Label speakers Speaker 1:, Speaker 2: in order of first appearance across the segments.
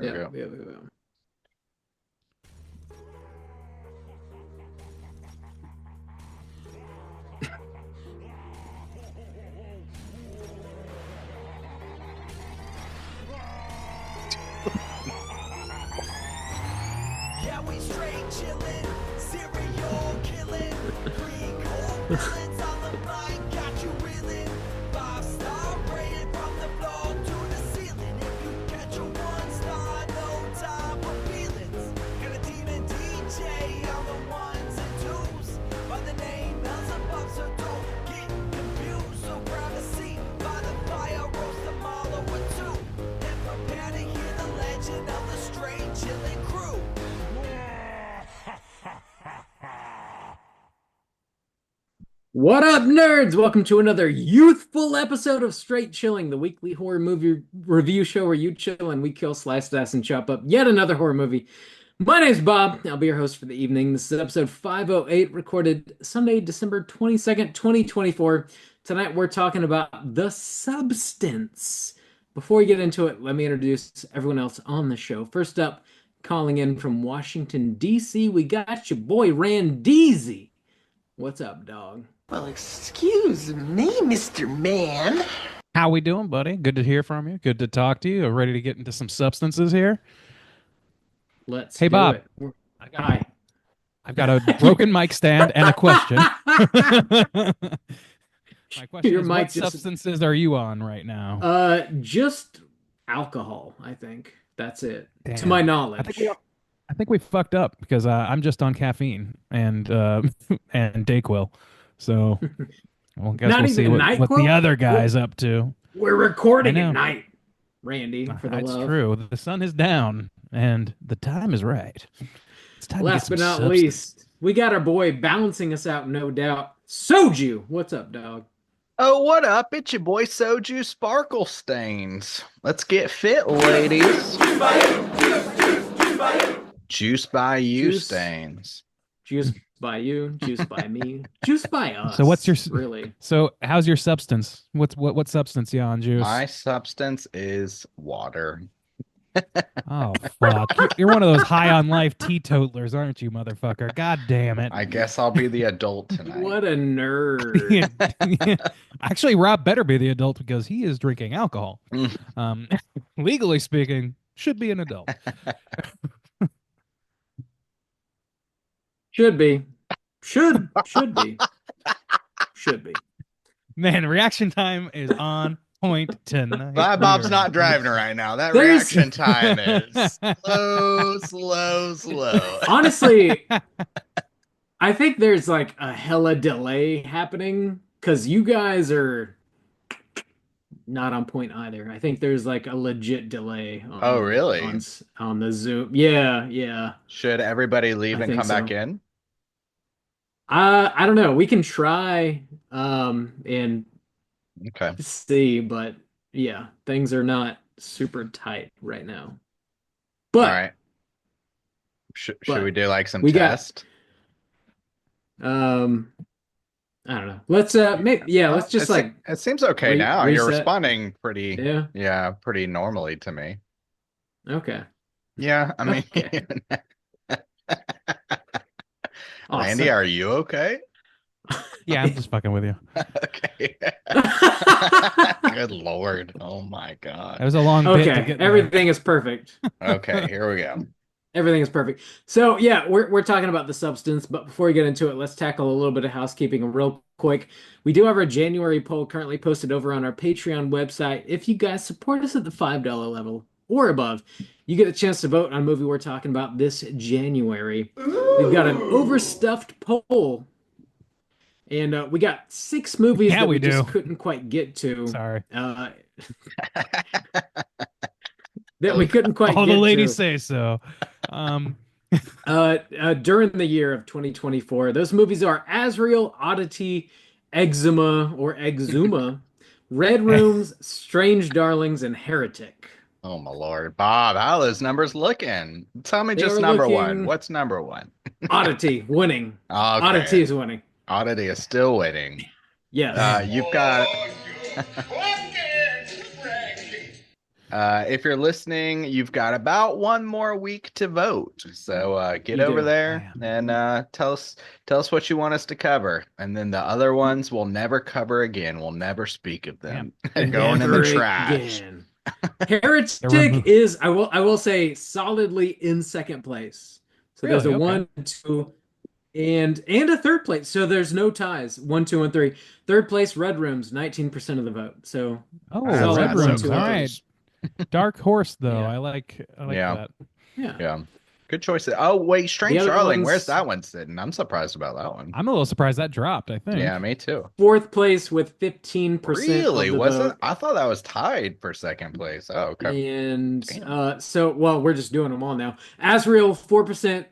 Speaker 1: There we
Speaker 2: Yeah,
Speaker 1: go.
Speaker 2: yeah, yeah, yeah.
Speaker 3: Yeah, we straight chillin', serial killing, three cold villains on the mic, got you reeling. Five-star rated from the floor to the ceiling. If you catch a one-star, no time for feelings. Got a team and DJ on the ones and twos. By the name Beelzebub, so don't get confused. So grab a seat by the fire, roast a marlow or two, and prepare to hear the legend of the straight chillin' crew.
Speaker 2: What up, nerds? Welcome to another youthful episode of Straight Chilling, the weekly horror movie review show where you chill and we kill, slice, dice, and chop up yet another horror movie. My name's Bob. I'll be your host for the evening. This is episode 508, recorded Sunday, December 22nd, 2024. Tonight we're talking about The Substance. Before we get into it, let me introduce everyone else on the show. First up, calling in from Washington, D.C., we got your boy Randeezy. What's up, dog?
Speaker 4: Well, excuse me, Mr. Man.
Speaker 5: How we doing, buddy? Good to hear from you. Good to talk to you. Ready to get into some substances here?
Speaker 2: Let's
Speaker 5: Hey,
Speaker 2: do
Speaker 5: Bob.
Speaker 2: it. Hi.
Speaker 5: I've got a broken mic stand and a question. My question
Speaker 2: Your
Speaker 5: is,
Speaker 2: mic
Speaker 5: what
Speaker 2: just-
Speaker 5: substances are you on right now?
Speaker 2: Just alcohol, I think. That's it. To
Speaker 5: Damn.
Speaker 2: my knowledge.
Speaker 5: I think we fucked up because I'm just on caffeine and and Dayquil. So, well, guess
Speaker 2: Not
Speaker 5: we'll see
Speaker 2: even
Speaker 5: what the
Speaker 2: NyQuil?
Speaker 5: other guy's up to.
Speaker 2: We're recording
Speaker 5: I know.
Speaker 2: at night, Randy, for the
Speaker 5: That's
Speaker 2: love.
Speaker 5: true. The sun is down and the time is right. It's time to get
Speaker 2: Last
Speaker 5: some
Speaker 2: but not
Speaker 5: substance.
Speaker 2: least, we got our boy balancing us out, no doubt. Soju, what's up, dog?
Speaker 1: Oh, what up? It's your boy Soju Sparkle Stains. Let's get fit, ladies. Juice by you,
Speaker 2: Juice.
Speaker 1: Stains.
Speaker 2: Juice by you, juice by me, juice by us.
Speaker 5: So what's your
Speaker 2: really?
Speaker 5: So how's your substance? What substance you on, Juice?
Speaker 1: My substance is water.
Speaker 5: Oh fuck! You're one of those high on life teetotalers, aren't you, motherfucker? God damn it!
Speaker 1: I guess I'll be the adult tonight.
Speaker 2: What a nerd.
Speaker 5: Actually, Rob better be the adult because he is drinking alcohol.
Speaker 1: Mm.
Speaker 5: Legally speaking, should be an adult.
Speaker 2: Should be. Should be. Should be.
Speaker 5: Man, reaction time is on point tonight.
Speaker 1: Bob's not driving right now. That
Speaker 2: There's-
Speaker 1: reaction time is slow.
Speaker 2: Honestly, I think there's like a hella delay happening because you guys are not on point either. I think there's like a legit delay.
Speaker 1: Oh, really?
Speaker 2: On the Zoom. Yeah.
Speaker 1: Should everybody leave
Speaker 2: I
Speaker 1: and
Speaker 2: think
Speaker 1: come back
Speaker 2: so.
Speaker 1: in?
Speaker 2: I don't know. We can try and
Speaker 1: Okay.
Speaker 2: see, but yeah, things are not super tight right now.
Speaker 1: All
Speaker 2: But
Speaker 1: right. Should
Speaker 2: but
Speaker 1: we do like some
Speaker 2: we got-
Speaker 1: test?
Speaker 2: I don't know. Let's let's just
Speaker 1: it seems okay now. You're
Speaker 2: reset.
Speaker 1: responding pretty
Speaker 2: yeah.
Speaker 1: pretty normally to me.
Speaker 2: Okay.
Speaker 1: Yeah, I mean
Speaker 2: Okay.
Speaker 1: Randy,
Speaker 2: Awesome.
Speaker 1: are you okay?
Speaker 5: Yeah, I'm just fucking with you.
Speaker 1: Okay. Good Lord. Oh my
Speaker 5: That
Speaker 1: God.
Speaker 5: was a long bit to
Speaker 2: Okay,
Speaker 5: get there.
Speaker 2: everything is perfect.
Speaker 1: Okay, here we go.
Speaker 2: Everything is perfect. So yeah, we're talking about The Substance, but before we get into it, let's tackle a little bit of housekeeping real quick. We do have our January poll currently posted over on our Patreon website. If you guys support us at the $5 level or above, you get a chance to vote on a movie we're talking about this January. We've got an overstuffed poll, and we got 6 movies
Speaker 5: Yeah,
Speaker 2: that
Speaker 5: we
Speaker 2: we just
Speaker 5: do.
Speaker 2: couldn't quite get to.
Speaker 5: Sorry.
Speaker 2: That we couldn't quite
Speaker 5: All
Speaker 2: get
Speaker 5: the ladies
Speaker 2: to.
Speaker 5: say so.
Speaker 2: During the year of 2024. Those movies are Azrael, Oddity, Eczema or Exuma, Red Rooms, Strange Darlings, and Heretic.
Speaker 1: Oh my Lord. Bob, how are those numbers looking? Tell me
Speaker 2: They
Speaker 1: just
Speaker 2: are
Speaker 1: number
Speaker 2: looking-
Speaker 1: one. What's number one?
Speaker 2: Oddity winning.
Speaker 1: Okay.
Speaker 2: Oddity is winning.
Speaker 1: Oddity is still waiting.
Speaker 2: Yes.
Speaker 1: You've got If you're listening, you've got about one more week to vote. So get
Speaker 2: You
Speaker 1: over
Speaker 2: do.
Speaker 1: there and tell us what you want us to cover. And then the other ones we'll never cover again. We'll never speak of them. They're going in the
Speaker 2: Never
Speaker 1: trash.
Speaker 2: again.
Speaker 5: They're
Speaker 2: Heretic
Speaker 5: removed.
Speaker 2: is, I will say, solidly in second place. So there's a
Speaker 5: Really? Okay.
Speaker 2: 1, 2, and a third place. So there's no ties. 1, 2, and 3. Third place, Red Rooms, 19% of the vote. So
Speaker 5: Oh,
Speaker 1: That's
Speaker 2: solid
Speaker 5: Red
Speaker 1: not so
Speaker 2: 1,
Speaker 5: Rooms.
Speaker 2: 2,
Speaker 5: All
Speaker 2: and 3.
Speaker 5: right. Dark Horse, though.
Speaker 2: Yeah.
Speaker 5: I like
Speaker 1: Yeah.
Speaker 5: that.
Speaker 2: Yeah.
Speaker 1: Yeah. Good choices. Oh, wait, Strange
Speaker 2: The other
Speaker 1: Darling.
Speaker 2: ones-
Speaker 1: Where's that one sitting? I'm surprised about that one.
Speaker 5: I'm a little surprised that dropped, I think.
Speaker 1: Yeah, me too.
Speaker 2: Fourth place with 15%
Speaker 1: Really?
Speaker 2: of the
Speaker 1: Was
Speaker 2: vote.
Speaker 1: it? I thought that was tied for second place. Oh, okay.
Speaker 2: And
Speaker 1: Damn.
Speaker 2: so, well, we're just doing them all now. Asriel, 4%,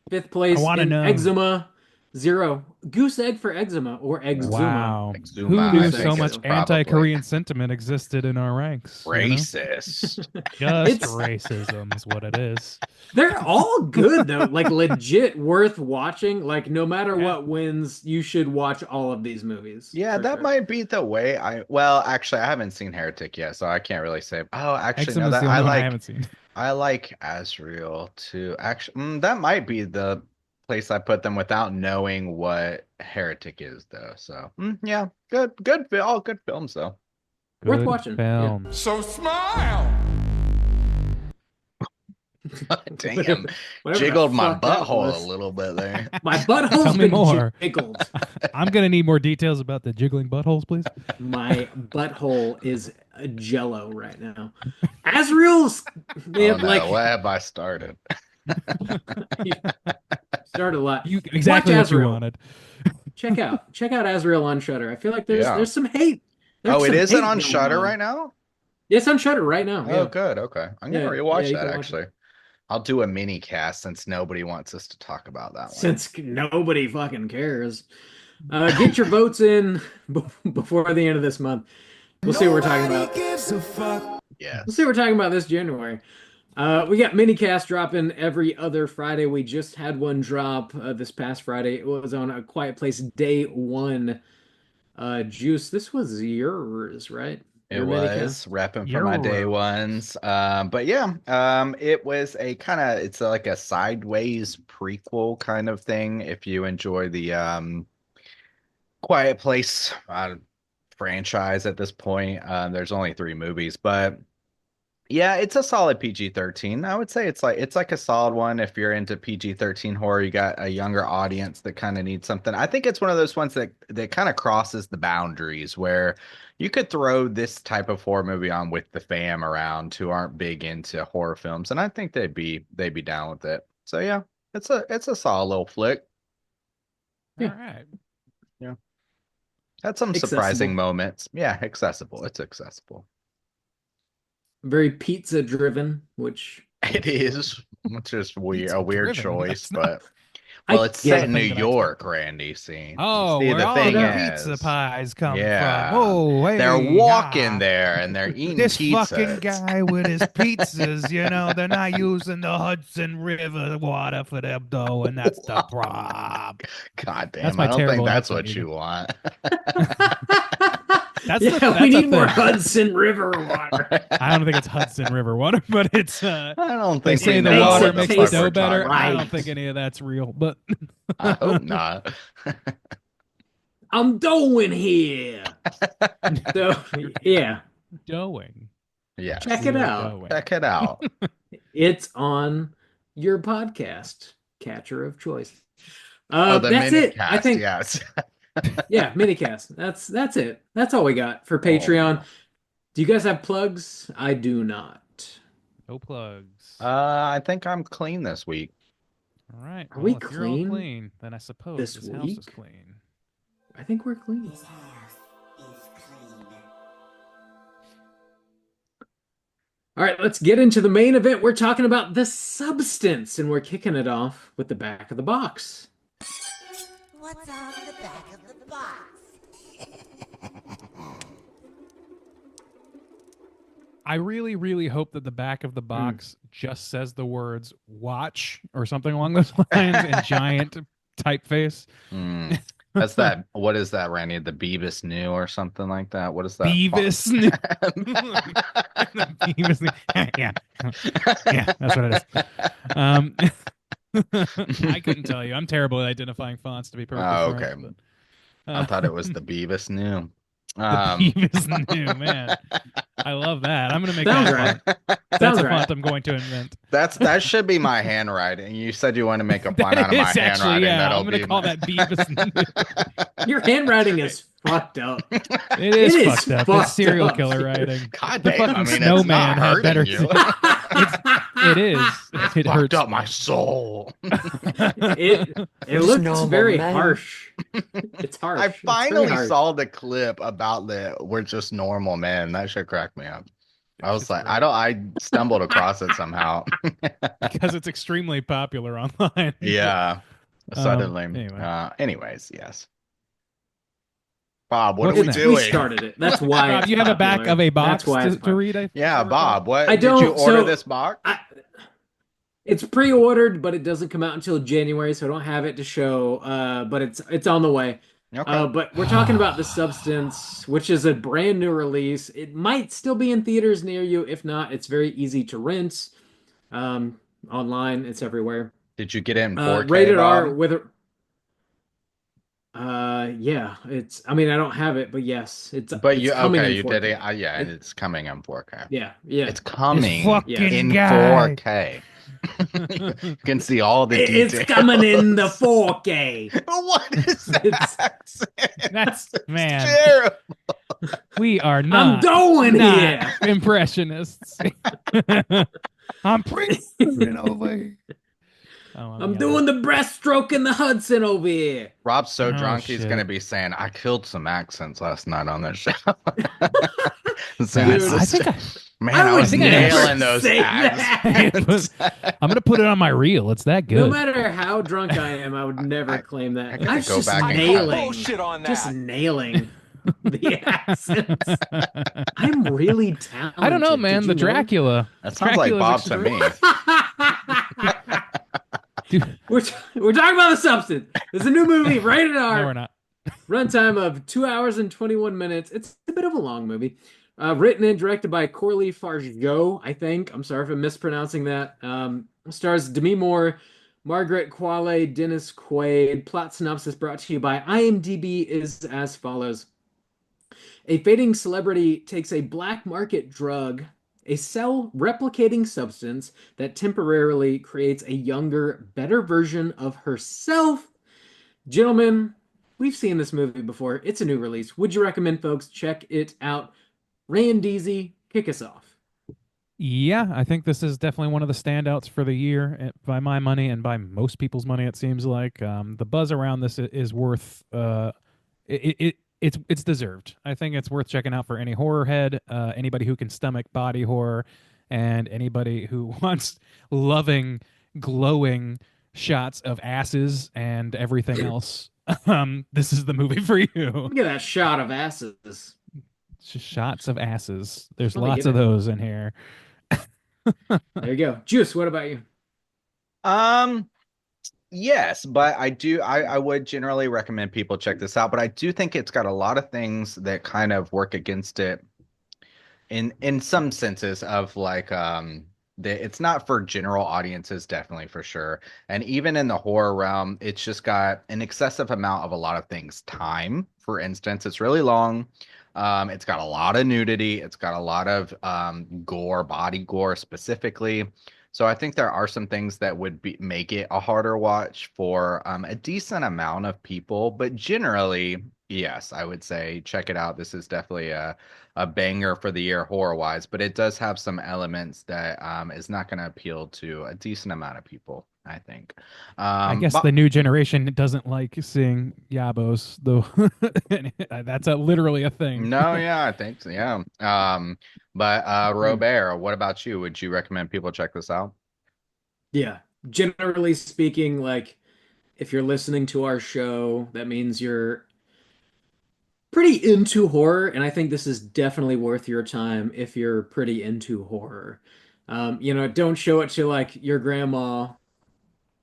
Speaker 2: fifth place.
Speaker 5: I wanna
Speaker 2: in
Speaker 5: know.
Speaker 2: Eczema, 0. Goose egg for eczema or Exuma.
Speaker 5: Wow.
Speaker 1: Exuma,
Speaker 5: Who
Speaker 1: I
Speaker 5: knew
Speaker 2: think
Speaker 5: so
Speaker 2: is
Speaker 5: much
Speaker 1: probably-
Speaker 5: anti-Korean sentiment existed in our ranks? you know?
Speaker 1: Racist.
Speaker 5: Just
Speaker 2: It's-
Speaker 5: racism is what it is.
Speaker 2: They're all good though, like legit worth watching. Like no matter
Speaker 5: Yeah.
Speaker 2: what wins, you should watch all of these movies.
Speaker 1: Yeah,
Speaker 2: for
Speaker 1: that
Speaker 2: sure.
Speaker 1: might be the way well, actually I haven't seen Heretic yet, so I can't really say. Oh, actually no,
Speaker 5: Eczema's
Speaker 1: that
Speaker 5: the
Speaker 1: I
Speaker 5: only one I
Speaker 1: like
Speaker 5: haven't seen.
Speaker 1: I like Asriel too. Actually, that might be the place I put them without knowing what Heretic is though. So, yeah, good all good films though.
Speaker 2: Worth
Speaker 5: Good
Speaker 2: watching, yeah.
Speaker 5: Film.
Speaker 3: So smile.
Speaker 1: Damn,
Speaker 2: Whatever the
Speaker 1: jiggled my
Speaker 2: fuck that
Speaker 1: butthole
Speaker 2: was.
Speaker 1: a little bit there.
Speaker 2: My butthole's
Speaker 5: Tell me
Speaker 2: been
Speaker 5: more.
Speaker 2: jiggled.
Speaker 5: I'm gonna need more details about the jiggling buttholes, please.
Speaker 2: My butthole is a jello right now. Asriel's they
Speaker 1: Oh
Speaker 2: have
Speaker 1: no,
Speaker 2: like
Speaker 1: what have I started?
Speaker 2: started a lot.
Speaker 5: You exactly what you
Speaker 2: Asriel.
Speaker 5: wanted.
Speaker 2: Check out Asriel on Shutter. I feel like there's
Speaker 1: Yeah.
Speaker 2: some hate. There's
Speaker 1: Oh, it
Speaker 2: some
Speaker 1: isn't
Speaker 2: hate
Speaker 1: on
Speaker 2: going
Speaker 1: Shutter
Speaker 2: on.
Speaker 1: right now?
Speaker 2: It's on Shutter right now.
Speaker 1: Oh,
Speaker 2: Yeah.
Speaker 1: good. Okay. I'm gonna
Speaker 2: Yeah,
Speaker 1: rewatch
Speaker 2: you
Speaker 1: that
Speaker 2: can watch it.
Speaker 1: actually. I'll do a mini cast since nobody wants us to talk about that one.
Speaker 2: Since nobody fucking cares. Get your votes in before the end of this month. We'll see what we're talking about.
Speaker 3: Gives a fuck.
Speaker 1: Yeah.
Speaker 2: We'll see what we're talking about this January. We got minicast dropping every other Friday. We just had one drop this past Friday. It was on A Quiet Place Day 1. Juice, this was yours, right?
Speaker 1: It
Speaker 2: Your
Speaker 1: was repping for my day
Speaker 5: Yours.
Speaker 1: ones. But yeah, it was a kind of it's like a sideways prequel kind of thing. If you enjoy the Quiet Place franchise at this point, there's only 3 movies, but yeah, it's a solid PG-13. I would say it's like a solid one if you're into PG-13 horror. You got a younger audience that kind of needs something. I think it's one of those ones that kind of crosses the boundaries where you could throw this type of horror movie on with the fam around who aren't big into horror films, and I think they'd be down with it. So yeah, it's a solid little flick.
Speaker 2: Yeah.
Speaker 5: All right.
Speaker 1: Had some
Speaker 2: Accessible.
Speaker 1: surprising moments. Yeah, accessible. It's accessible.
Speaker 2: Very pizza driven, which
Speaker 1: It is, which is weird,
Speaker 5: Pizza
Speaker 1: a weird
Speaker 5: driven,
Speaker 1: choice,
Speaker 5: that's not-
Speaker 1: but well,
Speaker 2: I
Speaker 1: it's
Speaker 2: get
Speaker 1: set in
Speaker 2: it.
Speaker 1: New
Speaker 5: That I
Speaker 1: York, Randy. See,
Speaker 5: Oh,
Speaker 1: see,
Speaker 5: where
Speaker 1: the
Speaker 5: all
Speaker 1: thing
Speaker 5: the
Speaker 1: is,
Speaker 5: pizza pies come
Speaker 1: yeah,
Speaker 5: from. Oh, hey,
Speaker 1: they're walking
Speaker 5: yeah.
Speaker 1: there and they're eating
Speaker 5: This
Speaker 1: pizzas.
Speaker 5: fucking guy with his pizzas, they're not using the Hudson River water for them dough, and that's the problem.
Speaker 1: God
Speaker 5: That's
Speaker 1: damn,
Speaker 5: my
Speaker 1: I don't think
Speaker 5: terrible
Speaker 1: that's
Speaker 5: accent,
Speaker 1: what
Speaker 5: even.
Speaker 1: you want.
Speaker 5: That's
Speaker 2: yeah,
Speaker 5: that's
Speaker 2: we
Speaker 5: a
Speaker 2: need more
Speaker 5: thing.
Speaker 2: Hudson River water.
Speaker 5: I don't think it's Hudson River water, but it's.
Speaker 1: I don't
Speaker 5: They
Speaker 1: think
Speaker 5: say
Speaker 1: we
Speaker 5: the
Speaker 1: know
Speaker 5: water
Speaker 1: what the
Speaker 5: makes
Speaker 1: fuck
Speaker 5: the
Speaker 1: we're
Speaker 5: dough better.
Speaker 1: talking
Speaker 5: I
Speaker 2: Right.
Speaker 5: don't think any of that's real, but
Speaker 1: about. I hope not.
Speaker 2: I'm doing here. So yeah,
Speaker 5: doing.
Speaker 1: Yeah,
Speaker 2: check it
Speaker 5: You're
Speaker 2: out.
Speaker 5: doing.
Speaker 1: check it out.
Speaker 2: It's on your podcast catcher of choice.
Speaker 1: Oh, the
Speaker 2: That's it. I
Speaker 1: minicast,
Speaker 2: think.
Speaker 1: yes.
Speaker 2: Yeah, minicast. That's it. That's all we got for Patreon. Do you guys have plugs? I do not.
Speaker 5: No plugs.
Speaker 1: I think I'm clean this week.
Speaker 5: All right.
Speaker 2: Are we
Speaker 5: well, if you're all
Speaker 2: clean
Speaker 5: clean, then I suppose
Speaker 2: this
Speaker 5: this house is
Speaker 2: week?
Speaker 5: clean.
Speaker 2: I think we're clean.
Speaker 4: This house is clean.
Speaker 2: All right, let's get into the main event. We're talking about The Substance, and we're kicking it off with the back of the box.
Speaker 4: What's on the back of the box?
Speaker 5: I really, really hope that the back of the box just says the words "watch" or something along those lines in giant typeface.
Speaker 1: Mm. That's that. What is that, Randy? The Beavis new or something like that? What is that?
Speaker 5: Beavis. The Beavis. Yeah, yeah, that's what it is. Um, I couldn't tell you. I'm terrible at identifying fonts, to be perfectly
Speaker 1: Oh,
Speaker 5: frank.
Speaker 1: okay.
Speaker 5: But,
Speaker 1: I thought it was the Beavis new.
Speaker 5: the Beavis new, man. I love that. I'm gonna make
Speaker 2: Sounds
Speaker 5: that a
Speaker 2: right.
Speaker 5: font. That's
Speaker 2: Sounds
Speaker 5: a
Speaker 2: right.
Speaker 5: font I'm going to invent.
Speaker 1: that should be my handwriting. You said you want to make a font out
Speaker 5: That
Speaker 1: of my
Speaker 5: is actually,
Speaker 1: handwriting.
Speaker 5: yeah.
Speaker 1: That'll
Speaker 5: I'm gonna
Speaker 1: be
Speaker 5: call
Speaker 1: my...
Speaker 5: that Beavis new.
Speaker 2: Your handwriting is fucked up.
Speaker 5: It is
Speaker 2: It is
Speaker 5: fucked up.
Speaker 2: fucked
Speaker 5: It's serial
Speaker 2: up.
Speaker 5: killer writing.
Speaker 1: God
Speaker 5: The
Speaker 1: damn,
Speaker 5: fucking
Speaker 1: I mean, it's
Speaker 5: snowman
Speaker 1: not
Speaker 5: had
Speaker 1: hurting
Speaker 5: better.
Speaker 1: you.
Speaker 5: It is. It
Speaker 1: Fucked
Speaker 5: hurts.
Speaker 1: up my soul.
Speaker 2: It looks
Speaker 4: normal
Speaker 2: very
Speaker 4: man.
Speaker 2: harsh. It's harsh.
Speaker 1: I
Speaker 2: It's very
Speaker 1: finally
Speaker 2: harsh.
Speaker 1: saw the clip about the we're just normal men. That should crack me up. I was
Speaker 5: It's
Speaker 1: like,
Speaker 5: great.
Speaker 1: I stumbled across it somehow.
Speaker 5: Because it's extremely popular online.
Speaker 1: Yeah. Suddenly.
Speaker 5: Anyway.
Speaker 1: Anyways, yes. Bob, what
Speaker 5: What's
Speaker 1: are we
Speaker 5: next?
Speaker 1: doing?
Speaker 2: We started it. That's why.
Speaker 5: Rob,
Speaker 2: it's
Speaker 5: you have a back
Speaker 2: popular.
Speaker 5: of a box
Speaker 2: That's why it's
Speaker 5: to read.
Speaker 1: Yeah, Bob, what
Speaker 2: I
Speaker 1: did you
Speaker 2: don't-
Speaker 1: order
Speaker 2: so-
Speaker 1: this box?
Speaker 2: It's pre-ordered, but it doesn't come out until January, so I don't have it to show. But it's on the way.
Speaker 1: Okay.
Speaker 2: But we're talking about The Substance, which is a brand new release. It might still be in theaters near you. If not, it's very easy to rent. Online, it's everywhere.
Speaker 1: Did you get it in 4K,
Speaker 2: Rated
Speaker 1: Bob?
Speaker 2: R with yeah, it's. I mean, I don't have it, but yes, it's.
Speaker 1: But
Speaker 2: it's
Speaker 1: you
Speaker 2: coming
Speaker 1: okay,
Speaker 2: in
Speaker 1: you
Speaker 2: 4K.
Speaker 1: did it. Yeah,
Speaker 2: It-
Speaker 1: it's coming in 4K.
Speaker 2: Yeah, yeah.
Speaker 1: It's coming
Speaker 5: fucking
Speaker 1: in
Speaker 5: guy.
Speaker 1: 4K. You can see all the details.
Speaker 2: It's coming in the 4K.
Speaker 1: What is
Speaker 2: It's-
Speaker 1: that?
Speaker 5: That's man.
Speaker 1: Terrible.
Speaker 5: We are
Speaker 2: I'm
Speaker 5: not.
Speaker 2: going
Speaker 5: not
Speaker 2: here.
Speaker 5: impressionists. I'm pretty over. Oh,
Speaker 2: I'm doing the breaststroke in the Hudson over here.
Speaker 1: Rob's so
Speaker 5: Oh,
Speaker 1: drunk he's
Speaker 5: shit.
Speaker 1: gonna be saying, "I killed some accents last night on this show."
Speaker 2: Dude,
Speaker 5: I think
Speaker 1: man,
Speaker 2: I
Speaker 1: I
Speaker 2: would
Speaker 1: was
Speaker 5: never
Speaker 1: nailing those
Speaker 2: say
Speaker 1: accents.
Speaker 5: I'm gonna put it on my reel. It's that
Speaker 2: No
Speaker 5: good.
Speaker 2: matter how drunk I am, I would never claim that.
Speaker 1: gotta
Speaker 2: I'm
Speaker 1: go
Speaker 2: just
Speaker 1: back and-
Speaker 2: nailing,
Speaker 3: Bullshit on that.
Speaker 2: just nailing the accents. I'm really talented.
Speaker 5: I don't know, man.
Speaker 2: Did
Speaker 5: The
Speaker 2: you know?
Speaker 5: Dracula.
Speaker 1: That sounds like
Speaker 5: Dracula's
Speaker 1: Bob to me.
Speaker 5: Dude,
Speaker 2: we're talking about The Substance. It's a new movie, rated
Speaker 5: no, we're
Speaker 2: R.
Speaker 5: not.
Speaker 2: Runtime of 2 hours and 21 minutes. It's a bit of a long movie. Written and directed by Corley Fargeau, I think. I'm sorry if I'm mispronouncing that. Stars Demi Moore, Margaret Qualley, Dennis Quaid. Plot synopsis brought to you by IMDb is as follows. A fading celebrity takes a black market drug, a cell-replicating substance that temporarily creates a younger, better version of herself. Gentlemen, we've seen this movie before. It's a new release. Would you recommend folks check it out? Randeezy, kick us off.
Speaker 5: Yeah, I think this is definitely one of the standouts for the year by my money and by most people's money. It seems like the buzz around this is worth. It's deserved. I think it's worth checking out for any horror head, anybody who can stomach body horror, and anybody who wants loving, glowing shots of asses and everything else. This is the movie for you.
Speaker 2: Look at that shot of asses.
Speaker 5: Just shots of asses. There's
Speaker 2: Let me
Speaker 5: lots
Speaker 2: get
Speaker 5: of
Speaker 2: it.
Speaker 5: those in here.
Speaker 2: There you go. Juice, what about you?
Speaker 1: Yes, but I would generally recommend people check this out, but I do think it's got a lot of things that kind of work against it in some senses of like it's not for general audiences, definitely for sure. And even in the horror realm, it's just got an excessive amount of a lot of things. Time, for instance, it's really long. It's got a lot of nudity, it's got a lot of gore, body gore specifically. So I think there are some things that would make it a harder watch for a decent amount of people, but generally, yes, I would say check it out. This is definitely a banger for the year horror wise, but it does have some elements that is not going to appeal to a decent amount of people, I think.
Speaker 5: I guess the new generation doesn't like seeing yabos, though. That's literally a thing.
Speaker 1: No, yeah, I think so. Yeah. But Robert, what about you? Would you recommend people check this out?
Speaker 2: Yeah. Generally speaking, like if you're listening to our show, that means you're pretty into horror, and I think this is definitely worth your time if you're pretty into horror. Don't show it to like your grandma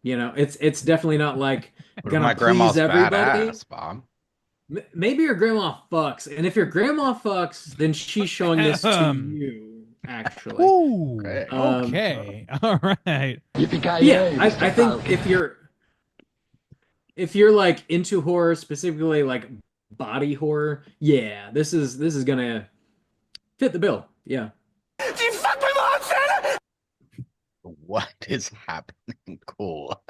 Speaker 2: You know, it's definitely not like
Speaker 1: What if
Speaker 2: gonna
Speaker 1: my
Speaker 2: please
Speaker 1: grandma's
Speaker 2: everybody.
Speaker 1: badass, Bob?
Speaker 2: Maybe your grandma fucks, and if your grandma fucks, then she's showing this to you, actually.
Speaker 5: Ooh,
Speaker 1: Okay.
Speaker 5: okay. All right.
Speaker 2: Yeah, I think if you're like into horror, specifically like body horror, yeah, this is gonna fit the bill. Yeah.
Speaker 1: What is happening? Cool.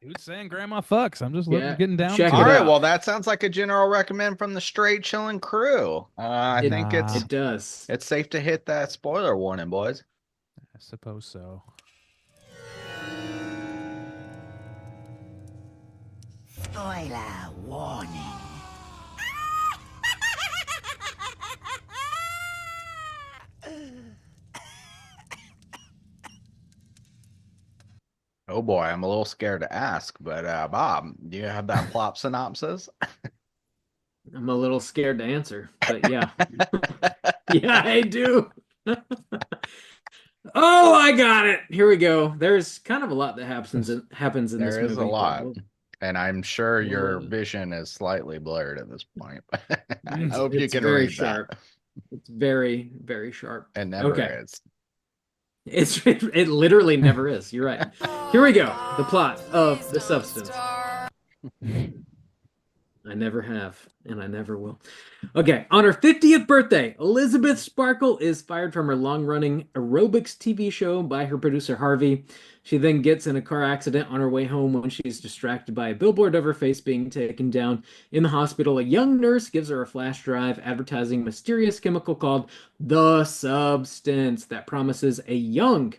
Speaker 5: Dude saying grandma fucks. I'm just
Speaker 2: Yeah,
Speaker 5: getting down
Speaker 2: check
Speaker 5: to
Speaker 1: All
Speaker 2: it
Speaker 5: it.
Speaker 1: right.
Speaker 2: out.
Speaker 1: Well, that sounds like a general recommend from the Straight Chillin' crew. I
Speaker 2: It
Speaker 1: think
Speaker 5: Nah,
Speaker 2: it does.
Speaker 1: it's safe to hit that spoiler warning, boys.
Speaker 5: I suppose so.
Speaker 3: Spoiler warning.
Speaker 1: Oh boy, I'm a little scared to ask, but Bob, do you have that plot synopsis?
Speaker 2: I'm a little scared to answer, but yeah. Yeah, I do. Oh, I got it. Here we go. There's kind of a lot that happens in this
Speaker 1: There is a
Speaker 2: movie, but
Speaker 1: lot, and I'm sure your
Speaker 2: we'll
Speaker 1: vision is slightly blurred at this point. I
Speaker 5: Mm.
Speaker 1: hope you
Speaker 2: it's
Speaker 1: can
Speaker 2: very
Speaker 1: read that.
Speaker 2: sharp. It's very, very sharp.
Speaker 1: It never
Speaker 2: Okay.
Speaker 1: is.
Speaker 2: It literally never is. You're right. Here we go. The plot of The Substance. I never have, and I never will. Okay, on her 50th birthday, Elizabeth Sparkle is fired from her long-running aerobics TV show by her producer Harvey. She then gets in a car accident on her way home when she's distracted by a billboard of her face being taken down. In the hospital, a young nurse gives her a flash drive advertising a mysterious chemical called the Substance that promises a young,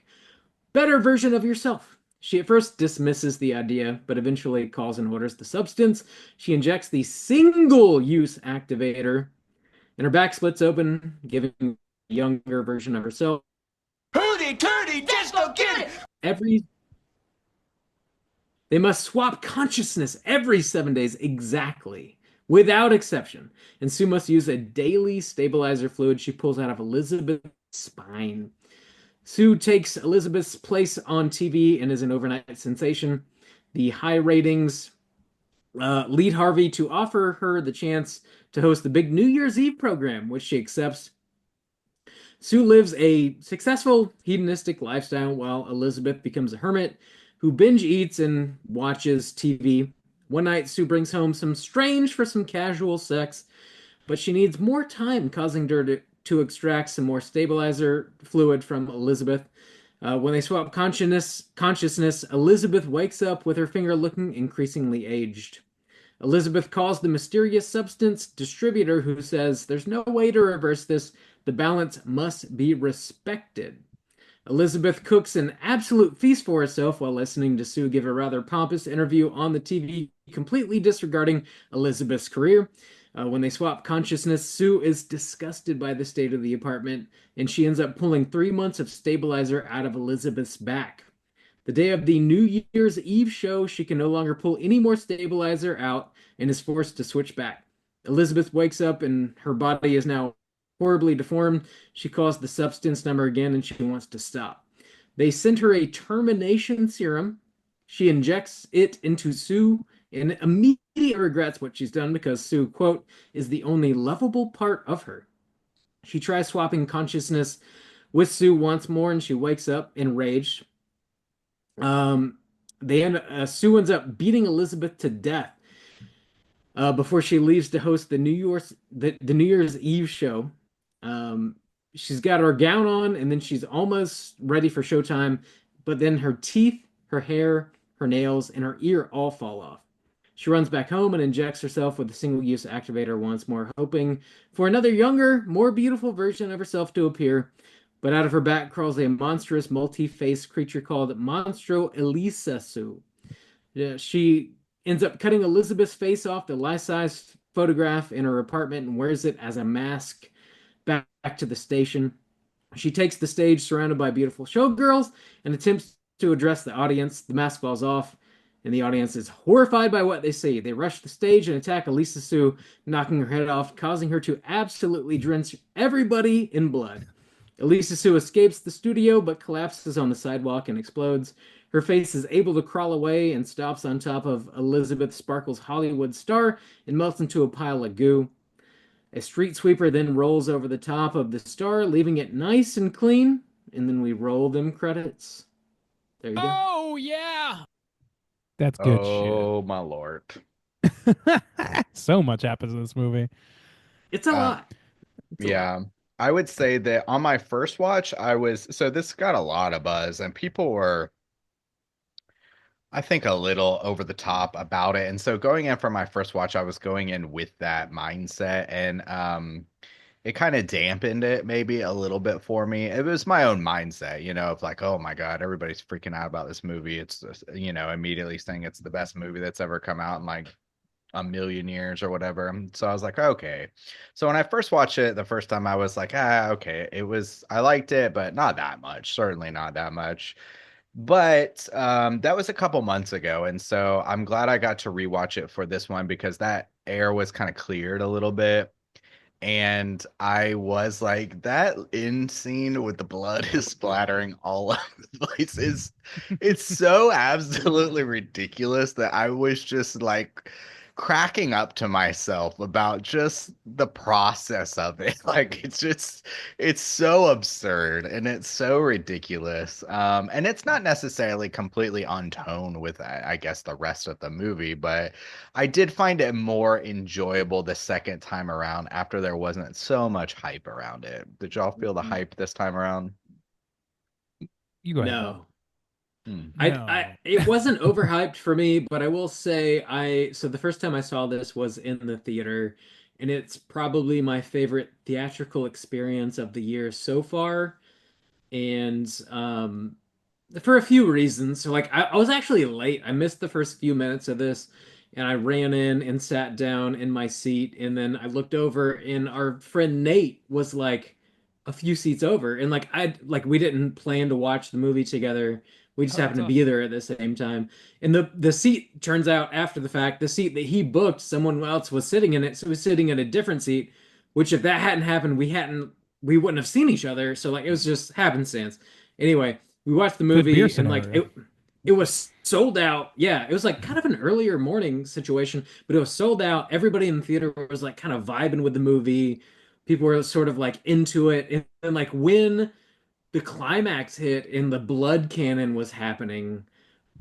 Speaker 2: better version of yourself. She at first dismisses the idea, but eventually calls and orders the substance. She injects the single use activator, and her back splits open, giving a younger version of herself.
Speaker 4: Hooty tooty dislocated.
Speaker 2: Every They must swap consciousness every 7 days exactly, without exception. And Sue must use a daily stabilizer fluid she pulls out of Elizabeth's spine. Sue takes Elizabeth's place on TV and is an overnight sensation. The high ratings lead Harvey to offer her the chance to host the big New Year's Eve program, which she accepts. Sue lives a successful hedonistic lifestyle while Elizabeth becomes a hermit who binge eats and watches TV. One night, Sue brings home some strange for some casual sex, but she needs more time, causing her to extract some more stabilizer fluid from Elizabeth. When they swap consciousness, Elizabeth wakes up with her finger looking increasingly aged. Elizabeth calls the mysterious substance distributor, who says there's no way to reverse this. The balance must be respected. Elizabeth cooks an absolute feast for herself while listening to Sue give a rather pompous interview on the TV, completely disregarding Elizabeth's career. When they swap consciousness, Sue is disgusted by the state of the apartment, and she ends up pulling 3 months of stabilizer out of Elizabeth's back. The day of the New Year's Eve show, she can no longer pull any more stabilizer out and is forced to switch back. Elizabeth wakes up and her body is now horribly deformed. She calls the substance number again and she wants to stop. They send her a termination serum. She injects it into Sue and immediately regrets what she's done because Sue, quote, is the only lovable part of her. She tries swapping consciousness with Sue once more and she wakes up enraged. Sue ends up beating Elizabeth to death before she leaves to host the New Year's Eve show. She's got her gown on, and then she's almost ready for showtime, but then her teeth, her hair, her nails, and her ear all fall off. She runs back home and injects herself with a single-use activator once more, hoping for another younger, more beautiful version of herself to appear. But out of her back crawls a monstrous, multi-faced creature called Monstro Elisasu. She ends up cutting Elizabeth's face off the life-size photograph in her apartment and wears it as a mask back to the station. She takes the stage surrounded by beautiful showgirls and attempts to address the audience. The mask falls off, and the audience is horrified by what they see. They rush the stage and attack Elisa Sue, knocking her head off, causing her to absolutely drench everybody in blood. Elisa Sue escapes the studio but collapses on the sidewalk and explodes. Her face is able to crawl away and stops on top of Elizabeth Sparkle's Hollywood star and melts into a pile of goo. A street sweeper then rolls over the top of the star, leaving it nice and clean, and then we roll them credits. There you go.
Speaker 5: Oh yeah, that's good
Speaker 1: Oh my lord.
Speaker 5: shit. So much happens in this movie.
Speaker 2: It's a
Speaker 1: Uh,
Speaker 2: lot. It's a lot.
Speaker 1: Yeah. I would say that on my first watch, so this got a lot of buzz and people were, I think, a little over the top about it. And so going in for my first watch, I was going in with that mindset and it kind of dampened it maybe a little bit for me. It was my own mindset, of like, oh my God, everybody's freaking out about this movie. It's just, immediately saying it's the best movie that's ever come out in like a million years or whatever. So I was like, okay. So when I first watched it the first time, I was like, okay. I liked it, but not that much. Certainly not that much. But that was a couple months ago. And so I'm glad I got to rewatch it for this one because that air was kind of cleared a little bit. And I was like, that end scene with the blood is splattering all over the place it's so absolutely ridiculous that I was just like cracking up to myself about just the process of it. Like it's so absurd and it's so ridiculous. And it's not necessarily completely on tone with I guess the rest of the movie, but I did find it more enjoyable the second time around after there wasn't so much hype around it. Did y'all feel the hype this time around?
Speaker 5: You go ahead.
Speaker 2: No.
Speaker 1: Hmm.
Speaker 2: It wasn't overhyped for me, but I will say so the first time I saw this was in the theater, and it's probably my favorite theatrical experience of the year so far. And for a few reasons. So like I was actually late. I missed the first few minutes of this, and I ran in and sat down in my seat, and then I looked over, and our friend Nate was like a few seats over, and we didn't plan to watch the movie together. We just
Speaker 5: Oh,
Speaker 2: happened to
Speaker 5: that's
Speaker 2: be there at the same time. And the seat turns out after the fact, the seat that he booked, someone else was sitting in it, so he was sitting in a different seat, which if that hadn't happened, we wouldn't have seen each other. So like it was just happenstance. Anyway, we watched the
Speaker 5: Good beer
Speaker 2: movie and like
Speaker 5: scenario.
Speaker 2: it was sold out. Yeah, it was like kind of an earlier morning situation, but it was sold out. Everybody in the theater was like kind of vibing with the movie. People were sort of like into it. And then like when the climax hit and the blood cannon was happening,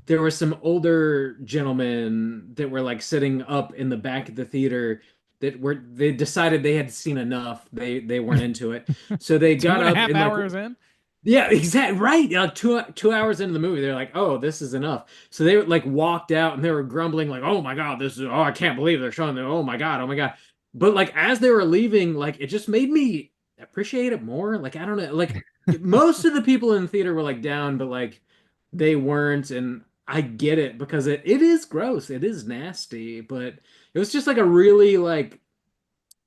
Speaker 2: there were some older gentlemen that were like sitting up in the back of the theater they decided they had seen enough. They weren't into it. So they
Speaker 5: Two
Speaker 2: got
Speaker 5: and a
Speaker 2: up
Speaker 5: half
Speaker 2: and like
Speaker 5: hours in.
Speaker 2: yeah, exactly right. Two hours into the movie, they're like, "Oh, this is enough." So they like walked out and they were grumbling like, "Oh my God, I can't believe they're showing oh my God, oh my God." But like as they were leaving, like it just made me appreciate it more. Like I don't know, like most of the people in the theater were like down, but like they weren't, and I get it because it is gross, it is nasty, but it was just like a really like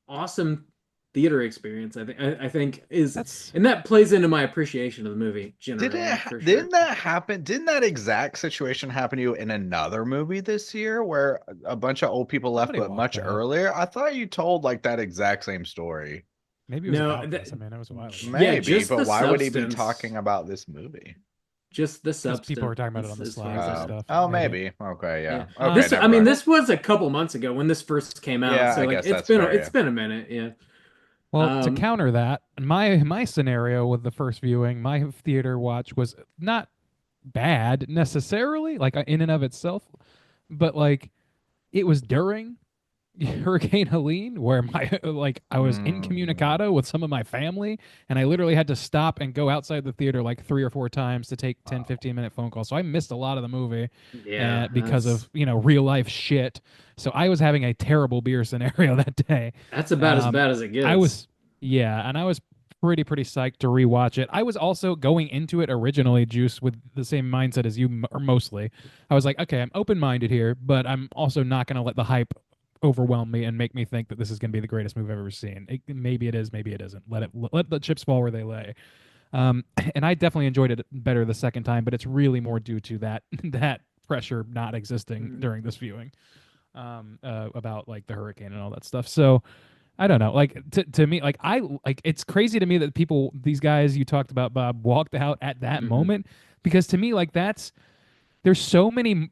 Speaker 2: awesome theater experience. I think is,
Speaker 5: That's
Speaker 2: and that plays into my appreciation of the movie generally for sure.
Speaker 1: Didn't that happen? Didn't that exact situation happen to you in another movie this year where a bunch of old people left,
Speaker 5: Somebody
Speaker 1: but
Speaker 5: walked
Speaker 1: much
Speaker 5: out.
Speaker 1: earlier? I thought you told like that exact same story.
Speaker 5: maybe it was
Speaker 2: No,
Speaker 5: about this. I mean, it was a while ago.
Speaker 2: Yeah,
Speaker 1: Maybe,
Speaker 2: just
Speaker 1: but
Speaker 2: the
Speaker 1: why would he be
Speaker 2: substance.
Speaker 1: talking about this movie?
Speaker 2: Just the
Speaker 5: Because people were talking about it on the
Speaker 2: substance as far as
Speaker 5: slides and
Speaker 2: I know.
Speaker 5: stuff.
Speaker 1: Oh,
Speaker 5: Maybe.
Speaker 1: maybe. Okay, yeah.
Speaker 2: Yeah.
Speaker 1: Okay,
Speaker 2: This,
Speaker 1: never
Speaker 2: I mean,
Speaker 1: mind.
Speaker 2: this was a couple months ago when this first came out,
Speaker 1: Yeah,
Speaker 2: so
Speaker 1: I
Speaker 2: like
Speaker 1: guess that's fair,
Speaker 2: it's
Speaker 1: yeah.
Speaker 2: been a minute, yeah.
Speaker 5: Well, to
Speaker 2: Um,
Speaker 5: counter that, my scenario with the first viewing, my theater watch was not bad necessarily, like in and of itself, but like it was during Hurricane Helene where I was incommunicado with some of my family and I literally had to stop and go outside the theater like 3 or 4 times to take 10,
Speaker 1: Wow.
Speaker 5: 15-minute phone calls. So I missed a lot of the movie
Speaker 2: yeah,
Speaker 5: because
Speaker 2: that's
Speaker 5: of, real life shit. So I was having a terrible beer scenario that day.
Speaker 2: that's about as
Speaker 5: Um,
Speaker 2: bad as it
Speaker 5: I
Speaker 2: gets.
Speaker 5: was, yeah, and I was pretty psyched to rewatch it. I was also going into it originally, Juice, with the same mindset as you, or mostly. I was like, okay, I'm open minded here, but I'm also not going to let the hype overwhelm me and make me think that this is going to be the greatest movie I've ever seen. Maybe it is, maybe it isn't. Let the chips fall where they lay. And I definitely enjoyed it better the second time, but it's really more due to that that pressure not existing
Speaker 2: Mhm.
Speaker 5: during this viewing about like the hurricane and all that stuff. So I don't know. Like to me, like I like it's crazy to me that people, these guys you talked about, Bob, walked out at that
Speaker 2: Mhm.
Speaker 5: moment because to me, like there's so many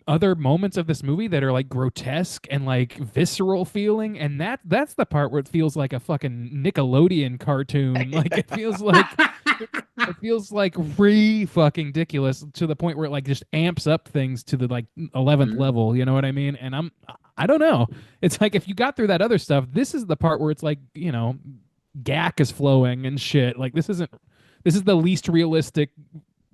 Speaker 5: other moments of this movie that are like grotesque and like visceral feeling, and that's the part where it feels like a fucking Nickelodeon cartoon. Like it feels like re fucking ridiculous to the point where it like just amps up things to the like 11th
Speaker 2: Mhm.
Speaker 5: level, you know what I mean? And I don't know. It's like if you got through that other stuff, this is the part where it's like, gack is flowing and shit. Like this is the least realistic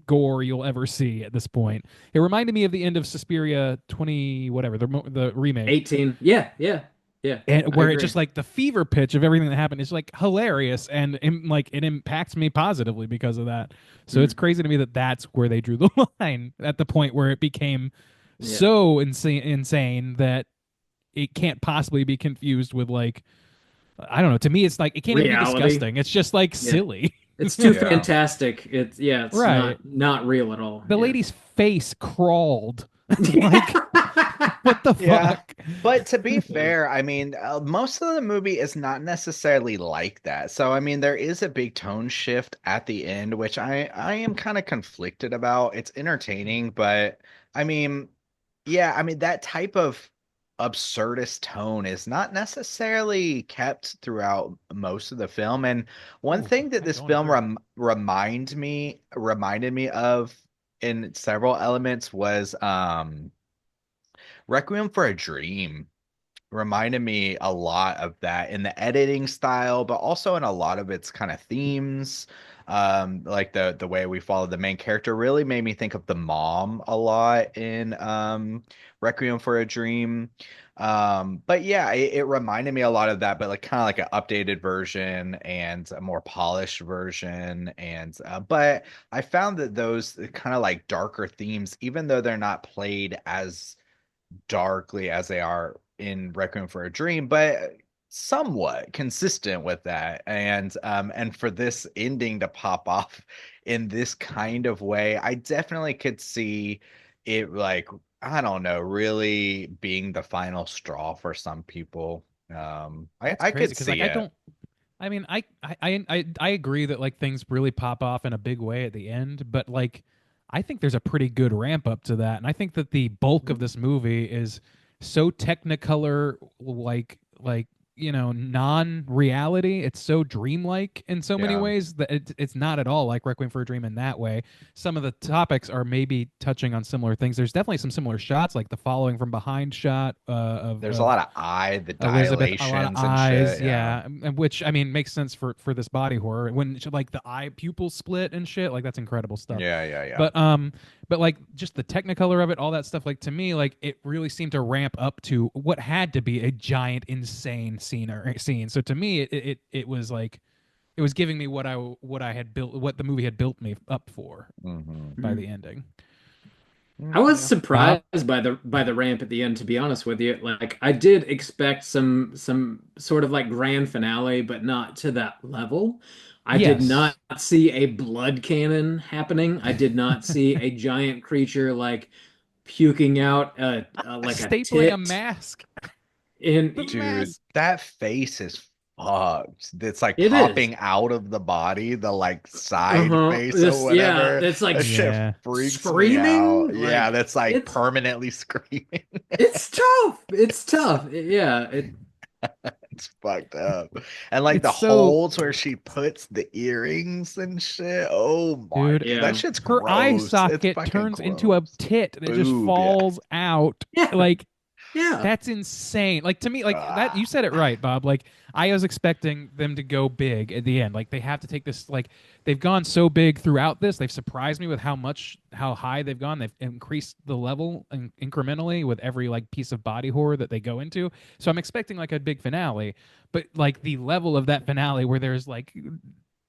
Speaker 5: gore you'll ever see at this point. It reminded me of the end of Suspiria 20 whatever, the remake.
Speaker 2: 18. Yeah, yeah, yeah.
Speaker 5: And
Speaker 2: I
Speaker 5: where it
Speaker 2: agree.
Speaker 5: just like the fever pitch of everything that happened is like hilarious and like it impacts me positively because of that. So it's
Speaker 2: Mm.
Speaker 5: crazy to me that that's where they drew the line at the point where it became
Speaker 2: Yeah.
Speaker 5: so insane that it can't possibly be confused with like I don't know. To me, it's like it can't even be
Speaker 2: Reality.
Speaker 5: disgusting. It's just like
Speaker 2: Yeah.
Speaker 5: silly.
Speaker 2: It's too
Speaker 1: Yeah.
Speaker 2: fantastic. It's
Speaker 5: Right.
Speaker 2: not real at all.
Speaker 5: The
Speaker 2: Yeah.
Speaker 5: lady's face crawled. Like what the
Speaker 1: Yeah.
Speaker 5: fuck?
Speaker 1: But to be fair, I mean, most of the movie is not necessarily like that. So, I mean, there is a big tone shift at the end, which I am kind of conflicted about. It's entertaining, but I mean, yeah, I mean, that type of absurdist tone is not necessarily kept throughout most of the film. And one
Speaker 5: Ooh,
Speaker 1: thing that
Speaker 5: I
Speaker 1: this
Speaker 5: don't
Speaker 1: film
Speaker 5: agree.
Speaker 1: reminded me of in several elements was Requiem for a Dream reminded me a lot of that in the editing style, but also in a lot of its kind of themes. Like the way we follow the main character really made me think of the mom a lot in Requiem for a Dream. But yeah, it reminded me a lot of that, but like kind of like an updated version and a more polished version. And but I found that those kind of like darker themes, even though they're not played as darkly as they are in Requiem for a Dream, but somewhat consistent with that. And for this ending to pop off in this kind of way, I definitely could see it like I don't know, really being the final straw for some people.
Speaker 5: That's
Speaker 1: I
Speaker 5: crazy
Speaker 1: could
Speaker 5: because like
Speaker 1: see
Speaker 5: I
Speaker 1: it.
Speaker 5: don't. I mean, I agree that like things really pop off in a big way at the end, but like I think there's a pretty good ramp up to that, and I think that the bulk of this movie is so technicolor, like non-reality. It's so dreamlike in so many
Speaker 1: Yeah.
Speaker 5: ways that it's not at all like Requiem for a Dream in that way. Some of the topics are maybe touching on similar things. There's definitely some similar shots, like the following from behind shot
Speaker 1: There's a lot of the
Speaker 5: Elizabeth, a lot of
Speaker 1: dilations and
Speaker 5: eyes,
Speaker 1: shit. Yeah.
Speaker 5: yeah, and which I mean makes sense for this body horror when like the eye pupils split and shit, like that's incredible stuff.
Speaker 1: Yeah, yeah, yeah.
Speaker 5: But like just the technicolor of it, all that stuff, like to me, like it really seemed to ramp up to what had to be a giant, insane scene. So to me, it was like it was giving me what I had built, what the movie had built me up for
Speaker 1: Hmm.
Speaker 5: by the ending.
Speaker 2: I was
Speaker 1: Yeah.
Speaker 5: Bob,
Speaker 2: surprised by the ramp at the end, to be honest with you. Like I did expect some sort of like grand finale, but not to that level. I did not
Speaker 5: yes,
Speaker 2: see a blood cannon happening. I did not see a giant creature like puking out like a
Speaker 5: stapling a
Speaker 2: tit
Speaker 5: mask, the
Speaker 2: in
Speaker 1: Dude,
Speaker 5: mask.
Speaker 1: that face is fucked. It's like
Speaker 2: it is.
Speaker 1: popping out of the body, the like side
Speaker 2: Uh-huh.
Speaker 1: face or
Speaker 2: This yeah,
Speaker 1: whatever.
Speaker 2: it's like
Speaker 1: That shit
Speaker 5: Yeah,
Speaker 1: freaks me
Speaker 2: screaming.
Speaker 1: out. Yeah,
Speaker 2: Like
Speaker 1: that's like
Speaker 2: it's
Speaker 1: permanently screaming.
Speaker 2: it's tough. It's tough. Yeah,
Speaker 1: It's fucked up. And like
Speaker 5: it's
Speaker 1: the
Speaker 5: so
Speaker 1: holes where she puts the earrings and shit. Oh my,
Speaker 5: dude.
Speaker 1: that
Speaker 2: yeah.
Speaker 1: shit's
Speaker 5: Her eye
Speaker 1: gross. It's
Speaker 5: socket
Speaker 1: fucking
Speaker 5: turns into a
Speaker 1: gross.
Speaker 5: tit that just
Speaker 1: Boob, yeah.
Speaker 5: falls out.
Speaker 2: Yeah.
Speaker 5: Like
Speaker 2: Yeah.
Speaker 5: that's insane. Like to me, like that you
Speaker 1: Ah.
Speaker 5: said it right, Bob. Like I was expecting them to go big at the end. Like they have to take this like they've gone so big throughout this. They've surprised me with how high they've gone. They've increased the level incrementally with every like piece of body horror that they go into. So I'm expecting like a big finale, but like the level of that finale where there's like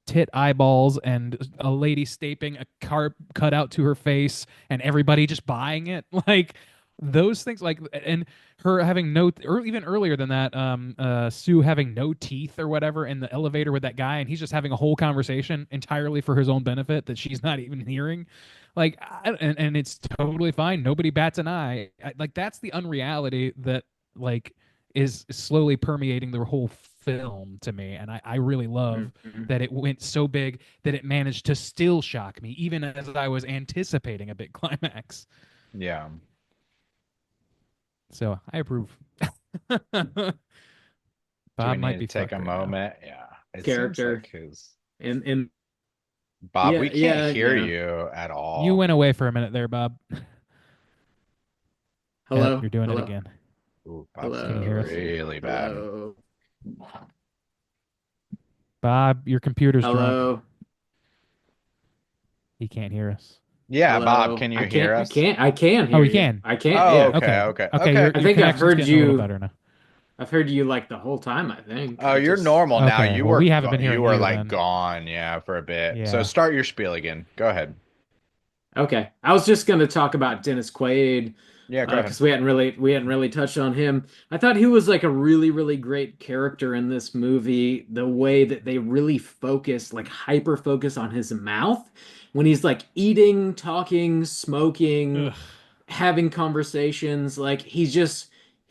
Speaker 5: tit eyeballs and a lady stapling a car cut out to her face and everybody just buying it like those things like and her having no or even earlier than that Sue having no teeth or whatever in the elevator with that guy and he's just having a whole conversation entirely for his own benefit that she's not even hearing like and it's totally fine, nobody bats an eye. Like that's the unreality that like is slowly permeating the whole film to me, and I really love
Speaker 2: Mhm.
Speaker 5: that it went so big that it managed to still shock me, even as I was anticipating a big climax.
Speaker 1: Yeah.
Speaker 5: So I approve.
Speaker 1: Do we
Speaker 5: Bob might
Speaker 1: need to
Speaker 5: be
Speaker 1: take
Speaker 5: fucked
Speaker 1: a
Speaker 5: right now.
Speaker 1: moment? Yeah. It seems
Speaker 2: Character
Speaker 1: like his
Speaker 2: and
Speaker 1: Bob,
Speaker 2: yeah,
Speaker 1: we can't
Speaker 2: yeah,
Speaker 1: hear
Speaker 2: yeah.
Speaker 1: you at
Speaker 5: You
Speaker 1: all.
Speaker 5: went away for a minute there, Bob. Yep,
Speaker 2: Hello,
Speaker 5: you're doing it
Speaker 2: hello,
Speaker 5: again.
Speaker 1: Ooh, Bob
Speaker 5: Can you
Speaker 1: sounds
Speaker 5: hear us?
Speaker 1: really bad.
Speaker 2: hello,
Speaker 5: Bob, your computer's drunk.
Speaker 2: hello,
Speaker 5: He can't hear us.
Speaker 1: Yeah, Bob,
Speaker 2: hello.
Speaker 1: can you
Speaker 2: I
Speaker 1: hear
Speaker 2: can't, I
Speaker 1: us?
Speaker 2: can't, I can
Speaker 5: Oh,
Speaker 2: hear
Speaker 5: we
Speaker 2: you.
Speaker 5: can.
Speaker 2: I can't.
Speaker 1: Oh,
Speaker 2: Yeah,
Speaker 1: okay,
Speaker 5: Okay.
Speaker 1: okay,
Speaker 5: Okay,
Speaker 1: okay.
Speaker 2: I
Speaker 5: your
Speaker 2: think I've
Speaker 5: connection's
Speaker 2: heard
Speaker 5: getting a little
Speaker 2: you.
Speaker 5: better now.
Speaker 2: I've heard you like the whole time. I think.
Speaker 1: Oh,
Speaker 2: I
Speaker 1: you're
Speaker 2: just
Speaker 1: normal now.
Speaker 5: Okay,
Speaker 1: You
Speaker 5: well,
Speaker 1: were
Speaker 5: we haven't been
Speaker 1: you
Speaker 5: hearing
Speaker 1: were
Speaker 5: you
Speaker 1: like
Speaker 5: then.
Speaker 1: gone, yeah, for a bit. So
Speaker 5: Yeah.
Speaker 1: start your spiel again. Go ahead.
Speaker 2: okay. I was just going to talk about Dennis Quaid
Speaker 1: Yeah, go ahead.
Speaker 2: because we hadn't really touched on him. I thought he was like a really really great character in this movie. The way that they really focus, like hyper focus on his mouth when he's like eating, talking, smoking,
Speaker 5: Ugh.
Speaker 2: having conversations. Like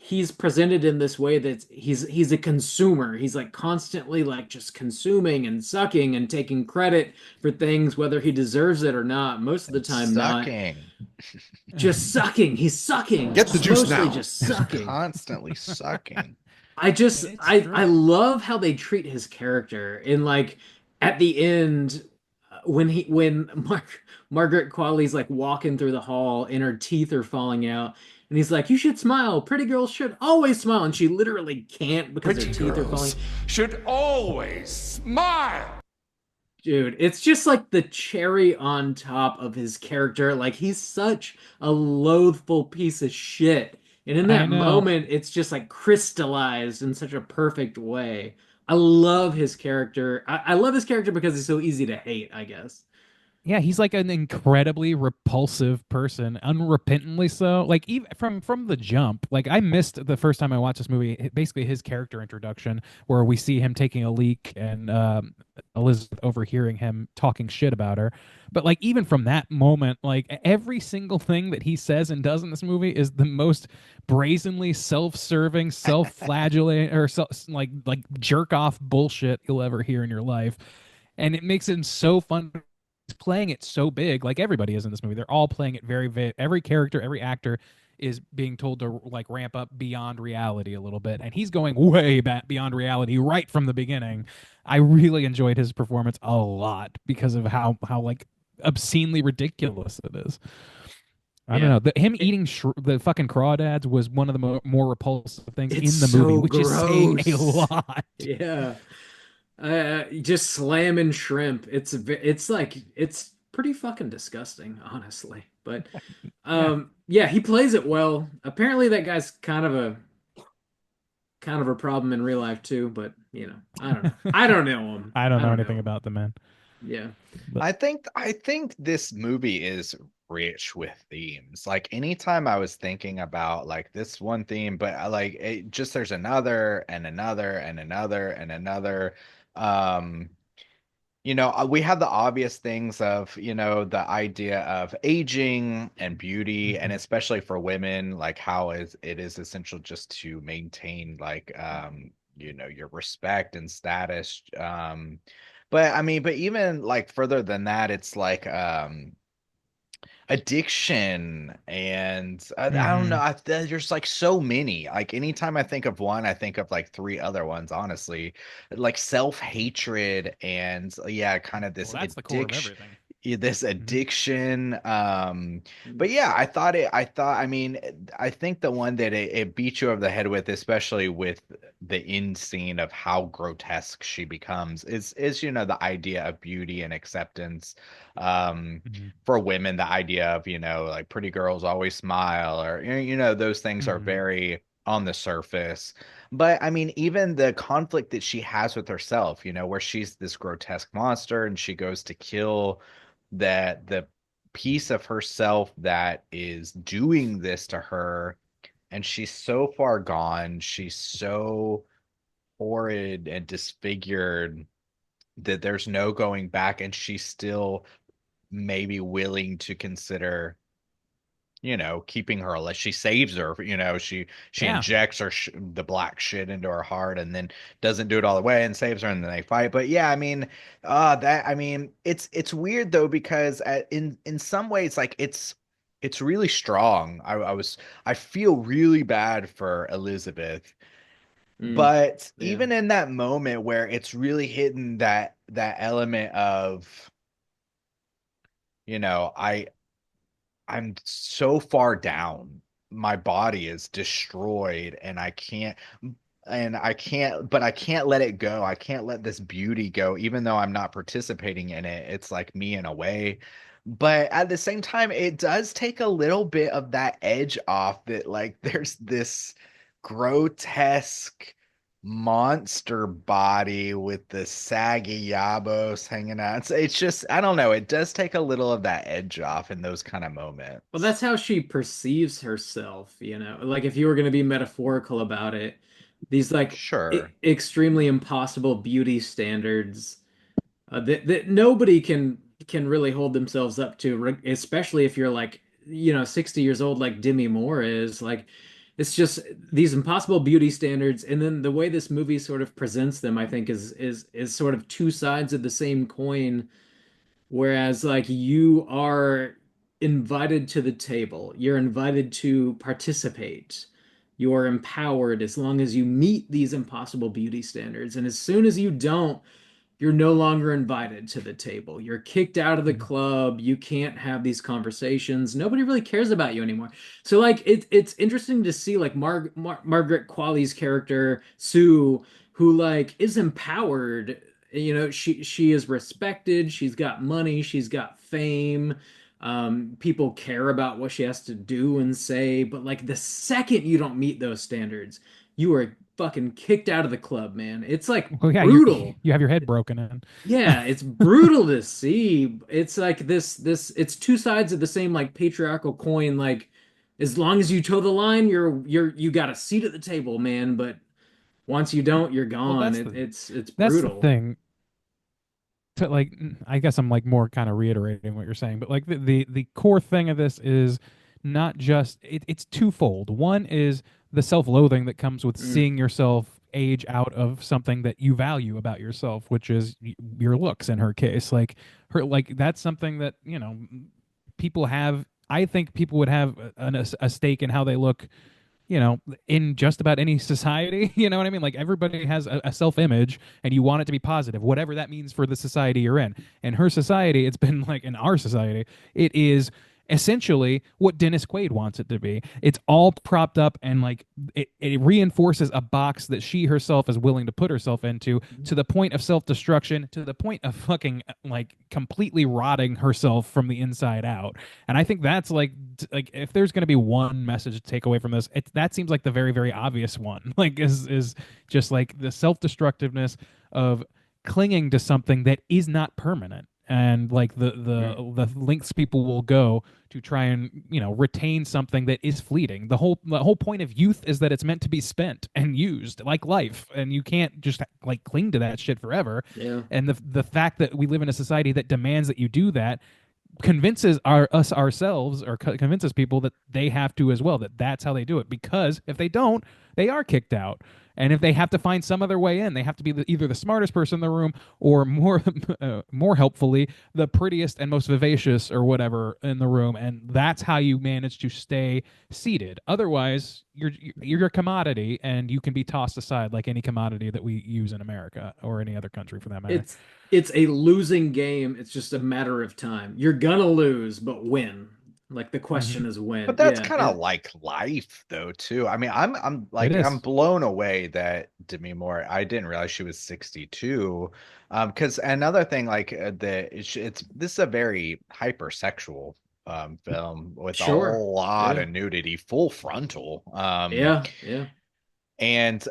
Speaker 2: he's presented in this way that he's a consumer. He's like constantly like just consuming and sucking and taking credit for things whether he deserves it or not. Most of the
Speaker 1: And
Speaker 2: time not.
Speaker 1: sucking.
Speaker 2: Just sucking. He's sucking.
Speaker 6: Get the juice
Speaker 2: Mostly
Speaker 6: now.
Speaker 2: just sucking.
Speaker 1: Constantly sucking.
Speaker 5: It's
Speaker 2: I
Speaker 5: true.
Speaker 2: love how they treat his character in like at the end when Margaret Qualley's like walking through the hall and her teeth are falling out and he's like, you should smile, pretty girls should always smile, and she literally can't because her
Speaker 6: Pretty
Speaker 2: teeth are falling.
Speaker 6: girls should always smile.
Speaker 2: Dude, it's just like the cherry on top of his character. Like he's such a loathful piece of shit. And in
Speaker 5: I
Speaker 2: that
Speaker 5: know.
Speaker 2: moment, it's just like crystallized in such a perfect way. I love his character. I love his character because he's so easy to hate, I guess.
Speaker 5: Yeah, he's like an incredibly repulsive person, unrepentantly so. Like even from the jump, like I missed the first time I watched this movie. Basically, his character introduction, where we see him taking a leak and Elizabeth overhearing him talking shit about her. But like even from that moment, like every single thing that he says and does in this movie is the most brazenly self-serving, self-flagellating, or like jerk off bullshit you'll ever hear in your life. And it makes it so fun playing it so big, like everybody is in this movie. They're all playing it every character, every actor is being told to like ramp up beyond reality a little bit, and he's going way back beyond reality right from the beginning. I really enjoyed his performance a lot because of how like obscenely ridiculous it is. I don't
Speaker 2: Yeah.
Speaker 5: know. Him eating the fucking crawdads was one of the more repulsive things
Speaker 2: It's
Speaker 5: in the movie,
Speaker 2: so
Speaker 5: which is saying a
Speaker 2: gross.
Speaker 5: lot.
Speaker 2: Yeah. Just slamming shrimp. It's like it's pretty fucking disgusting, honestly. But
Speaker 5: Yeah.
Speaker 2: yeah, he plays it well. Apparently that guy's kind of a problem in real life too, but you know, I don't know. I don't know him.
Speaker 5: I don't know anything
Speaker 2: him.
Speaker 5: about the man.
Speaker 2: Yeah.
Speaker 1: I think this movie is rich with themes. Like anytime I was thinking about like this one theme, but like it just there's another and another and another and another. Um, we have the obvious things of, the idea of aging and beauty, and
Speaker 5: Mhm.
Speaker 1: especially for women, like how it is essential just to maintain like your respect and status. But I mean, but even like further than that, it's like addiction and I don't know.
Speaker 5: Mhm.
Speaker 1: There's like so many. Like anytime I think of one, I think of like three other ones, honestly. Like self-hatred and yeah, kind of
Speaker 5: Well,
Speaker 1: this
Speaker 5: that's the core of
Speaker 1: addiction.
Speaker 5: everything.
Speaker 1: This
Speaker 5: Mhm.
Speaker 1: addiction. But yeah, I mean, I think the one that it beat you over the head with, especially with the end scene of how grotesque she becomes, is the idea of beauty and acceptance. Um,
Speaker 5: Mhm.
Speaker 1: for women, the idea of, like pretty girls always smile, or, those things are
Speaker 5: Mhm.
Speaker 1: very on the surface. But I mean, even the conflict that she has with herself, where she's this grotesque monster and she goes to kill the piece of herself that is doing this to her, and she's so far gone, she's so horrid and disfigured that there's no going back, and she's still maybe willing to consider keeping her alive. She saves her, she
Speaker 5: Yeah.
Speaker 1: injects the black shit into her heart and then doesn't do it all the way and saves her and then they fight. But yeah, I mean, it's weird though because in some ways like it's really strong. I feel really bad for Elizabeth,
Speaker 2: Mm,
Speaker 1: but
Speaker 2: yeah.
Speaker 1: even in that moment where it's really hitting that element of, I'm so far down. My body is destroyed but I can't let it go. I can't let this beauty go, even though I'm not participating in it. It's like me in a way. But at the same time, it does take a little bit of that edge off that, like, there's this grotesque monster body with the saggy yabos hanging out. It's just, I don't know. It does take a little of that edge off in those kind of
Speaker 2: Well, that's
Speaker 1: moments.
Speaker 2: how she perceives herself, you know. Like if you were going to be metaphorical about it, these like
Speaker 1: Sure.
Speaker 2: extremely impossible beauty standards that nobody can really hold themselves up to, especially if you're like, 60 years old like Demi Moore is. Like it's just these impossible beauty standards, and then the way this movie sort of presents them, I think is sort of two sides of the same coin. Whereas, like, you are invited to the table, you're invited to participate, you're empowered as long as you meet these impossible beauty standards. And as soon as you don't, you're no longer invited to the table. You're kicked out of the
Speaker 5: Mhm.
Speaker 2: club. You can't have these conversations. Nobody really cares about you anymore. So, like, it's interesting to see, like, Margaret Qualley's character, Sue, who, like, is empowered. She is respected. She's got money. She's got fame. People care about what she has to do and say. But, like, the second you don't meet those standards, you are fucking kicked out of the club, man. It's like
Speaker 5: Well, yeah,
Speaker 2: brutal.
Speaker 5: you have your head broken in.
Speaker 2: Yeah, it's brutal to see. It's like this it's two sides of the same like patriarchal coin. Like as long as you toe the line, you got a seat at the table, man, but once you don't, you're
Speaker 5: Well,
Speaker 2: gone. It's
Speaker 5: that's the
Speaker 2: brutal.
Speaker 5: thing. To like, I guess I'm like more kind of reiterating what you're saying, but like the core thing of this is not just it's twofold. One is the self-loathing that comes with
Speaker 2: Mm,
Speaker 5: seeing yourself age out of something that you value about yourself, which is your looks in her case. Like her, like that's something that, people have. I think people would have a stake in how they look, in just about any society. You know what I mean? Like everybody has a self image and you want it to be positive, whatever that means for the society you're in. In her society, it's been like in our society, it is essentially what Dennis Quaid wants it to be. It's all propped up and like it reinforces a box that she herself is willing to put herself into to the point of self destruction, to the point of fucking like completely rotting herself from the inside out. And I think that's like if there's going to be one message to take away from this, that seems like the very very obvious one. Like is just like the self destructiveness of clinging to something that is not permanent, and like
Speaker 2: mm.
Speaker 5: the lengths people will go to try and retain something that is fleeting. The whole point of youth is that it's meant to be spent and used like life, and you can't just like cling to that shit forever.
Speaker 2: Yeah.
Speaker 5: And the fact that we live in a society that demands that you do that convinces us ourselves, or convinces people that they have to as well, that that's how they do it, because if they don't, they are kicked out. And if they have to find some other way in, they have to be either the smartest person in the room, or more more helpfully, the prettiest and most vivacious or whatever in the room, and that's how you manage to stay seated. Otherwise, you're a commodity, and you can be tossed aside like any commodity that we use in America or any other country for that matter.
Speaker 2: It's a losing game. It's just a matter of time. You're gonna lose, but when? Like the
Speaker 5: Hmm.
Speaker 2: question is
Speaker 1: But
Speaker 2: when.
Speaker 1: that's
Speaker 2: Yeah.
Speaker 1: kind of
Speaker 2: And
Speaker 1: like life though too. I mean,
Speaker 5: It
Speaker 1: I'm
Speaker 5: is.
Speaker 1: blown away that Demi Moore, I didn't realize she was 62. Because another thing like it's this is a very hypersexual film with a
Speaker 2: sure.
Speaker 1: whole lot
Speaker 2: Yeah.
Speaker 1: of nudity, full frontal.
Speaker 2: Yeah. Yeah.
Speaker 1: And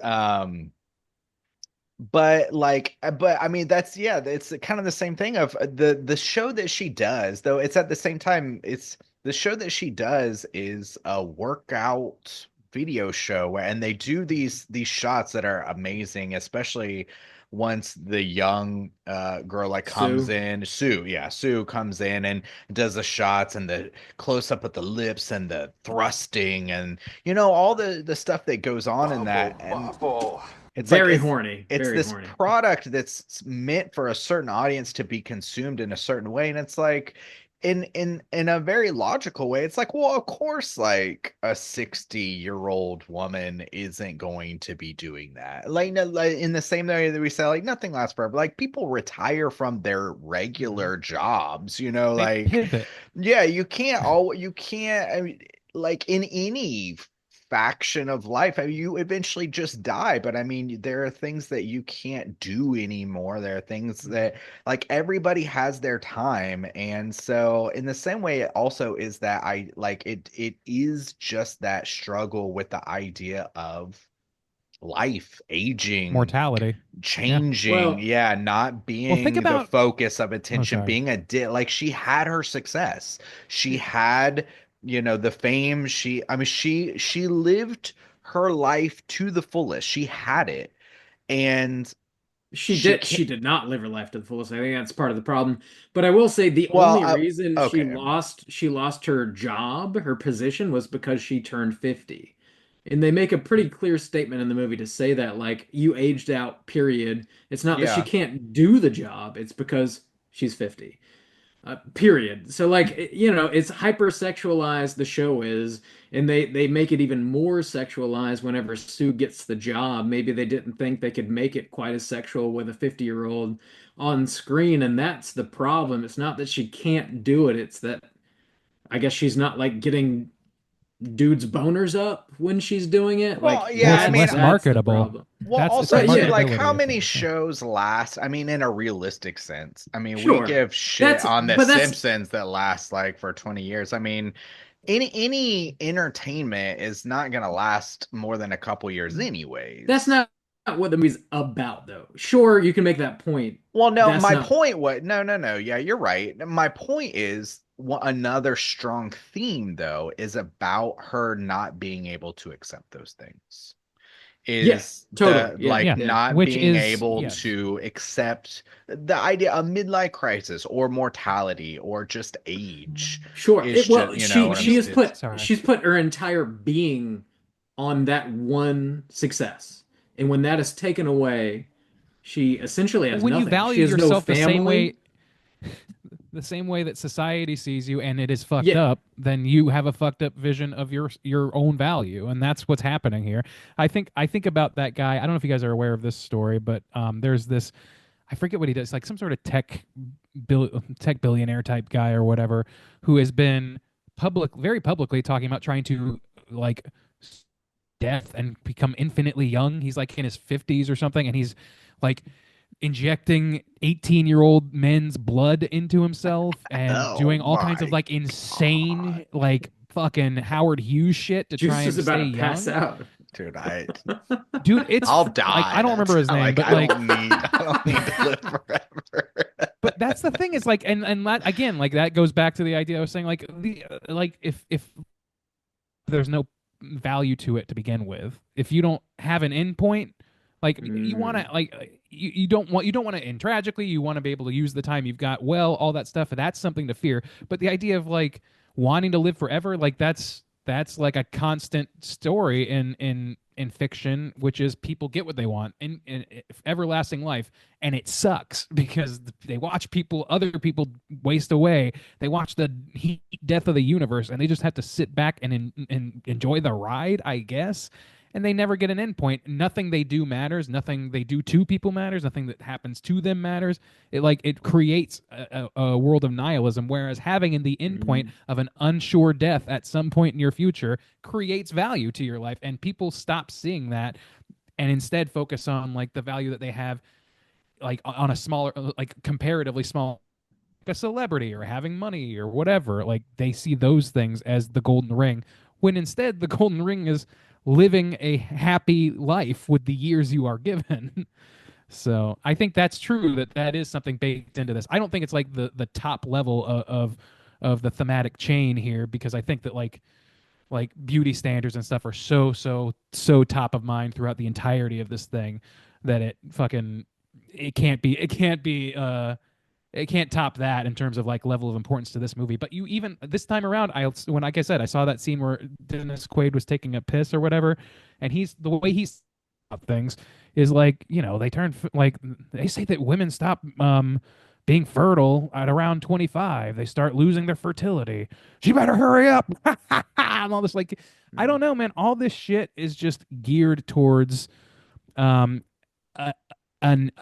Speaker 1: but I mean that's, yeah, it's kind of the same thing of the show that she does, though it's at the same time it's the show that she does is a workout video show and they do these shots that are amazing, especially once the young girl like comes
Speaker 2: Sue.
Speaker 1: in, Sue comes in and does the shots and the close up of the lips and the thrusting and all the stuff that goes on in that. And it's like
Speaker 2: Very horny.
Speaker 1: it's
Speaker 2: Very
Speaker 1: this
Speaker 2: horny.
Speaker 1: product that's meant for a certain audience to be consumed in a certain way, and it's like in a very logical way, it's like, well, of course, like a 60-year-old woman isn't going to be doing that. Like, no, like in the same way that we say, like, nothing lasts forever. Like, people retire from their regular jobs,
Speaker 5: They
Speaker 1: like,
Speaker 5: pivot.
Speaker 1: yeah, you can't, I mean, like in any faction of life, I mean, you eventually just die. But I mean, there are things that you can't do anymore. There are things that, like, everybody has their time. And so in the same way, it also is that I like it is just that struggle with the idea of life, aging,
Speaker 5: Mortality.
Speaker 1: changing,
Speaker 2: Well-
Speaker 1: yeah, not
Speaker 5: Well, think
Speaker 1: being the
Speaker 5: about.
Speaker 1: focus of attention,
Speaker 5: sorry.
Speaker 1: being like she had her success, she had the fame, she lived her life to the fullest, she had it, and
Speaker 2: She
Speaker 1: she
Speaker 2: did.
Speaker 1: can't.
Speaker 2: She did not live her life to the fullest. I think that's part of the problem. But I will say the
Speaker 1: Well,
Speaker 2: only reason
Speaker 1: okay.
Speaker 2: she lost her job, her position, was because she turned 50. And they make a pretty clear statement in the movie to say that, like, you aged out, period. It's not that she
Speaker 1: Yeah.
Speaker 2: can't do the job, it's because she's 50. Period. So, like, it's hypersexualized, the show is, and they make it even more sexualized whenever Sue gets the job. Maybe they didn't think they could make it quite as sexual with a 50-year-old on screen, and that's the problem. It's not that she can't do it, it's that I guess she's not like getting dudes boners up when she's doing it.
Speaker 1: Well,
Speaker 2: Like,
Speaker 1: yeah, I mean,
Speaker 2: that's the
Speaker 5: marketable.
Speaker 2: problem.
Speaker 1: Well,
Speaker 5: That's
Speaker 1: also
Speaker 5: it's a
Speaker 1: too,
Speaker 2: yeah.
Speaker 1: like, how
Speaker 5: marketability
Speaker 1: many
Speaker 5: thing.
Speaker 1: shows last? I mean, in a realistic sense. I mean,
Speaker 2: Sure.
Speaker 1: we give shit
Speaker 2: That's-
Speaker 1: on The
Speaker 2: but that's-
Speaker 1: Simpsons that lasts like for 20 years. I mean, any entertainment is not gonna last more than a couple years anyways.
Speaker 2: That's not what the movie's about, though. Sure, you can make that point.
Speaker 1: Well, no,
Speaker 2: That's
Speaker 1: my
Speaker 2: not-
Speaker 1: point was no. Yeah, you're right. My point is another strong theme though is about her not being able to accept those things. Is
Speaker 2: totally. Yeah,
Speaker 1: like
Speaker 5: yeah.
Speaker 1: not
Speaker 5: Which
Speaker 1: being
Speaker 5: is-
Speaker 1: able
Speaker 5: yes.
Speaker 1: to accept the idea of midlife crisis or mortality or just age.
Speaker 2: Sure.
Speaker 1: It's
Speaker 2: Well,
Speaker 1: just, what
Speaker 2: she has put
Speaker 5: Sorry.
Speaker 2: she's put her entire being on that one success, and when that is taken away, she essentially has
Speaker 5: When
Speaker 2: nothing.
Speaker 5: you
Speaker 2: She
Speaker 5: value
Speaker 2: has no
Speaker 5: yourself the same
Speaker 2: family.
Speaker 5: way, the same way that society sees you, and it is fucked
Speaker 2: Yeah.
Speaker 5: up, then you have a fucked up vision of your own value, and that's what's happening here. I think about that guy. I don't know if you guys are aware of this story, but there's this. I forget what he does, like some sort of tech billionaire type guy or whatever, who has been very publicly talking about trying to like death and become infinitely young. He's like in his 50s or something, and he's like injecting 18-year-old men's blood into himself and
Speaker 1: Oh
Speaker 5: doing all kinds of
Speaker 1: my
Speaker 5: like insane like fucking Howard Hughes shit to try
Speaker 2: Juice
Speaker 5: and
Speaker 2: is about
Speaker 5: stay
Speaker 2: to pass
Speaker 5: young.
Speaker 2: out.
Speaker 1: Dude,
Speaker 5: Dude, it's
Speaker 1: I'll die.
Speaker 5: like, I don't remember his
Speaker 1: That's-
Speaker 5: name, but
Speaker 1: I
Speaker 5: like
Speaker 1: don't need to live forever.
Speaker 5: but that's the thing is like and that again like that goes back to the idea I was saying like the like if there's no value to it to begin with, if you don't have an end point, like you want to like you don't want to end tragically, you want to be able to use the time you've got well, all that stuff, that's something to fear. But the idea of like wanting to live forever, like that's like a constant story in fiction, which is people get what they want in everlasting life, and it sucks because they watch other people waste away. They watch the heat death of the universe, and they just have to sit back and enjoy the ride, I guess. And they never get an end point. Nothing they do matters. Nothing they do to people matters. Nothing that happens to them matters. It creates a world of nihilism. Whereas having the end point of an unsure death at some point in your future creates value to your life, and people stop seeing that and instead focus on like the value that they have, like on a smaller, like comparatively small, like a celebrity or having money or whatever. Like they see those things as the golden ring, when instead the golden ring is living a happy life with the years you are given. So I think that's true, that is something baked into this. I don't think it's like the top level of the thematic chain here, because I think that like beauty standards and stuff are so top of mind throughout the entirety of this thing that it fucking it can't top that in terms of like level of importance to this movie. But you even this time around, like I said, I saw that scene where Dennis Quaid was taking a piss or whatever, and he's the way he's about things is like, they turn like they say that women stop being fertile at around 25. They start losing their fertility. She better hurry up. And all this, like, I don't know, man. All this shit is just geared towards um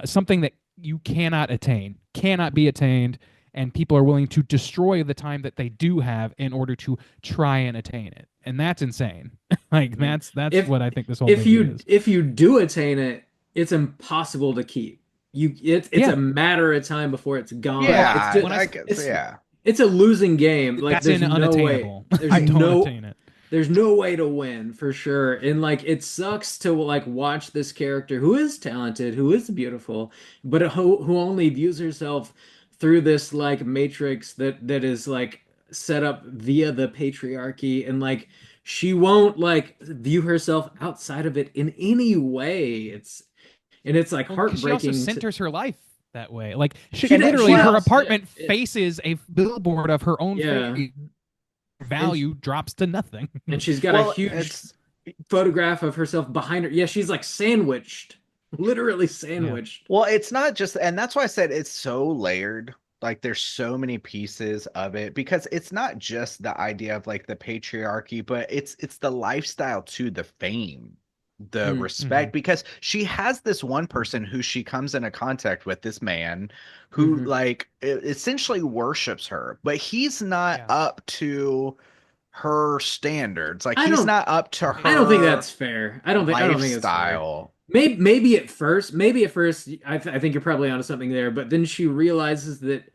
Speaker 5: something that you cannot attain, cannot be attained, and people are willing to destroy the time that they do have in order to try and attain it. And that's insane. Like that's what I think this whole movie is.
Speaker 2: If you do attain it, it's impossible to keep. It's a matter of time before it's gone.
Speaker 1: Yeah,
Speaker 2: it's it's a losing game. Like
Speaker 5: That's
Speaker 2: there's no
Speaker 5: unattainable.
Speaker 2: way. There's
Speaker 5: I don't
Speaker 2: no
Speaker 5: attain it.
Speaker 2: there's no way to win for sure. And like it sucks to like watch this character who is talented, who is beautiful, but who only views herself through this like matrix that is like set up via the patriarchy, and like she won't like view herself outside of it in any way. It's like
Speaker 5: Well, 'cause
Speaker 2: heartbreaking.
Speaker 5: she also centers her life that way. Like
Speaker 2: She
Speaker 5: literally, her
Speaker 2: does.
Speaker 5: apartment
Speaker 2: Yeah.
Speaker 5: faces a billboard of her own
Speaker 2: Yeah.
Speaker 5: face. Value drops to nothing.
Speaker 2: And she's got
Speaker 1: Well,
Speaker 2: a huge
Speaker 1: it's
Speaker 2: photograph of herself behind her. Yeah, she's like sandwiched, literally sandwiched.
Speaker 1: well, it's not just, and that's why I said it's so layered. Like there's so many pieces of it because it's not just the idea of like the patriarchy, but it's the lifestyle too, the fame, the
Speaker 2: Mm,
Speaker 1: respect, because she has this one person who she comes into contact with, this man who
Speaker 2: Mhm.
Speaker 1: like essentially worships her, but he's not
Speaker 5: Yeah.
Speaker 1: up to her standards. Like
Speaker 2: I
Speaker 1: he's
Speaker 2: don't-
Speaker 1: not up to her
Speaker 2: I don't think that's fair. I don't think that's fair.
Speaker 1: lifestyle.
Speaker 2: Maybe at first, I think you're probably onto something there. But then she realizes that,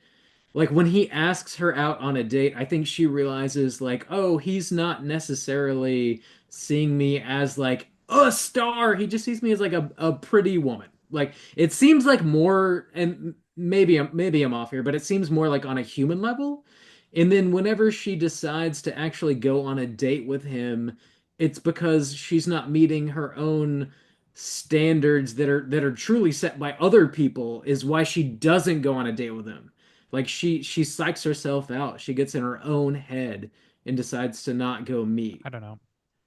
Speaker 2: like, when he asks her out on a date, I think she realizes, like, oh, he's not necessarily seeing me as like a star. He just sees me as like a pretty woman. Like, it seems like more, and maybe I'm off here, but it seems more like on a human level. And then whenever she decides to actually go on a date with him, it's because she's not meeting her own standards that are truly set by other people, is why she doesn't go on a date with him. Like she psychs herself out. She gets in her own head and decides to not go meet.
Speaker 5: I don't know.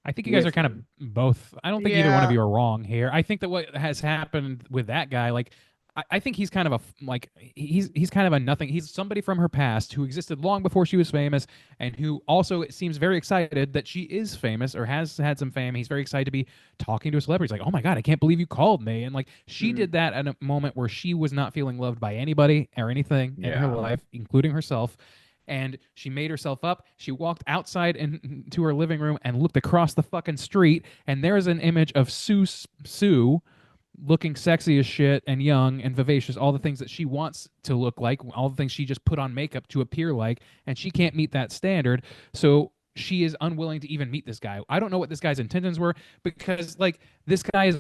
Speaker 5: I think you guys are kind of both. I don't think either one of you are wrong here. I think that what has happened with that guy, like, I think he's kind of he's kind of a nothing. He's somebody from her past who existed long before she was famous, and who also seems very excited that she is famous or has had some fame. He's very excited to be talking to a celebrity. He's like, "Oh my God, I can't believe you called me!" And like she did that at a moment where she was not feeling loved by anybody or anything in her life, including herself. And she made herself up. She walked outside into her living room and looked across the fucking street, and there's an image of Sue looking sexy as shit and young and vivacious, all the things that she wants to look like, all the things she just put on makeup to appear like, and she can't meet that standard. So she is unwilling to even meet this guy. I don't know what this guy's intentions were, because like this guy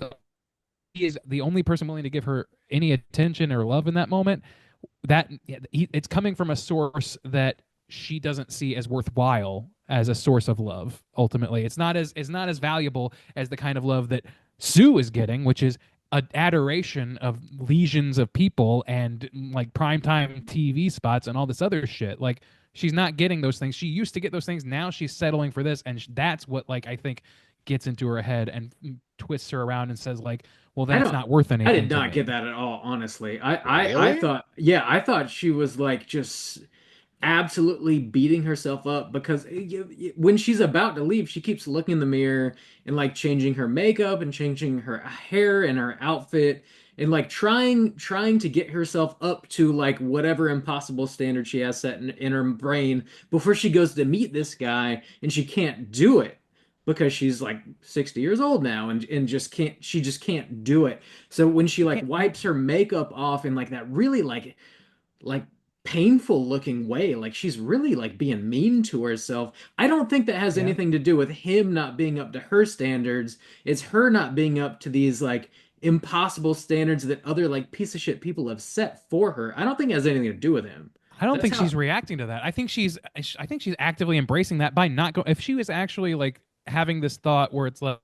Speaker 5: he is the only person willing to give her any attention or love in that moment. It's coming from a source that she doesn't see as worthwhile as a source of love. Ultimately, it's not as valuable as the kind of love that Sue is getting, which is an adoration of legions of people and like primetime TV spots and all this other shit. Like she's not getting those things. She used to get those things. Now she's settling for this, and that's what like I think gets into her head and twists her around and says like, well, that's not worth anything.
Speaker 2: I did not get that at all, honestly. I
Speaker 1: Really?
Speaker 2: thought she was like just absolutely beating herself up, because when she's about to leave, she keeps looking in the mirror and like changing her makeup and changing her hair and her outfit, and like trying to get herself up to like whatever impossible standard she has set in her brain before she goes to meet this guy, and she can't do it because she's like 60 years old now, and just can't do it. So when she like wipes her makeup off in like that really like painful looking way, like she's really like being mean to herself. I don't think that has anything to do with him not being up to her standards. It's her not being up to these like impossible standards that other like piece of shit people have set for her. I don't think it has anything to do with him.
Speaker 5: I don't
Speaker 2: That's
Speaker 5: think
Speaker 2: how-
Speaker 5: she's reacting to that. I think she's actively embracing that by not going. If she was actually like having this thought where it's like,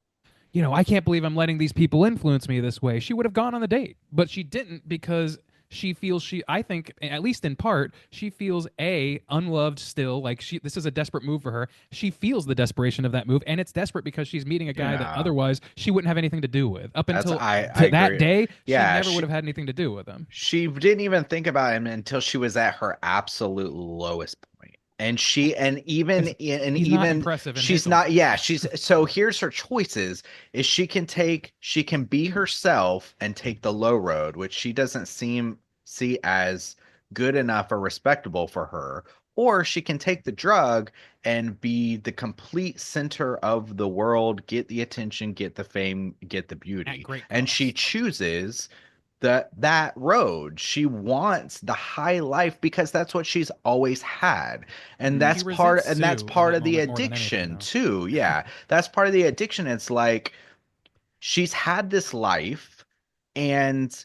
Speaker 5: you know, I can't believe I'm letting these people influence me this way. She would have gone on the date, but she didn't because she feels I think, at least in part, she feels unloved still. Like this is a desperate move for her. She feels the desperation of that move, and it's desperate because she's meeting a guy that
Speaker 1: Yeah.
Speaker 5: otherwise she wouldn't have anything to do with. Up
Speaker 1: That's
Speaker 5: until
Speaker 1: I
Speaker 5: that
Speaker 1: agree.
Speaker 5: day,
Speaker 1: Yeah,
Speaker 5: she never
Speaker 1: she
Speaker 5: would have had anything to do with him.
Speaker 1: she didn't even think about him until she was at her absolute lowest point. And even
Speaker 5: Because
Speaker 1: and
Speaker 5: he's not
Speaker 1: even
Speaker 5: impressive in
Speaker 1: she's
Speaker 5: his
Speaker 1: not,
Speaker 5: eyes.
Speaker 1: yeah, she's so here's her choices is she can be herself and take the low road, which she doesn't see as good enough or respectable for her, or she can take the drug and be the complete center of the world, get the attention, get the fame, get the
Speaker 5: At
Speaker 1: beauty.
Speaker 5: great
Speaker 1: And
Speaker 5: cost.
Speaker 1: she chooses that road. She wants the high life because that's what she's always had. And
Speaker 5: She resents
Speaker 1: that's
Speaker 5: Sue in
Speaker 1: part
Speaker 5: that
Speaker 1: of the
Speaker 5: moment more than anything,
Speaker 1: addiction
Speaker 5: though.
Speaker 1: too. Yeah. That's part of the addiction. It's like she's had this life and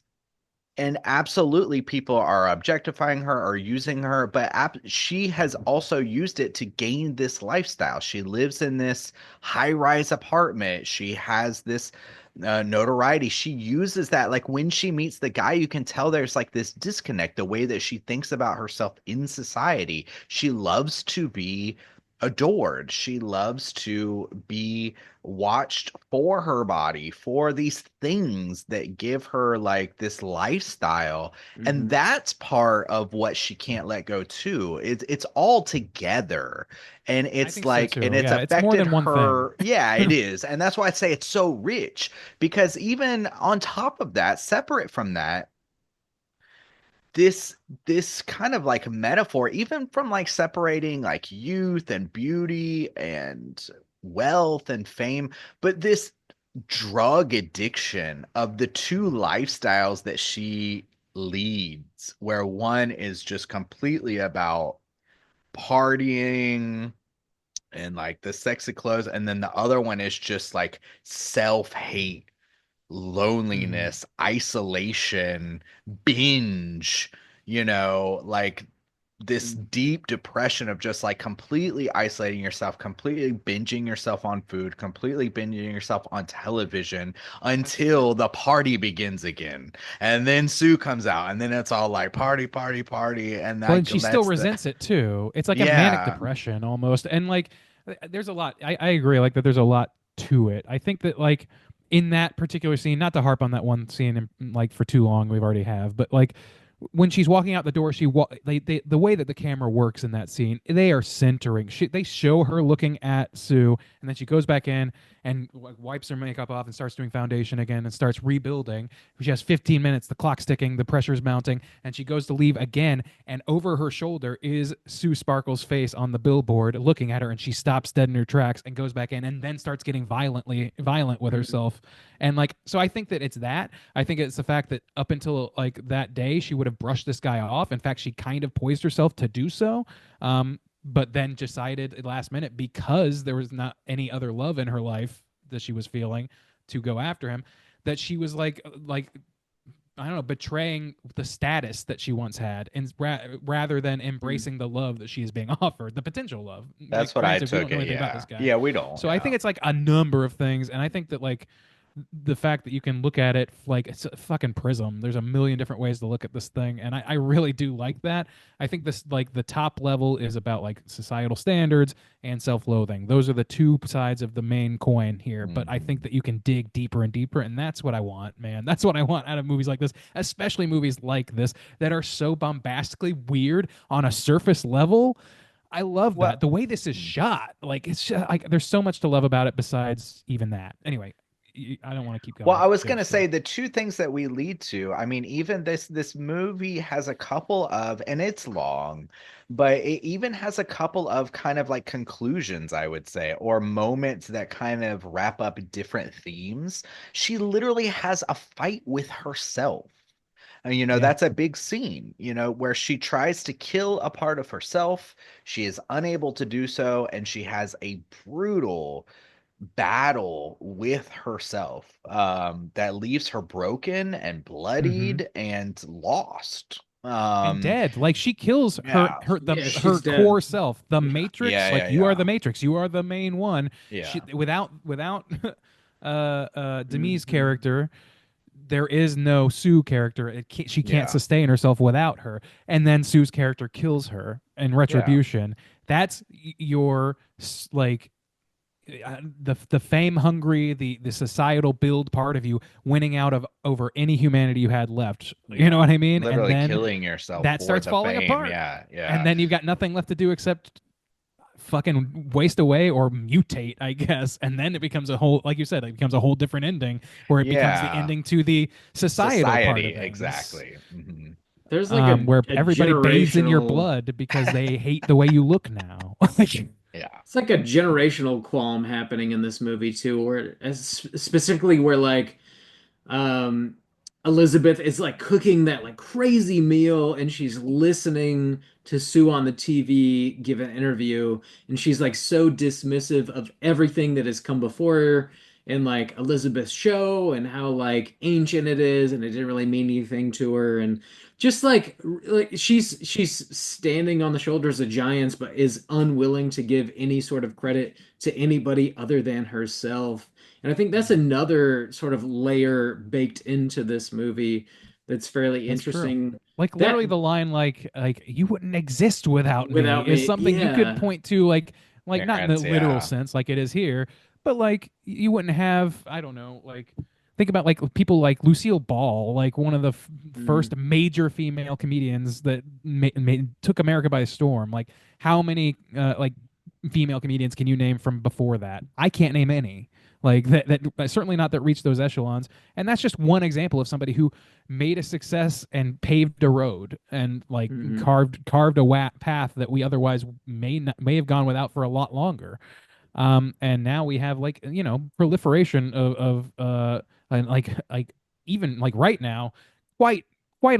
Speaker 1: absolutely people are objectifying her or using her, but she has also used it to gain this lifestyle. She lives in this high-rise apartment. She has this notoriety. She uses that, like when she meets the guy, you can tell there's like this disconnect, the way that she thinks about herself in society. She loves to be adored. She loves to be watched for her body, for these things that give her like this lifestyle. And
Speaker 2: Mhm.
Speaker 1: that's part of what she can't let go too. It's all together. And
Speaker 5: I
Speaker 1: it's
Speaker 5: think so
Speaker 1: like, and
Speaker 5: too.
Speaker 1: it's
Speaker 5: Yeah, it's more
Speaker 1: affected
Speaker 5: than one thing.
Speaker 1: her. Yeah, it is. And that's why I say it's so rich because even on top of that, separate from that, this kind of like metaphor, even from like separating like youth and beauty and wealth and fame, but this drug addiction of the two lifestyles that she leads, where one is just completely about partying and like the sexy clothes, and then the other one is just like self-hate,
Speaker 5: Mhm.
Speaker 1: loneliness, isolation, binge, like this deep depression of just like completely isolating yourself, completely binging yourself on food, completely binging yourself on television until the party begins again. And then Sue comes out, and then it's all like party, party, party. And
Speaker 5: Well,
Speaker 1: like
Speaker 5: and she still
Speaker 1: that's the,
Speaker 5: resents it too. It's like a manic
Speaker 1: yeah.
Speaker 5: depression almost. And like there's a lot. I agree like that there's a lot to it. I think that like in that particular scene, not to harp on that one scene like for too long, we've already have, but like when she's walking out the door, the way that the camera works in that scene, they are centering. They show her looking at Sue, and then she goes back in and wipes her makeup off and starts doing foundation again and starts rebuilding. She has 15 minutes, the clock's ticking, the pressure's mounting, and she goes to leave again. And over her shoulder is Sue Sparkle's face on the billboard looking at her, and she stops dead in her tracks and goes back in and then starts getting violent with herself. And like, so I think that it's that. I think it's the fact that up until like that day, she would have brushed this guy off. In fact, she kind of poised herself to do so. But then decided at last minute, because there was not any other love in her life that she was feeling, to go after him, that she was like I don't know, betraying the status that she once had, and rather than embracing the love that she is being offered, the potential love.
Speaker 1: That's
Speaker 5: Like,
Speaker 1: what I
Speaker 5: granted, we
Speaker 1: took
Speaker 5: don't know
Speaker 1: it.
Speaker 5: anything about
Speaker 1: Yeah.
Speaker 5: this guy,
Speaker 1: Yeah, we don't.
Speaker 5: so I think
Speaker 1: Yeah.
Speaker 5: it's like a number of things, and I think that like the fact that you can look at it like it's a fucking prism. There's a million different ways to look at this thing, and I really do like that. I think this like the top level is about like societal standards and self-loathing. Those are the two sides of the main coin here. But I think that you can dig deeper and deeper, and that's what I want, man. That's what I want out of movies like this, especially movies like this that are so bombastically weird on a surface level. I love
Speaker 1: Well,
Speaker 5: that the way this is shot. Like it's just, like there's so much to love about it besides even that. Anyway, I don't want to keep
Speaker 1: Well, I
Speaker 5: going.
Speaker 1: was
Speaker 5: Go,
Speaker 1: gonna
Speaker 5: Scott.
Speaker 1: say the two things that we lead to. I mean, even this movie has a couple of, and it's long, but it even has a couple of kind of like conclusions, I would say, or moments that kind of wrap up different themes. She literally has a fight with herself. And,
Speaker 5: Yeah.
Speaker 1: that's a big scene, where she tries to kill a part of herself. She is unable to do so, and she has a brutal battle with herself that leaves her broken and
Speaker 5: Mm-hmm.
Speaker 1: bloodied and lost.
Speaker 5: And dead. Like she kills
Speaker 1: Yeah,
Speaker 2: Yeah,
Speaker 5: her
Speaker 2: she's dead.
Speaker 5: core self, the
Speaker 1: yeah,
Speaker 5: Matrix.
Speaker 1: yeah,
Speaker 5: Like you are
Speaker 1: yeah,
Speaker 5: the Matrix. You are the main one.
Speaker 1: yeah.
Speaker 5: She without Demi's character, there is no Sue character. She can't
Speaker 1: Yeah.
Speaker 5: sustain herself without her. And then Sue's character kills her in retribution. That's your like the fame hungry, the societal build part of you winning out of over any humanity you had left. You know what I mean?
Speaker 1: Literally
Speaker 5: and then
Speaker 1: killing yourself.
Speaker 5: that
Speaker 1: for
Speaker 5: starts
Speaker 1: the
Speaker 5: falling
Speaker 1: fame.
Speaker 5: apart.
Speaker 1: Yeah, yeah.
Speaker 5: And then you've got nothing left to do except fucking waste away or mutate, I guess. And then it becomes a whole, like you said, it becomes a whole different ending where it becomes the
Speaker 1: Yeah.
Speaker 5: ending to the societal part of
Speaker 1: Society,
Speaker 5: things.
Speaker 1: exactly. Hmm.
Speaker 2: There's like
Speaker 5: Where everybody bathes in your
Speaker 2: generational-
Speaker 5: blood because they hate the way you look now. Like,
Speaker 1: Yeah.
Speaker 2: It's like a generational qualm happening in this movie too, where specifically where like um Elizabeth is like cooking that like crazy meal and she's listening to Sue on the TV give an interview and she's like so dismissive of everything that has come before her in like Elizabeth's show and how like ancient it is and it didn't really mean anything to her and just like she's standing on the shoulders of giants but is unwilling to give any sort of credit to anybody other than herself. And I think that's another sort of layer baked into this movie that's fairly
Speaker 5: That's true.
Speaker 2: interesting.
Speaker 5: like literally the line like you wouldn't exist without
Speaker 2: Without
Speaker 5: me is
Speaker 2: me,
Speaker 5: something you
Speaker 2: yeah.
Speaker 5: could point to like not in the
Speaker 1: Parents,
Speaker 5: literal
Speaker 1: yeah.
Speaker 5: sense like it is here, but like you wouldn't have, I don't know, like think about like people like Lucille Ball, like one of the first major female comedians that took America by storm. Like how many like female comedians can you name from before that? I can't name any. Like that certainly not that reached those echelons. And that's just one example of somebody who made a success and paved a road and like carved a path that we otherwise may have gone without for a lot longer. And now we have like proliferation of and like even like right now quite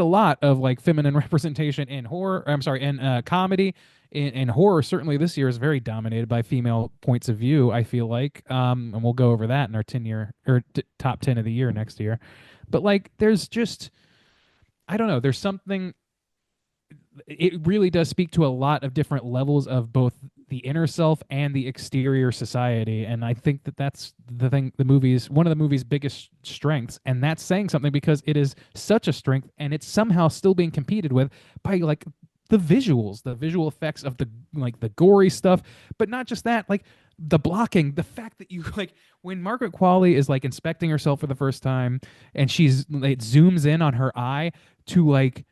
Speaker 5: a lot of like feminine representation in horror. I'm sorry, in comedy. In horror, certainly this year is very dominated by female points of view, I feel like. And we'll go over that in our 10-year or top 10 of the year next year. But like there's just, I don't know, there's something, it really does speak to a lot of different levels of both the inner self and the exterior society. And I think that that's the thing, one of the movie's biggest strengths. And that's saying something because it is such a strength and it's somehow still being competed with by like the visuals, the visual effects of the like the gory stuff, but not just that, like the blocking, the fact that you like when Margaret Qualley is like inspecting herself for the first time and it zooms in on her eye to like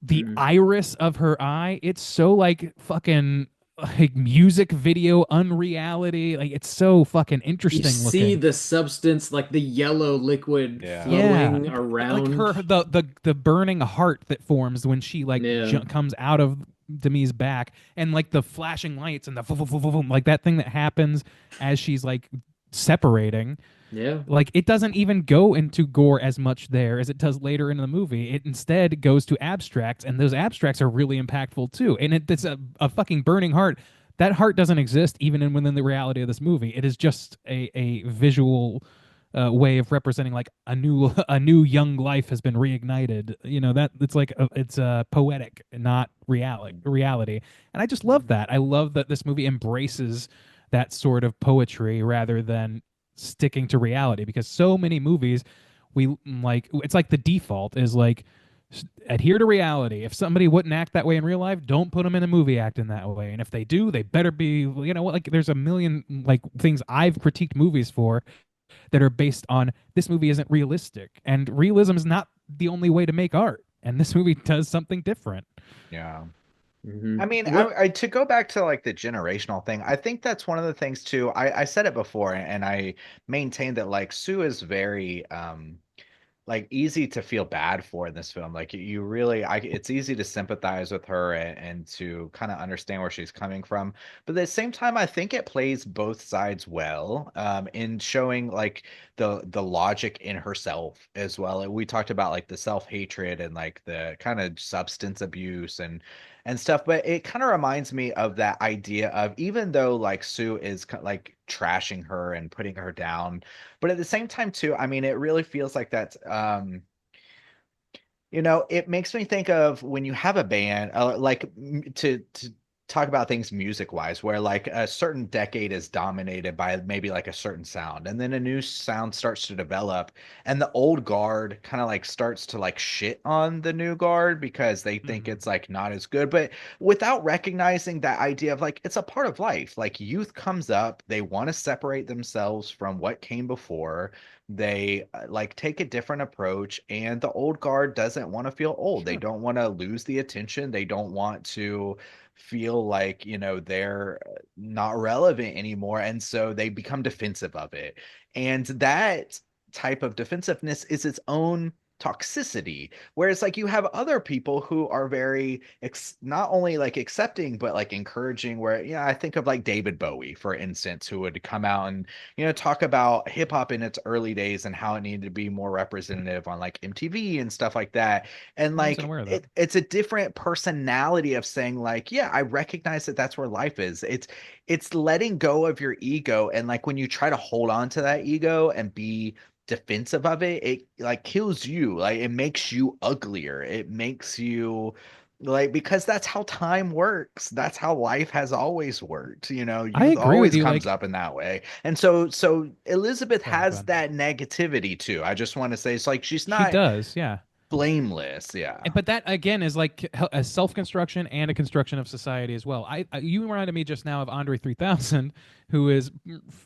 Speaker 5: the iris of her eye, it's so like fucking like music video unreality, like it's so fucking interesting
Speaker 2: You
Speaker 5: looking.
Speaker 2: see the substance, like the yellow liquid
Speaker 1: Yeah.
Speaker 2: flowing
Speaker 5: Yeah.
Speaker 2: around
Speaker 5: like her the burning heart that forms when she like
Speaker 2: Yeah.
Speaker 5: comes out of Demi's back, and like the flashing lights and the like that thing that happens as she's like separating.
Speaker 2: Yeah.
Speaker 5: Like it doesn't even go into gore as much there as it does later in the movie. It instead goes to abstracts, and those abstracts are really impactful too. And it's a fucking burning heart. That heart doesn't exist even within the reality of this movie. It is just a visual way of representing like a new young life has been reignited. You know, that it's like it's poetic, not reality. And I just love that. I love that this movie embraces that sort of poetry rather than sticking to reality, because so many movies we like, it's like the default is like adhere to reality. If somebody wouldn't act that way in real life, don't put them in a movie acting that way. And if they do, they better be, like there's a million like things I've critiqued movies for that are based on this movie isn't realistic, and realism is not the only way to make art, and this movie does something different.
Speaker 1: Yeah.
Speaker 2: Mhm.
Speaker 1: I mean,
Speaker 2: What-
Speaker 1: I to go back to like the generational thing, I think that's one of the things too. I said it before and I maintain that like Sue is very like easy to feel bad for in this film. Like you really, it's easy to sympathize with her and to kind of understand where she's coming from. But at the same time, I think it plays both sides well, in showing like the logic in herself as well. And we talked about like the self-hatred and like the kind of substance abuse and stuff, but it kind of reminds me of that idea of, even though like Sue is like trashing her and putting her down, but at the same time too, I mean, it really feels like that's it makes me think of when you have a band, like to talk about things music wise, where like a certain decade is dominated by maybe like a certain sound, and then a new sound starts to develop, and the old guard kind of like starts to like shit on the new guard because they think
Speaker 5: Mhm.
Speaker 1: it's like not as good, but without recognizing that idea of like it's a part of life. Like youth comes up, they want to separate themselves from what came before. They like take a different approach, and the old guard doesn't want to feel old. They
Speaker 2: Sure.
Speaker 1: don't want to lose the attention. They don't want to feel like, they're not relevant anymore. And so they become defensive of it. And that type of defensiveness is its own toxicity. Whereas like you have other people who are very not only like accepting but like encouraging, where I think of like David Bowie, for instance, who would come out and talk about hip hop in its early days and how it needed to be more representative on like MTV and stuff like that. And
Speaker 5: I wasn't
Speaker 1: like
Speaker 5: aware of that.
Speaker 1: it's a different personality of saying like, yeah, I recognize that that's where life is. It's letting go of your ego, and like when you try to hold on to that ego and be defensive of it, it like kills you. Like it makes you uglier. It makes you like, because that's how time works. That's how life has always worked.
Speaker 5: I
Speaker 1: Youth
Speaker 5: agree with
Speaker 1: always
Speaker 5: you.
Speaker 1: comes
Speaker 5: Like,
Speaker 1: up in that way. And so Elizabeth
Speaker 5: sorry, go
Speaker 1: has
Speaker 5: ahead.
Speaker 1: that negativity too. I just want to say it's like she's
Speaker 5: She
Speaker 1: not
Speaker 5: does, yeah.
Speaker 1: blameless. Yeah.
Speaker 5: But that again is like a self-construction and a construction of society as well. You reminded me just now of Andre 3000, who is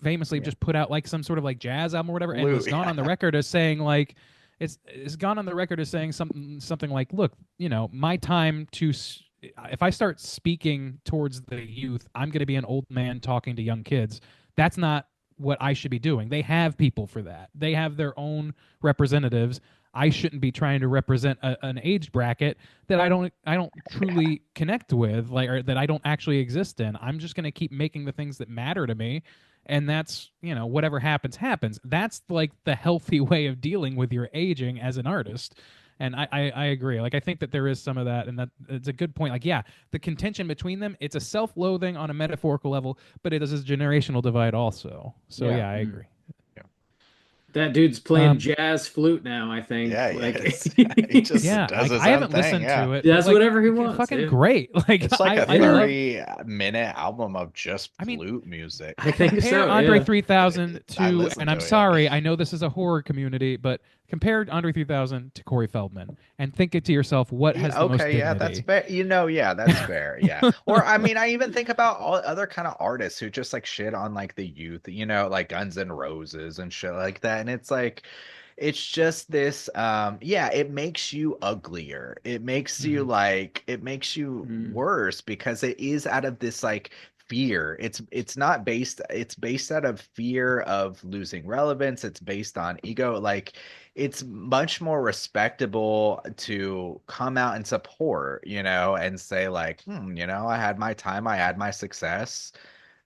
Speaker 5: famously
Speaker 1: Yeah.
Speaker 5: just put out like some sort of like jazz album or whatever, and
Speaker 1: Lou,
Speaker 5: has gone on the record as saying like it's gone on the record as saying something like, look, my time if I start speaking towards the youth, I'm going to be an old man talking to young kids. That's not what I should be doing. They have people for that. They have their own representatives. I shouldn't be trying to represent an age bracket that I don't truly connect with, like, or that I don't actually exist in. I'm just going to keep making the things that matter to me, and that's, whatever happens happens. That's like the healthy way of dealing with your aging as an artist. And I agree. Like I think that there is some of that, and that it's a good point. Like, yeah, the contention between them, it's a self-loathing on a metaphorical level, but it is a generational divide also. So
Speaker 1: Yeah.
Speaker 5: yeah, I agree.
Speaker 2: That dude's playing
Speaker 5: Um,
Speaker 2: jazz flute now, I think.
Speaker 1: Yeah,
Speaker 2: Like
Speaker 1: yes. He just
Speaker 5: Yeah,
Speaker 1: does his
Speaker 5: I
Speaker 1: own
Speaker 5: haven't
Speaker 1: thing.
Speaker 5: listened
Speaker 1: Yeah.
Speaker 5: to it, but
Speaker 2: does
Speaker 5: like,
Speaker 2: whatever he wants.
Speaker 5: fucking
Speaker 2: Yeah.
Speaker 5: great. Like
Speaker 1: It's like a
Speaker 5: I love.
Speaker 1: 30-minute album of just
Speaker 5: I mean,
Speaker 1: flute music.
Speaker 2: I think
Speaker 5: compare
Speaker 2: so.
Speaker 5: Andre
Speaker 2: Yeah.
Speaker 5: 3000
Speaker 1: I
Speaker 5: to,
Speaker 1: listened
Speaker 5: and
Speaker 1: to
Speaker 5: I'm
Speaker 1: it, yeah.
Speaker 5: sorry, I know this is a horror community, but compare Andre 3000 to Corey Feldman and think it to yourself, what has the most
Speaker 1: Okay, yeah, that's
Speaker 5: dignity?
Speaker 1: fair. Yeah, that's fair. Yeah. Or I mean, I even think about all other kind of artists who just like shit on like the youth, like Guns N' Roses and shit like that. And it's like it's just this yeah, it makes you uglier.
Speaker 5: Mhm.
Speaker 1: It makes you
Speaker 2: Mm.
Speaker 1: worse because it is out of this like fear. It's not based it's based out of fear of losing relevance. It's based on ego. Like it's much more respectable to come out and support, and say like, I had my time, I had my success,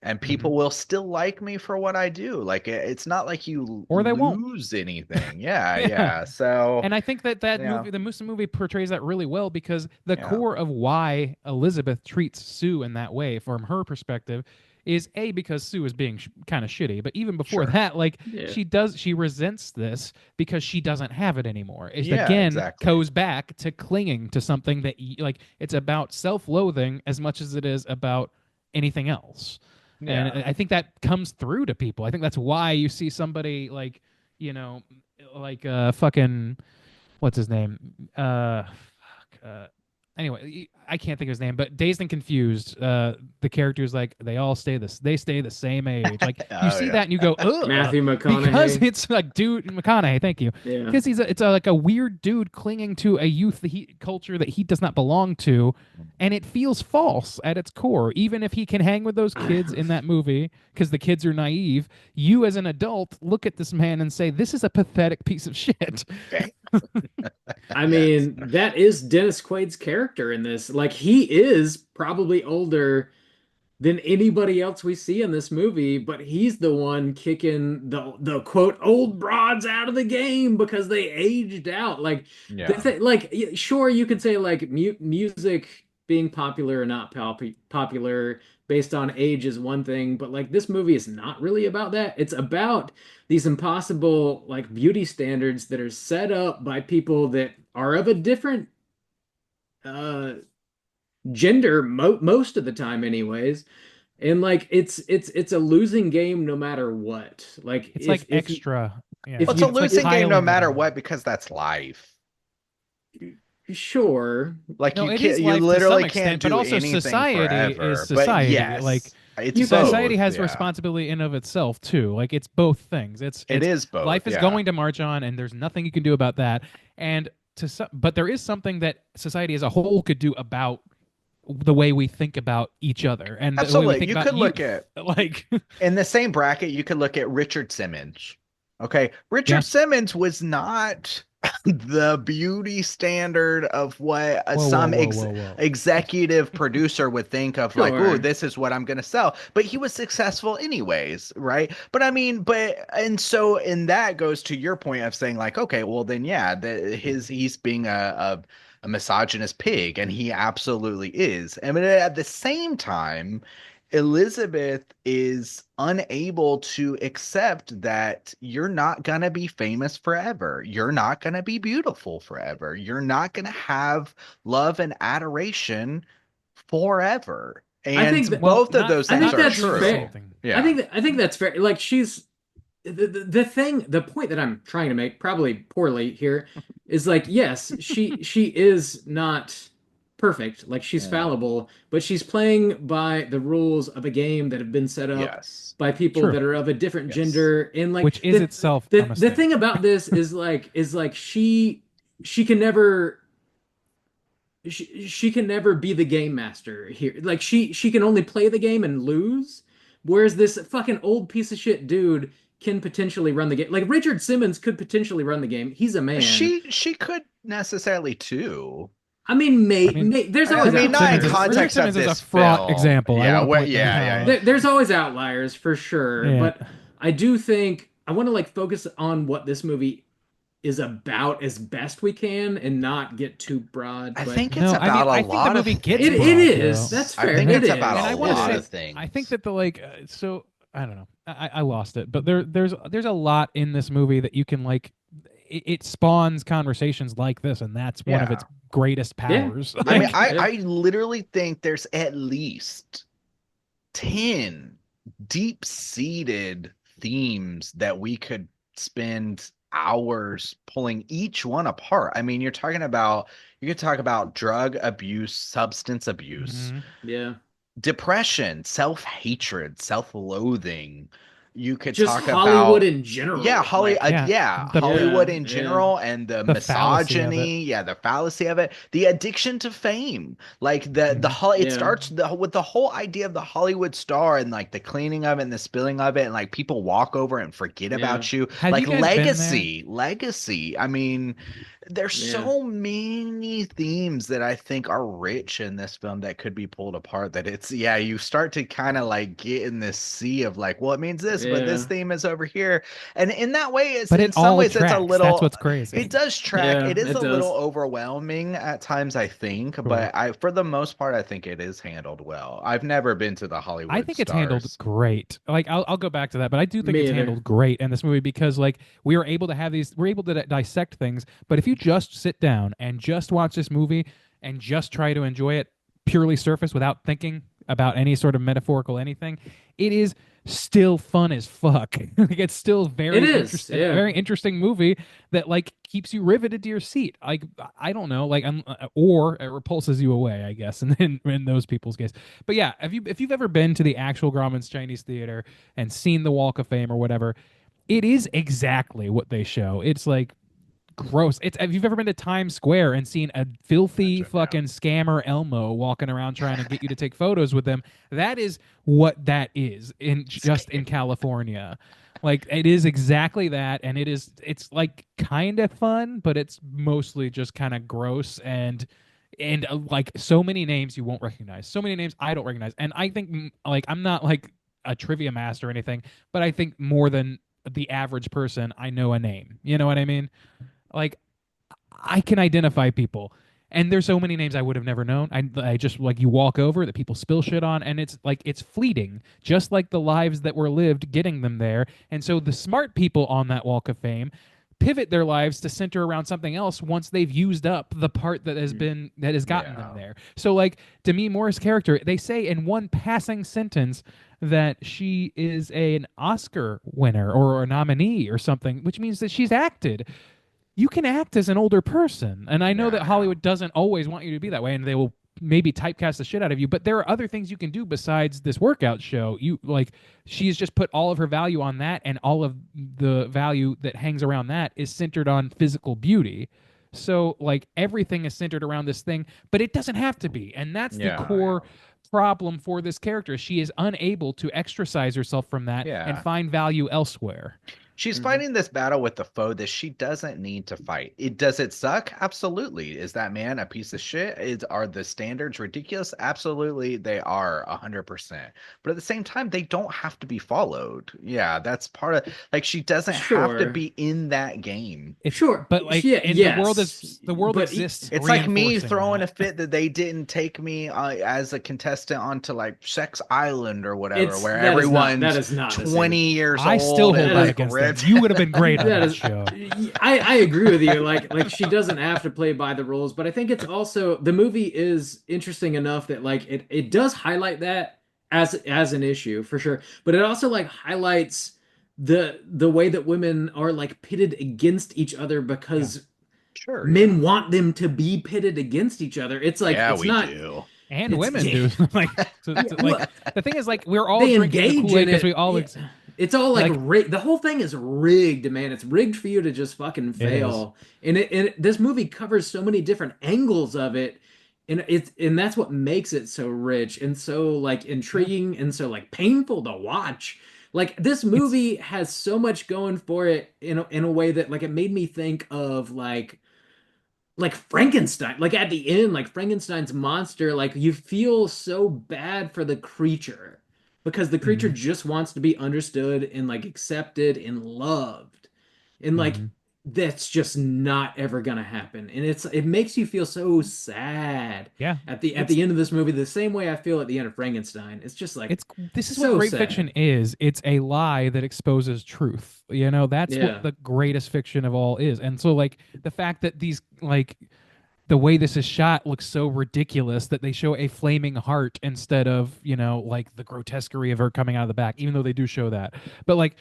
Speaker 1: and
Speaker 5: Mhm.
Speaker 1: people will still like me for what I do. Like it's not like you
Speaker 5: Or they won't.
Speaker 1: lose anything. Yeah,
Speaker 5: Yeah.
Speaker 1: yeah. So,
Speaker 5: And I think that
Speaker 1: yeah,
Speaker 5: movie, the Musa movie, portrays that really well, because the
Speaker 1: yeah,
Speaker 5: core of why Elizabeth treats Sue in that way, from her perspective, is A, because Sue is being kind of shitty. But even before
Speaker 1: sure.
Speaker 5: that, like
Speaker 2: Yeah.
Speaker 5: she resents this because she doesn't have it anymore. It
Speaker 1: Yeah,
Speaker 5: again
Speaker 1: exactly.
Speaker 5: goes back to clinging to something that like it's about self-loathing as much as it is about anything else. And
Speaker 1: Yeah.
Speaker 5: I think that comes through to people. I think that's why you see somebody like, you know, like fucking what's his name? Anyway, I can't think of his name, but Dazed and Confused. The characters, like, they stay the same age. Like you
Speaker 1: Oh
Speaker 5: see
Speaker 1: yeah.
Speaker 5: that and you go, ugh,
Speaker 2: Matthew
Speaker 5: because
Speaker 2: McConaughey.
Speaker 5: it's like dude McConaughey. Thank you.
Speaker 2: Yeah.
Speaker 5: Because it's like a weird dude clinging to a youth culture that he does not belong to, and it feels false at its core. Even if he can hang with those kids in that movie because the kids are naive, you as an adult look at this man and say, this is a pathetic piece of shit.
Speaker 2: I mean, that is Dennis Quaid's character in this. Like, he is probably older than anybody else we see in this movie, but he's the one kicking the quote old broads out of the game because they aged out. Like,
Speaker 1: Yeah.
Speaker 2: sure, you could say like music being popular or not popular based on age is one thing, but like this movie is not really about that. It's about these impossible like beauty standards that are set up by people that are of a different uh gender most of the time anyways. And like it's a losing game no matter what. Like
Speaker 5: It's like
Speaker 2: if you
Speaker 5: extra. Yeah,
Speaker 2: if
Speaker 1: Well, it's a
Speaker 2: you
Speaker 5: it's like
Speaker 1: losing game no
Speaker 5: piling it
Speaker 1: matter
Speaker 5: on.
Speaker 1: what because that's life.
Speaker 2: sure.
Speaker 1: Like
Speaker 5: No,
Speaker 1: you
Speaker 5: it is
Speaker 1: can't, you
Speaker 5: life to some
Speaker 1: literally
Speaker 5: extent,
Speaker 1: can't
Speaker 5: but
Speaker 1: do
Speaker 5: also
Speaker 1: anything
Speaker 5: society is
Speaker 1: forever. But
Speaker 5: society. Like
Speaker 1: yes, it's
Speaker 5: society
Speaker 1: both.
Speaker 5: has
Speaker 1: Yeah,
Speaker 5: responsibility in of itself too. Like it's both things.
Speaker 1: it
Speaker 5: It's
Speaker 1: is both.
Speaker 5: life is
Speaker 1: Yeah,
Speaker 5: going to march on, and there's nothing you can do about that. And but there is something that society as a whole could do about the way we think about each other and the way we
Speaker 1: absolutely.
Speaker 5: think
Speaker 1: You
Speaker 5: about
Speaker 1: could look
Speaker 5: youth.
Speaker 1: at
Speaker 5: Like,
Speaker 1: in the same bracket. You could look at Richard Simmons. Okay,
Speaker 5: yeah,
Speaker 1: Richard Simmons was not the beauty standard of what
Speaker 5: whoa, whoa,
Speaker 1: some
Speaker 5: whoa, whoa, whoa.
Speaker 1: executive producer would think of, like, oh,
Speaker 2: Sure.
Speaker 1: this is what I'm going to sell. But he was successful anyways, right? But I mean, and so, and that goes to your point of saying, like, okay, well, then, yeah, he's being a misogynist pig, and he absolutely is. I mean, at the same time, Elizabeth is unable to accept that you're not going to be famous forever. You're not going to be beautiful forever. You're not going to have love and adoration forever.
Speaker 2: I think
Speaker 1: And
Speaker 2: that
Speaker 5: Well,
Speaker 1: both of those
Speaker 2: I
Speaker 1: things
Speaker 2: think
Speaker 1: are
Speaker 2: that's
Speaker 1: true.
Speaker 2: fair.
Speaker 1: Yeah.
Speaker 2: I think that's fair. Like she's the point that I'm trying to make, probably poorly here, is like yes, she is not perfect. Like she's
Speaker 1: Yeah.
Speaker 2: fallible, but she's playing by the rules of a game that have been set up
Speaker 1: Yes.
Speaker 2: by people
Speaker 5: True.
Speaker 2: that are of a different
Speaker 1: Yes.
Speaker 2: gender. And like
Speaker 5: which is itself a
Speaker 2: the
Speaker 5: mistake.
Speaker 2: thing about this is like she can never she can never be the game master here. Like she can only play the game and lose, whereas this fucking old piece of shit dude can potentially run the game. Like Richard Simmons could potentially run the game. He's a man.
Speaker 1: She could necessarily too.
Speaker 2: I mean,
Speaker 5: I mean,
Speaker 2: there's
Speaker 1: I
Speaker 2: always
Speaker 1: mean, not in
Speaker 2: outliers.
Speaker 1: context
Speaker 5: Richard Simmons
Speaker 1: of
Speaker 5: is a
Speaker 1: this
Speaker 5: fraught
Speaker 1: film.
Speaker 5: example. I
Speaker 1: Yeah,
Speaker 5: wanna point that out.
Speaker 2: There's always outliers for sure,
Speaker 5: Yeah.
Speaker 2: but I do think I want to like focus on what this movie is about as best we can and not get too broad.
Speaker 1: I
Speaker 2: But
Speaker 1: think it's
Speaker 5: No,
Speaker 1: about
Speaker 5: I mean,
Speaker 1: a
Speaker 5: I think
Speaker 1: lot
Speaker 5: the movie
Speaker 1: of
Speaker 5: gets
Speaker 2: it
Speaker 5: broad,
Speaker 2: is.
Speaker 5: though.
Speaker 2: That's
Speaker 1: I
Speaker 2: fair.
Speaker 1: think
Speaker 2: It
Speaker 1: it's
Speaker 2: is.
Speaker 1: about
Speaker 5: And I
Speaker 1: a
Speaker 5: wanna
Speaker 1: lot
Speaker 5: say-
Speaker 1: of things.
Speaker 5: I think that the like so I don't know. I lost it, but there's a lot in this movie that you can like. It spawns conversations like this, and that's one of
Speaker 1: Yeah.
Speaker 5: its greatest
Speaker 2: Yeah.
Speaker 5: powers.
Speaker 2: Yeah.
Speaker 1: I mean,
Speaker 2: Yeah.
Speaker 1: I literally think there's at least 10 deep-seated themes that we could spend hours pulling each one apart. I mean, you could talk about drug abuse, substance abuse,
Speaker 5: Mhm.
Speaker 2: Yeah.
Speaker 1: depression, self-hatred, self-loathing. You could
Speaker 2: Just
Speaker 1: talk
Speaker 2: Hollywood
Speaker 1: about
Speaker 2: in general.
Speaker 1: yeah,
Speaker 2: Like,
Speaker 5: The-
Speaker 1: Hollywood
Speaker 2: Yeah,
Speaker 1: in
Speaker 2: yeah.
Speaker 1: general, and the
Speaker 5: The fallacy of
Speaker 1: misogyny, the fallacy of it, the addiction to fame, like it
Speaker 2: Yeah.
Speaker 1: starts with the whole idea of the Hollywood star and like the cleaning of it and the spilling of it, and like people walk over and forget
Speaker 2: Yeah.
Speaker 1: about you,
Speaker 5: Have
Speaker 1: like
Speaker 5: you guys been
Speaker 1: legacy. I mean, there's
Speaker 2: Yeah.
Speaker 1: so many themes that I think are rich in this film that could be pulled apart. That you start to kind of like get in this sea of like, well, it means this, but this
Speaker 2: Yeah.
Speaker 1: theme is over here, and in that way, it's
Speaker 5: But
Speaker 1: in
Speaker 5: it
Speaker 1: some
Speaker 5: all
Speaker 1: ways
Speaker 5: tracks.
Speaker 1: it's a little.
Speaker 5: That's what's crazy.
Speaker 1: It does track.
Speaker 2: Yeah,
Speaker 1: It is
Speaker 2: it
Speaker 1: a little
Speaker 2: does.
Speaker 1: overwhelming at times, I think, but for the most part, I think it is handled well. I've never been to the Hollywood.
Speaker 5: I think it's handled
Speaker 1: Stars.
Speaker 5: great. Like I'll go back to that, but I do think
Speaker 2: Me
Speaker 5: it's
Speaker 2: either.
Speaker 5: handled great in this movie because like we're able to dissect things. But if you just sit down and just watch this movie and just try to enjoy it purely surface without thinking about any sort of metaphorical anything, it is still fun as fuck. Like it's still
Speaker 2: It is, yeah.
Speaker 5: very interesting movie that like keeps you riveted to your seat. Like I don't know, like or it repulses you away, I guess, and then in those people's case. But yeah, if you've ever been to the actual Grauman's Chinese Theater and seen the Walk of Fame or whatever, it is exactly what they show. It's like gross. It's if you've ever been to Times Square and seen a filthy
Speaker 1: Gotcha, yeah.
Speaker 5: fucking scammer Elmo walking around trying to get you to take photos with them, that is what that is in California. Like it is exactly that, and it's like kind of fun, but it's mostly just kind of gross and like so many names you won't recognize, so many names I don't recognize, and I think like I'm not like a trivia master or anything, but I think more than the average person, I know a name. You know what I mean? Like I can identify people, and there's so many names I would have never known. I just like you walk over that people spill shit on, and it's like it's fleeting, just like the lives that were lived getting them there. And so the smart people on that Walk of Fame pivot their lives to center around something else once they've used up the part that has gotten them there. So like Demi Moore's character, they say in one passing sentence that she is an Oscar winner or a nominee or something, which means that she's acted. You can act as an older person, and I know that Hollywood doesn't always want you to be that way, and they will maybe typecast the shit out of you, but there are other things you can do besides this workout show. You like, she's just put all of her value on that, and all of the value that hangs around that is centered on physical beauty. So like everything is centered around this thing, but it doesn't have to be. And that's the core problem for this character. She is unable to exercise herself from that and find value elsewhere.
Speaker 1: She's fighting this battle with the foe that she doesn't need to fight. Does it suck? Absolutely. Is that man a piece of shit? Are the standards ridiculous? Absolutely, they are 100%. But at the same time, they don't have to be followed. Yeah, that's part of, like, she doesn't have to be in that game.
Speaker 5: But like the world exists.
Speaker 1: It's like me throwing a fit that they didn't take me as a contestant onto like Sex Island or whatever, where everyone's 20 years old.
Speaker 5: I still hold that against them. You would have been great on that show.
Speaker 2: I agree with you. Like she doesn't have to play by the rules, but I think it's also, the movie is interesting enough that like it does highlight that as an issue for sure, but it also like highlights the way that women are like pitted against each other because men want them to be pitted against each other. It's like it's
Speaker 1: we
Speaker 2: not.
Speaker 1: do.
Speaker 5: And women do. like the thing is, like, we're all drinking the Kool-Aid because we all.
Speaker 2: It's all like rigged. The whole thing is rigged, man. It's rigged for you to just fucking fail. And this movie covers so many different angles of it, and that's what makes it so rich and so like intriguing and so like painful to watch. Like this movie has so much going for it in a way that like it made me think of like Frankenstein. Like at the end, like Frankenstein's monster, like you feel so bad for the creature, because the creature just wants to be understood and like accepted and loved. And like that's just not ever gonna happen. And it makes you feel so sad.
Speaker 5: Yeah.
Speaker 2: At the end of this movie, the same way I feel at the end of Frankenstein. It's just like
Speaker 5: this is
Speaker 2: so
Speaker 5: what great
Speaker 2: sad.
Speaker 5: fiction is. It's a lie that exposes truth. You know, that's what the greatest fiction of all is. And so like the fact that these like the way this is shot looks so ridiculous that they show a flaming heart instead of, you know, like the grotesquerie of her coming out of the back, even though they do show that. But like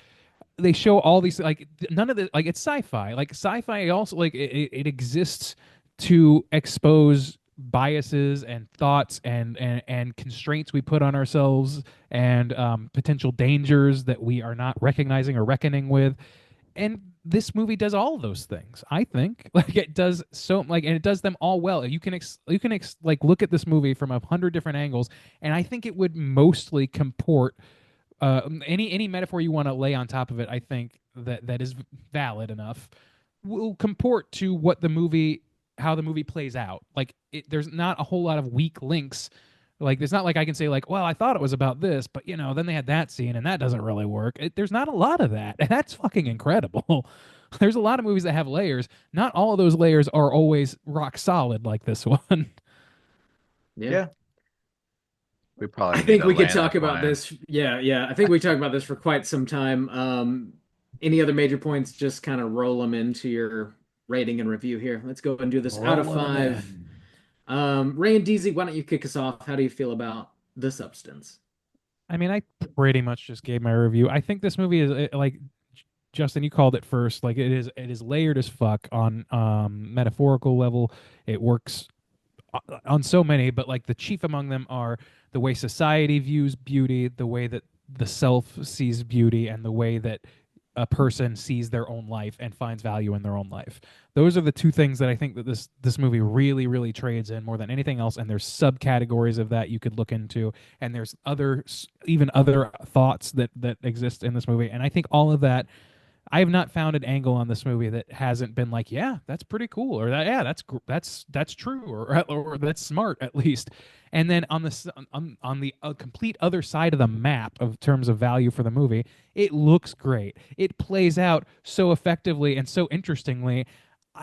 Speaker 5: they show all these, like none of the, like it's sci-fi. Like sci-fi also, like it exists to expose biases and thoughts and constraints we put on ourselves and potential dangers that we are not recognizing or reckoning with. And this movie does all of those things. I think like it does so like, and it does them all well. You can like look at this movie from 100 different angles, and I think it would mostly comport any metaphor you want to lay on top of it. I think that is valid enough will comport to what the movie, how the movie plays out. Like there's not a whole lot of weak links. Like, it's not like I can say, like, well, I thought it was about this, but, you know, then they had that scene, and that doesn't really work. There's not a lot of that, and that's fucking incredible. There's a lot of movies that have layers. Not all of those layers are always rock solid like this one.
Speaker 1: Yeah. We probably
Speaker 2: I think we could talk about this. Yeah. I think we talked about this for quite some time. Any other major points? Just kind of roll them into your rating and review here. Let's go and do this out of 5. Ray and DZ, why don't you kick us off? How do you feel about The Substance?
Speaker 5: I mean, I pretty much just gave my review. I think this movie is like, Justin, you called it first. Like it is layered as fuck on metaphorical level. It works on so many, but like the chief among them are the way society views beauty, the way that the self sees beauty, and the way that a person sees their own life and finds value in their own life. Those are the two things that I think that this movie really, really trades in more than anything else. And there's subcategories of that you could look into, and there's even other thoughts that exist in this movie. And I think all of that, I have not found an angle on this movie that hasn't been like, yeah, that's pretty cool, or that, yeah, that's true, or that's smart at least. And then on the complete other side of the map of terms of value for the movie, it looks great. It plays out so effectively and so interestingly.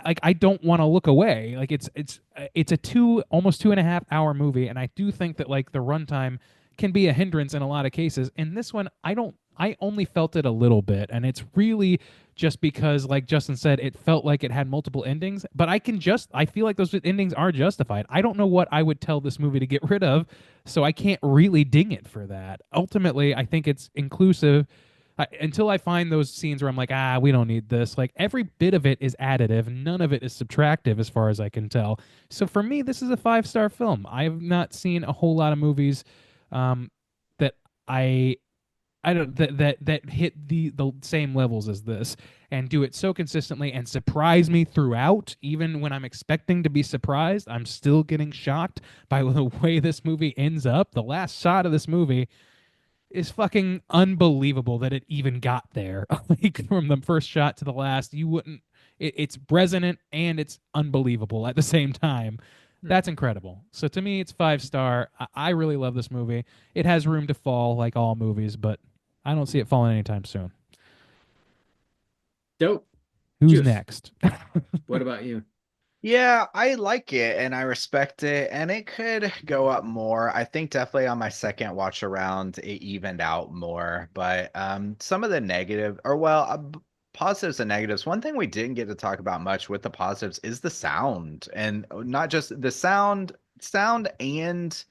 Speaker 5: Like I don't want to look away. Like it's a almost 2.5 hour movie, and I do think that like the runtime can be a hindrance in a lot of cases. In this one, I don't I only felt it a little bit, and it's really just because, like Justin said, it felt like it had multiple endings. But I feel like those endings are justified. I don't know what I would tell this movie to get rid of, so I can't really ding it for that. Ultimately, I think it's inclusive. Until I find those scenes where I'm like, we don't need this. Like every bit of it is additive, none of it is subtractive, as far as I can tell. So for me, this is a 5-star film. I have not seen a whole lot of movies that I don't that hit the same levels as this and do it so consistently and surprise me throughout. Even when I'm expecting to be surprised, I'm still getting shocked by the way this movie ends up. The last shot of this movie is fucking unbelievable that it even got there. Like from the first shot to the last, you wouldn't. It's resonant and it's unbelievable at the same time. That's incredible. So to me, it's 5-star. I really love this movie. It has room to fall, like all movies, but I don't see it falling anytime soon.
Speaker 2: Dope.
Speaker 5: Who's
Speaker 2: Juice.
Speaker 5: next?
Speaker 2: What about you?
Speaker 1: Yeah, I like it and I respect it, and it could go up more. I think definitely on my second watch around, it evened out more. But some of the negative, or well, positives and negatives. One thing we didn't get to talk about much with the positives is the sound, and not just the sound and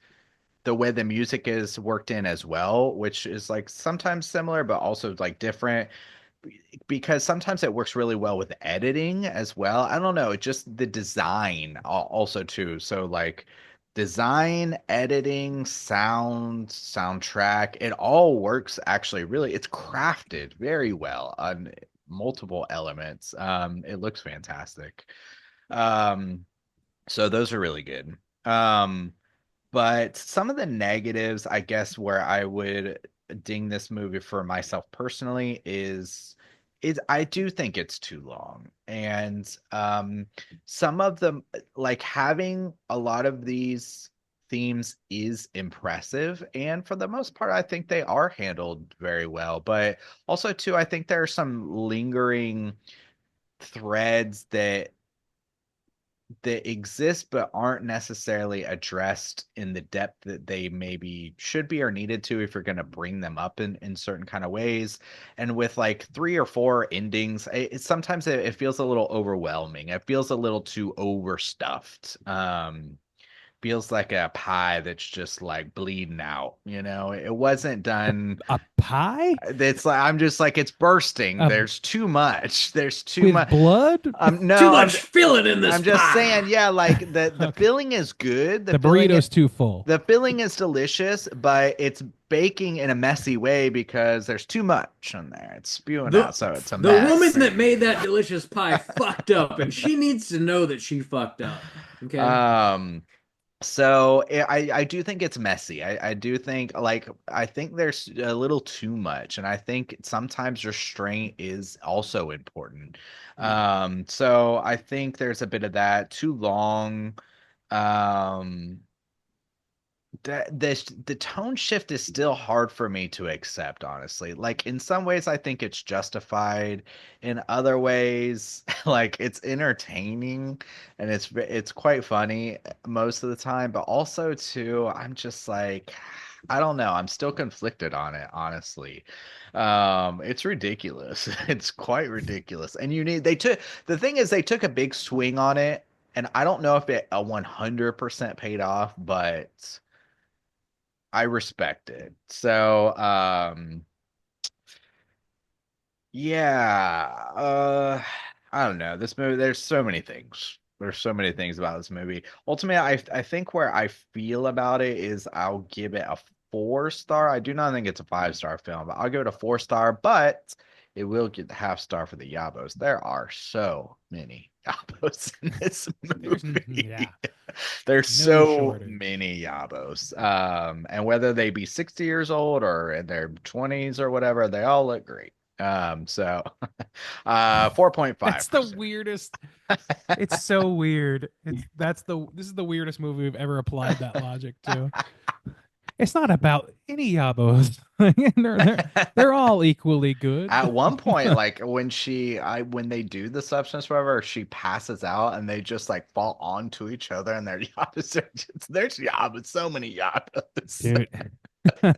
Speaker 1: the way the music is worked in as well, which is like sometimes similar, but also like different because sometimes it works really well with editing as well. I don't know, just the design also too. So like design, editing, sound, soundtrack, it all works actually really. It's crafted very well on multiple elements. It looks fantastic. Um, so those are really good. Um, but some of the negatives, I guess, where I would ding this movie for myself personally is I do think it's too long. And some of them, like having a lot of these themes is impressive. And for the most part, I think they are handled very well. But also, too, I think there are some lingering threads that exist but aren't necessarily addressed in the depth that they maybe should be or needed to if you're going to bring them up in certain kind of ways. And with like 3 or 4 endings, sometimes it feels a little overwhelming. It feels a little too overstuffed. Feels like a pie that's just like bleeding out. It wasn't done.
Speaker 5: A pie
Speaker 1: It's like I'm just like it's bursting.
Speaker 5: Um,
Speaker 1: There's too much. There's too
Speaker 5: with
Speaker 1: much.
Speaker 5: blood?
Speaker 1: No,
Speaker 2: Too much filling in this
Speaker 1: I'm just
Speaker 2: pie.
Speaker 1: saying, yeah, like the filling is good.
Speaker 5: The
Speaker 1: filling
Speaker 5: burrito's too full.
Speaker 1: the filling is delicious, but it's baking in a messy way because there's too much in there. It's spewing out, so it's a
Speaker 2: The
Speaker 1: mess.
Speaker 2: woman that made that delicious pie fucked up, and she needs to know that she fucked up. Okay.
Speaker 1: So I do think it's messy. I do think I think there's a little too much, and I think sometimes restraint is also important. So I think there's a bit of that. Too long. Um, the tone shift is still hard for me to accept, honestly. Like in some ways I think it's justified, in other ways like it's entertaining and it's quite funny most of the time, but also too I'm just like I don't know, I'm still conflicted on it, honestly. It's ridiculous. It's quite ridiculous, and the thing is they took a big swing on it, and I don't know if it 100% paid off, but I respect it. So, yeah, I don't know. This movie, there's so many things. There's so many things about this movie. Ultimately, I think where I feel about it is I'll give it a 4-star. I do not think it's a 5-star film, but I'll give it a 4-star, but it will get the half-star for the Yabos. There are so many Yabos in this movie.
Speaker 5: Yeah.
Speaker 1: There's
Speaker 5: No
Speaker 1: so
Speaker 5: shortage.
Speaker 1: many Yabos. And whether they be 60 years old or in their 20s or whatever, they all look great. So 4.5.
Speaker 5: That's the weirdest. It's so weird. This is the weirdest movie we've ever applied that logic to. It's not about any Yabos. they're all equally good.
Speaker 1: At one point, like when they do the substance, whatever, she passes out and they just like fall onto each other, and their Yabos are there's Yabos, so many Yabos.
Speaker 5: Dude,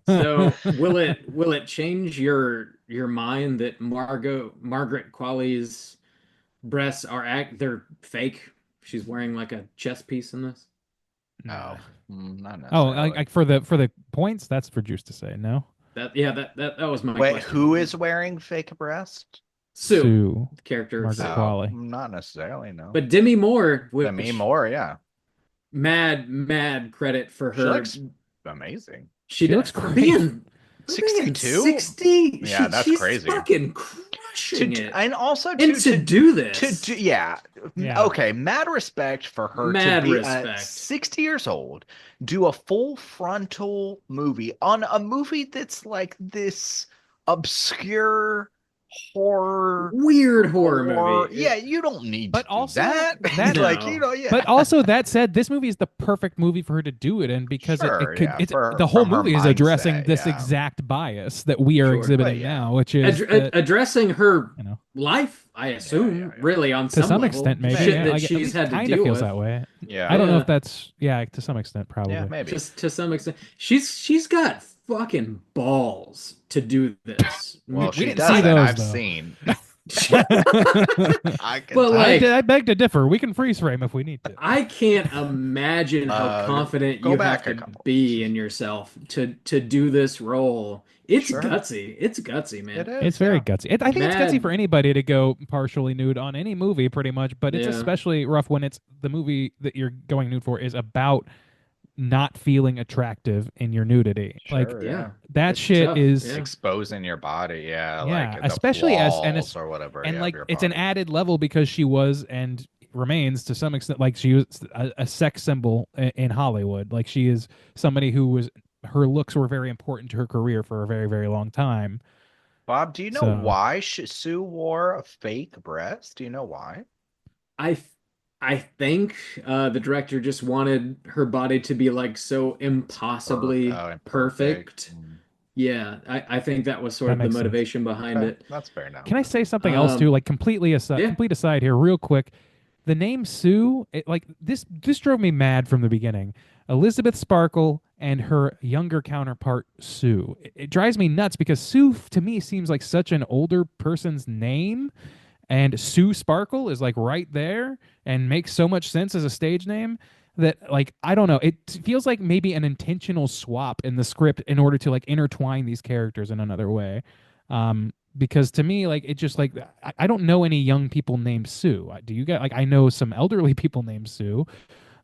Speaker 2: So will it change your mind that Margaret Qualley's breasts they're fake? She's wearing like a chest piece in this.
Speaker 1: No, not
Speaker 5: Oh,
Speaker 1: necessarily.
Speaker 5: like for the points, that's for Juice to say. No,
Speaker 2: That was my
Speaker 1: Wait,
Speaker 2: question.
Speaker 1: who is wearing fake breast?
Speaker 2: Sue character?
Speaker 5: Margaret
Speaker 2: Sue.
Speaker 5: Qualley.
Speaker 1: Not necessarily. No.
Speaker 2: But Demi Moore,
Speaker 1: Demi Moore, yeah,
Speaker 2: mad credit for
Speaker 1: she
Speaker 2: her.
Speaker 1: looks amazing.
Speaker 2: She
Speaker 5: looks
Speaker 2: for
Speaker 5: great.
Speaker 2: being
Speaker 1: 62?
Speaker 2: 60.
Speaker 1: Yeah, that's
Speaker 2: she's
Speaker 1: crazy.
Speaker 2: Fucking crushing it.
Speaker 1: And also
Speaker 2: And to do this,
Speaker 1: yeah.
Speaker 5: Yeah.
Speaker 1: Okay, mad respect for her
Speaker 2: Mad
Speaker 1: to be
Speaker 2: respect.
Speaker 1: 60 years old, do a full frontal movie on a movie that's like this obscure
Speaker 2: weird horror movie.
Speaker 1: Yeah, you don't need
Speaker 5: But
Speaker 1: to do
Speaker 5: also
Speaker 1: that.
Speaker 5: that-
Speaker 1: like,
Speaker 2: No.
Speaker 1: yeah.
Speaker 5: But also that said, this movie is the perfect movie for her to do it in because
Speaker 1: Sure,
Speaker 5: it could.
Speaker 1: yeah,
Speaker 5: It's
Speaker 1: for-
Speaker 5: the whole
Speaker 1: from her
Speaker 5: movie is addressing
Speaker 1: mindset,
Speaker 5: this
Speaker 1: yeah.
Speaker 5: exact bias that we are
Speaker 2: Sure.
Speaker 5: exhibiting
Speaker 1: But yeah.
Speaker 5: now, which is that,
Speaker 2: Addressing her
Speaker 5: you know,
Speaker 2: life, I assume,
Speaker 1: yeah.
Speaker 2: really on
Speaker 5: to some
Speaker 2: level,
Speaker 5: extent maybe
Speaker 2: shit
Speaker 5: yeah,
Speaker 2: that
Speaker 5: like, at
Speaker 2: she's
Speaker 5: least
Speaker 2: had to
Speaker 5: kinda
Speaker 2: deal
Speaker 5: feels
Speaker 2: with.
Speaker 5: that way.
Speaker 1: Yeah.
Speaker 5: I don't know
Speaker 2: Yeah.
Speaker 5: if that's to some extent probably.
Speaker 1: Yeah, maybe.
Speaker 2: To some extent, she's got fucking balls to do this.
Speaker 1: Well,
Speaker 5: we
Speaker 1: she
Speaker 5: didn't
Speaker 1: does,
Speaker 5: see
Speaker 1: and
Speaker 5: those,
Speaker 1: I've
Speaker 5: though.
Speaker 1: seen. I can
Speaker 2: But,
Speaker 1: tell.
Speaker 2: like-
Speaker 5: I beg to differ. We can freeze frame if we need to.
Speaker 2: I can't imagine how confident
Speaker 1: go
Speaker 2: you
Speaker 1: back
Speaker 2: have
Speaker 1: a
Speaker 2: to
Speaker 1: couple.
Speaker 2: be in yourself to do this role. It's
Speaker 1: Sure.
Speaker 2: gutsy. It's gutsy, man.
Speaker 1: It is.
Speaker 5: It's very
Speaker 1: yeah.
Speaker 5: gutsy. I think it's gutsy
Speaker 2: Mad.
Speaker 5: for anybody to go partially nude on any movie, pretty much. But it's
Speaker 2: Yeah.
Speaker 5: especially rough when it's the movie that you're going nude for is about not feeling attractive in your nudity. Like
Speaker 1: Sure,
Speaker 2: Yeah.
Speaker 5: that
Speaker 2: It's
Speaker 5: shit
Speaker 2: tough,
Speaker 5: is
Speaker 2: yeah.
Speaker 1: exposing your body,
Speaker 5: Yeah,
Speaker 1: like the
Speaker 5: especially and
Speaker 1: flaws or whatever,
Speaker 5: and
Speaker 1: yeah,
Speaker 5: like
Speaker 1: of your
Speaker 5: it's an
Speaker 1: body.
Speaker 5: added level because she was and remains to some extent like she was a sex symbol in Hollywood. Like she is somebody who was her looks were very important to her career for a very very long time.
Speaker 1: Bob, do you know
Speaker 5: So-
Speaker 1: why Sue wore a fake breast? Do you know why?
Speaker 2: I think the director just wanted her body to be like so impossibly perfect. Yeah, I think that was sort
Speaker 5: That
Speaker 2: of the
Speaker 5: makes sense.
Speaker 2: motivation behind
Speaker 1: Okay,
Speaker 2: it.
Speaker 1: that's fair now.
Speaker 5: Can I say something else too? Like completely aside,
Speaker 2: yeah.
Speaker 5: complete aside here, real quick. The name Sue, like this drove me mad from the beginning. Elizabeth Sparkle and her younger counterpart Sue. It drives me nuts because Sue to me seems like such an older person's name, and Sue Sparkle is like right there and makes so much sense as a stage name that like I don't know. It feels like maybe an intentional swap in the script in order to like intertwine these characters in another way. Because to me, like it just like I don't know any young people named Sue. Do you get like I know some elderly people named Sue,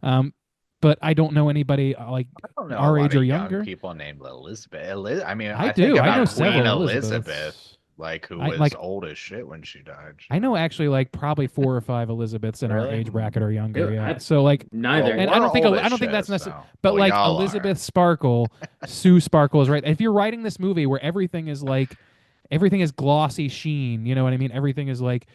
Speaker 5: but I don't know anybody like
Speaker 1: I don't know
Speaker 5: our
Speaker 1: a lot
Speaker 5: age
Speaker 1: of
Speaker 5: or
Speaker 1: young
Speaker 5: younger.
Speaker 1: people named Elizabeth. I mean,
Speaker 5: I
Speaker 1: think
Speaker 5: do. I
Speaker 1: about
Speaker 5: know
Speaker 1: Queen
Speaker 5: several
Speaker 1: Elizabeth,
Speaker 5: Elizabeths.
Speaker 1: like who
Speaker 5: I-
Speaker 1: was
Speaker 5: like-
Speaker 1: old as shit when she died.
Speaker 5: I know actually like probably 4 or 5 Elizabeths in our
Speaker 1: Really?
Speaker 5: age bracket or younger.
Speaker 2: Yeah,
Speaker 5: Yeah. So like
Speaker 2: Neither.
Speaker 5: and
Speaker 1: Well,
Speaker 5: I don't think
Speaker 1: we're old
Speaker 5: I don't
Speaker 1: as
Speaker 5: think that's
Speaker 1: shit,
Speaker 5: necessary.
Speaker 1: so-
Speaker 5: But
Speaker 1: well,
Speaker 5: like
Speaker 1: y'all are.
Speaker 5: Elizabeth Sparkle, Sue Sparkle is right. If you're writing this movie where everything is like everything is glossy sheen, you know what I mean? Everything is like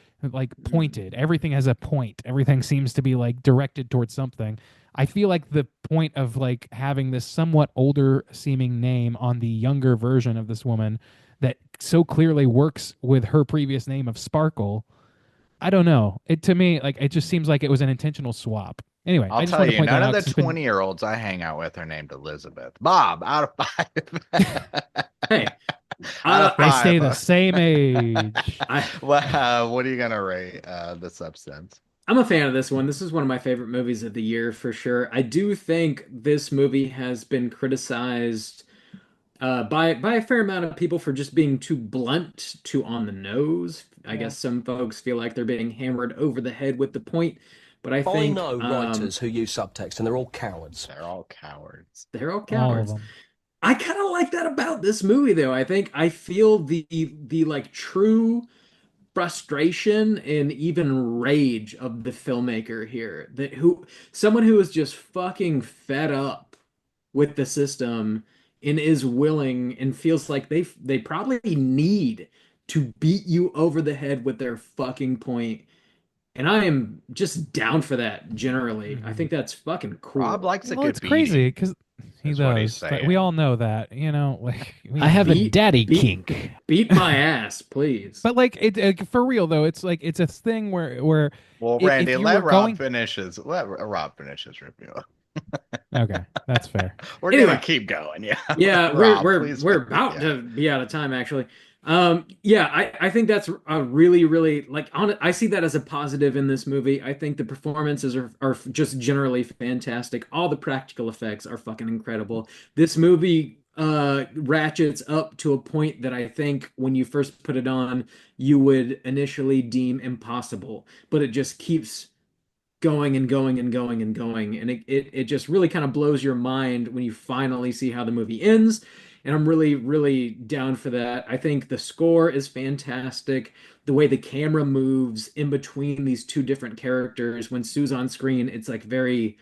Speaker 5: pointed. Everything has a point. Everything seems to be like directed towards something. I feel like the point of like having this somewhat older seeming name on the younger version of this woman that so clearly works with her previous name of Sparkle. I don't know. It to me like it just seems like it was an intentional swap. Anyway, I
Speaker 1: I'll
Speaker 5: just
Speaker 1: tell
Speaker 5: want to
Speaker 1: you,
Speaker 5: point that
Speaker 1: none
Speaker 5: out
Speaker 1: of
Speaker 5: 'cause
Speaker 1: the
Speaker 5: it's been-
Speaker 1: 20-year-olds I hang out with are named Elizabeth. Bob, out of 5.
Speaker 2: Hey,
Speaker 1: Out of
Speaker 5: I stay the
Speaker 1: five.
Speaker 5: same age.
Speaker 1: What are you gonna rate the Substance?
Speaker 2: I'm a fan of this one. This is one of my favorite movies of the year for sure. I do think this movie has been criticized by a fair amount of people for just being too blunt, too on the nose. I guess some folks feel like they're being hammered over the head with the point, but I
Speaker 7: I
Speaker 2: think
Speaker 7: know writers who use subtext, and they're all cowards.
Speaker 1: They're all cowards.
Speaker 2: they're all
Speaker 5: All of
Speaker 2: cowards.
Speaker 5: them.
Speaker 2: I kind of like that about this movie, though. I feel the like true frustration and even rage of the filmmaker here. Someone who is just fucking fed up with the system and is willing and feels like they probably need to beat you over the head with their fucking point. And I am just down for that generally. I think that's fucking cool.
Speaker 1: Rob likes a
Speaker 5: Well,
Speaker 1: good
Speaker 5: it's crazy because he
Speaker 1: That's what he's
Speaker 5: does. But
Speaker 1: saying.
Speaker 5: we all know that, you know. Like
Speaker 8: I have a
Speaker 2: Beat-
Speaker 8: daddy
Speaker 2: beat-
Speaker 8: kink.
Speaker 2: Beat my ass, please.
Speaker 5: But like it for real though, it's like it's a thing where
Speaker 1: Well,
Speaker 5: if
Speaker 1: Randy,
Speaker 5: you
Speaker 1: let
Speaker 5: were
Speaker 1: Rob
Speaker 5: going-
Speaker 1: finish his review.
Speaker 5: Okay, that's fair.
Speaker 1: We're
Speaker 2: Anyway.
Speaker 1: gonna keep going. Yeah.
Speaker 2: Yeah,
Speaker 1: Rob, please.
Speaker 2: we're about
Speaker 1: Yeah.
Speaker 2: to be out of time actually. Yeah, I think that's a really like on I see that as a positive in this movie. I think the performances are just generally fantastic. All the practical effects are fucking incredible. This movie ratchets up to a point that I think when you first put it on, you would initially deem impossible, but it just keeps going and going and going and going, and it just really kind of blows your mind when you finally see how the movie ends, and I'm really down for that. I think the score is fantastic. The way the camera moves in between these two different characters when Sue's on screen, it's like very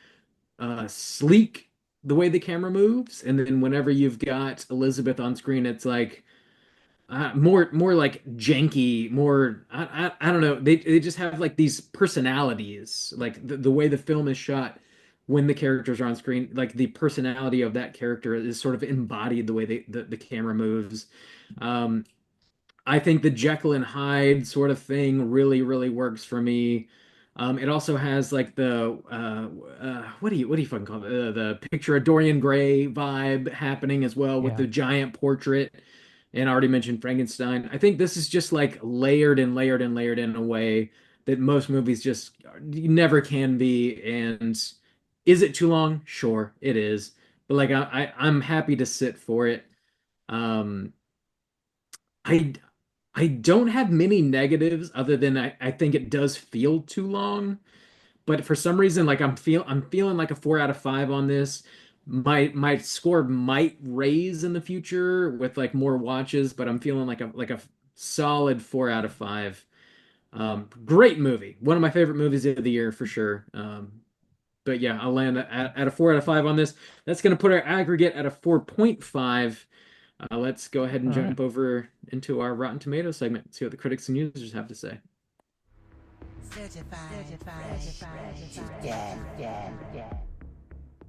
Speaker 2: sleek the way the camera moves, and then whenever you've got Elizabeth on screen, it's like more like janky, more I don't know. They just have like these personalities, like the way the film is shot when the characters are on screen, like the personality of that character is sort of embodied the way the camera moves. Um, I think the Jekyll and Hyde sort of thing really works for me. It also has like the what do you fucking call it? The picture of Dorian Gray vibe happening as well with
Speaker 5: Yeah.
Speaker 2: the giant portrait. And I already mentioned Frankenstein. I think this is just like layered and layered and layered in a way that most movies just never can be. And is it too long? Sure, it is. But like I'm happy to sit for it. Um, I I don't have many negatives other than I think it does feel too long. But for some reason, like I'm feeling like a 4 out of 5 on this. My score might raise in the future with like more watches, but I'm feeling like a solid 4 out of 5. Great movie. One of my favorite movies of the year for sure. But yeah, I'll land at a 4 out of 5 on this. That's going to put our aggregate at a 4.5. Let's go ahead and
Speaker 5: All right.
Speaker 2: jump over into our Rotten Tomatoes segment, see what the critics and users have to say.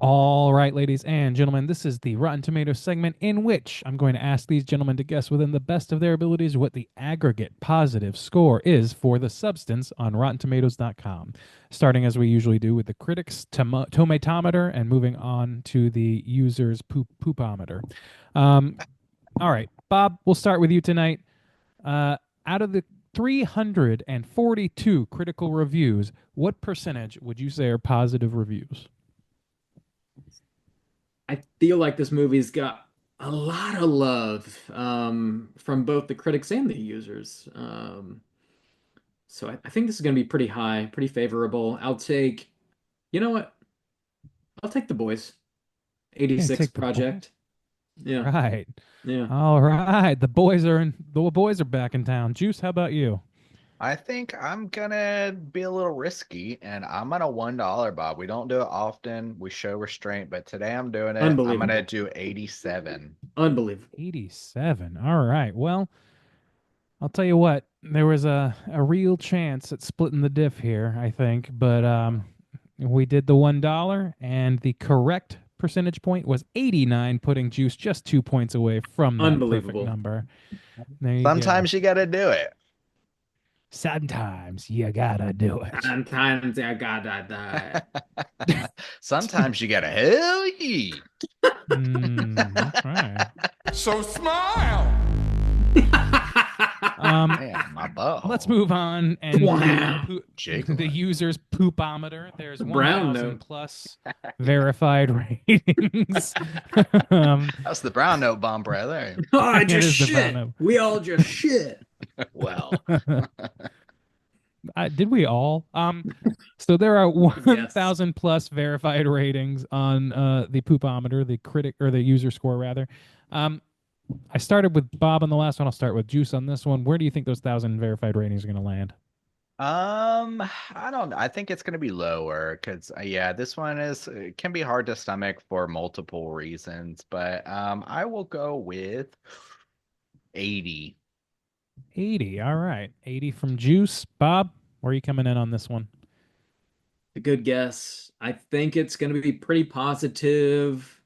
Speaker 5: All right, ladies and gentlemen, this is the Rotten Tomatoes segment in which I'm going to ask these gentlemen to guess within the best of their abilities what the aggregate positive score is for The Substance on RottenTomatoes.com. Starting as we usually do with the critics' tomatometer and moving on to the users' poopometer. All right, Bob, we'll start with you tonight. Out of the 342 critical reviews, what percentage would you say are positive reviews?
Speaker 2: I feel like this movie's got a lot of love from both the critics and the users. So I think this is going to be pretty high, pretty favorable. You know what? I'll take The Boys.
Speaker 5: Take
Speaker 2: 86
Speaker 5: The
Speaker 2: Project. Yeah,
Speaker 5: Right.
Speaker 2: yeah.
Speaker 5: All right. The boys are back in town. Juice, how about you?
Speaker 1: I think I'm gonna be a little risky and I'm gonna $1, Bob. We don't do it often. We show restraint, but today I'm doing it. I'm gonna
Speaker 2: Unbelievable.
Speaker 1: do 87.
Speaker 2: Unbelievable.
Speaker 5: 87. All right. Well, I'll tell you what, there was a real chance at splitting the diff here, I think, but we did the $1 and the correct percentage point was 89, putting Juice just 2 points away from that perfect
Speaker 2: Unbelievable.
Speaker 5: number. There you
Speaker 1: Sometimes you gotta do it.
Speaker 5: go. Sometimes you gotta do it.
Speaker 2: Sometimes I gotta die.
Speaker 1: Sometimes you gotta hell yeah.
Speaker 5: That's right.
Speaker 6: So smile.
Speaker 1: Man, my butt.
Speaker 5: Let's move on and
Speaker 2: Wow.
Speaker 1: Jiggling.
Speaker 5: the user's poopometer. There's
Speaker 2: Brown
Speaker 5: 1,000
Speaker 2: note.
Speaker 5: plus verified ratings.
Speaker 1: That's the brown note bomb right there.
Speaker 2: Oh, I
Speaker 5: It
Speaker 2: just
Speaker 5: is the
Speaker 2: shit.
Speaker 5: brown note.
Speaker 2: We all just shit.
Speaker 1: Well,
Speaker 5: Did we all? So there are 1,000 plus verified ratings on the poopometer, the critic or the user score rather. I started with Bob on the last one. I'll start with Juice on this one. Where do you think those 1,000 verified ratings are going to land?
Speaker 1: I don't know. I think it's gonna be lower because yeah, this one it can be hard to stomach for multiple reasons, but I will go with 80.
Speaker 5: 80. All right. 80 from Juice. Bob, where are you coming in on this one?
Speaker 2: A good guess. I think it's going to be pretty positive.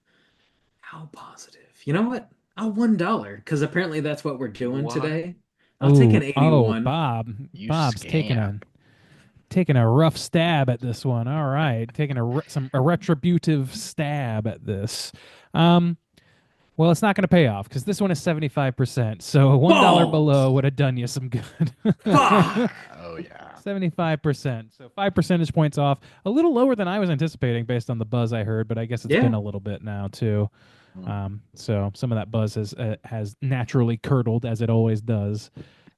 Speaker 2: How positive? You know what? I'll $1 because apparently that's what we're doing
Speaker 1: What?
Speaker 2: today. I'll take an
Speaker 5: Oh,
Speaker 2: 81.
Speaker 5: Bob.
Speaker 1: You
Speaker 5: Bob's taking
Speaker 1: scam.
Speaker 5: taking a rough stab at this one. All right, taking a retributive stab at this. Well, it's not going to pay off because this one is 75%. So $1
Speaker 2: Balls.
Speaker 5: below would have done you some good.
Speaker 2: Fuck.
Speaker 1: Oh yeah.
Speaker 5: 75%. So 5 percentage points off. A little lower than I was anticipating based on the buzz I heard, but I guess it's
Speaker 2: Yeah.
Speaker 5: been a little bit now too. So some of that buzz has naturally curdled as it always does.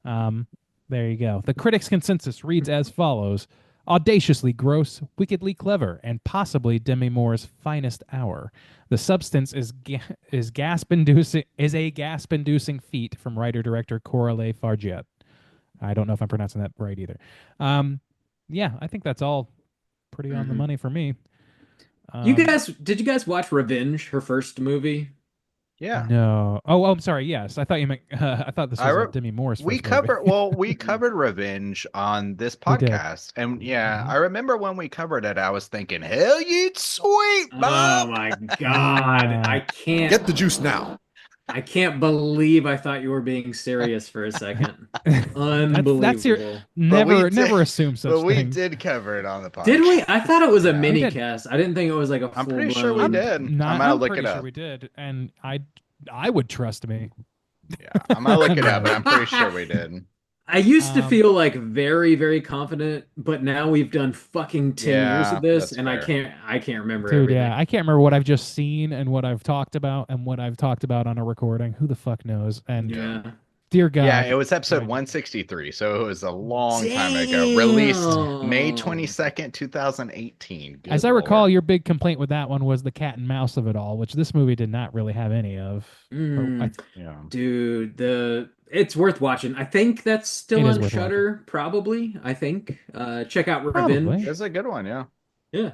Speaker 5: There you go. The critics' consensus reads as follows: audaciously gross, wickedly clever, and possibly Demi Moore's finest hour. The substance is a gasp-inducing feat from writer-director Coralie Farget. I don't know if I'm pronouncing that right either. Yeah, I think that's all pretty on the money for me.
Speaker 2: Did you guys watch Revenge, her first movie?
Speaker 1: Yeah.
Speaker 5: No. Oh, I'm sorry. Yes, I thought you meant. I thought this was Demi Moore's.
Speaker 1: We
Speaker 5: first movie.
Speaker 1: we covered Revenge on this
Speaker 5: We did.
Speaker 1: podcast, and yeah, I remember when we covered it, I was thinking, "Hell, you sweet,
Speaker 2: Oh
Speaker 1: Bob!"
Speaker 2: my god. I can't
Speaker 6: Get the juice now.
Speaker 2: I can't believe I thought you were being serious for a second. Unbelievable.
Speaker 5: That's your
Speaker 1: But
Speaker 5: never
Speaker 1: we did-
Speaker 5: never assume such
Speaker 1: But we
Speaker 5: things.
Speaker 1: did cover it on the podcast.
Speaker 2: Did we? I thought it was a
Speaker 1: Yeah.
Speaker 2: mini
Speaker 5: did.
Speaker 2: cast. I didn't think it was like a
Speaker 1: I'm
Speaker 2: full
Speaker 1: pretty sure we
Speaker 2: blown-
Speaker 1: did.
Speaker 5: Not,
Speaker 1: I'm gonna look
Speaker 5: pretty
Speaker 1: it
Speaker 5: sure
Speaker 1: up.
Speaker 5: we did, and I would trust me.
Speaker 1: Yeah, I'm gonna look it up, but I'm pretty sure we did.
Speaker 2: I used to
Speaker 5: Um,
Speaker 2: feel like very, very confident, but now we've done fucking 10 years
Speaker 1: Yeah,
Speaker 2: of this,
Speaker 1: that's
Speaker 2: and
Speaker 1: fair.
Speaker 2: I can't remember
Speaker 5: Dude,
Speaker 2: everything.
Speaker 5: yeah, I can't remember what I've just seen and what I've talked about and what I've talked about on a recording. Who the fuck knows? And
Speaker 2: Yeah.
Speaker 5: dear God,
Speaker 1: Yeah, it was episode
Speaker 5: Right.
Speaker 1: 163, so it was a long time ago. Released May
Speaker 2: Damn.
Speaker 1: 22nd, 2018. Good
Speaker 5: as I recall,
Speaker 1: Lord.
Speaker 5: your big complaint with that one was the cat and mouse of it all, which this movie did not really have any of.
Speaker 2: Mm.
Speaker 5: I-
Speaker 1: Yeah.
Speaker 2: Dude, it's worth watching. I think that's still
Speaker 5: It is
Speaker 2: on
Speaker 5: worth
Speaker 2: Shudder, probably. I think. Check out
Speaker 5: Probably.
Speaker 2: Revenge.
Speaker 1: It's a good one, yeah.
Speaker 2: Yeah.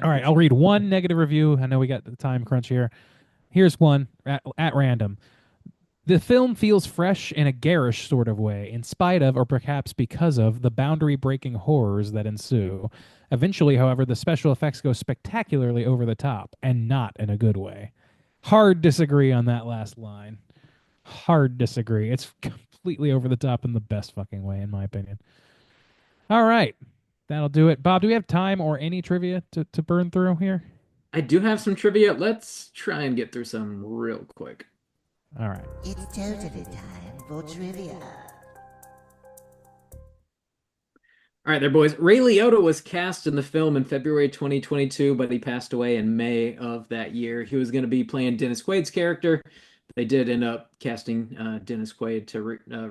Speaker 5: All right, I'll read one negative review. I know we got the time crunch here. Here's one at random. The film feels fresh in a garish sort of way, in spite of, or perhaps because of, the boundary-breaking horrors that ensue. Eventually, however, the special effects go spectacularly over the top, and not in a good way. Hard disagree on that last line. Hard disagree. It's completely over the top in the best fucking way, in my opinion. All right. That'll do it. Bob, do we have time or any trivia to burn through here?
Speaker 2: I do have some trivia. Let's try and get through some real quick.
Speaker 5: All right.
Speaker 8: It's totally time for trivia.
Speaker 2: All right, there, boys. Ray Liotta was cast in the film in February 2022, but he passed away in May of that year. He was going to be playing Dennis Quaid's character. They did end up casting Dennis Quaid to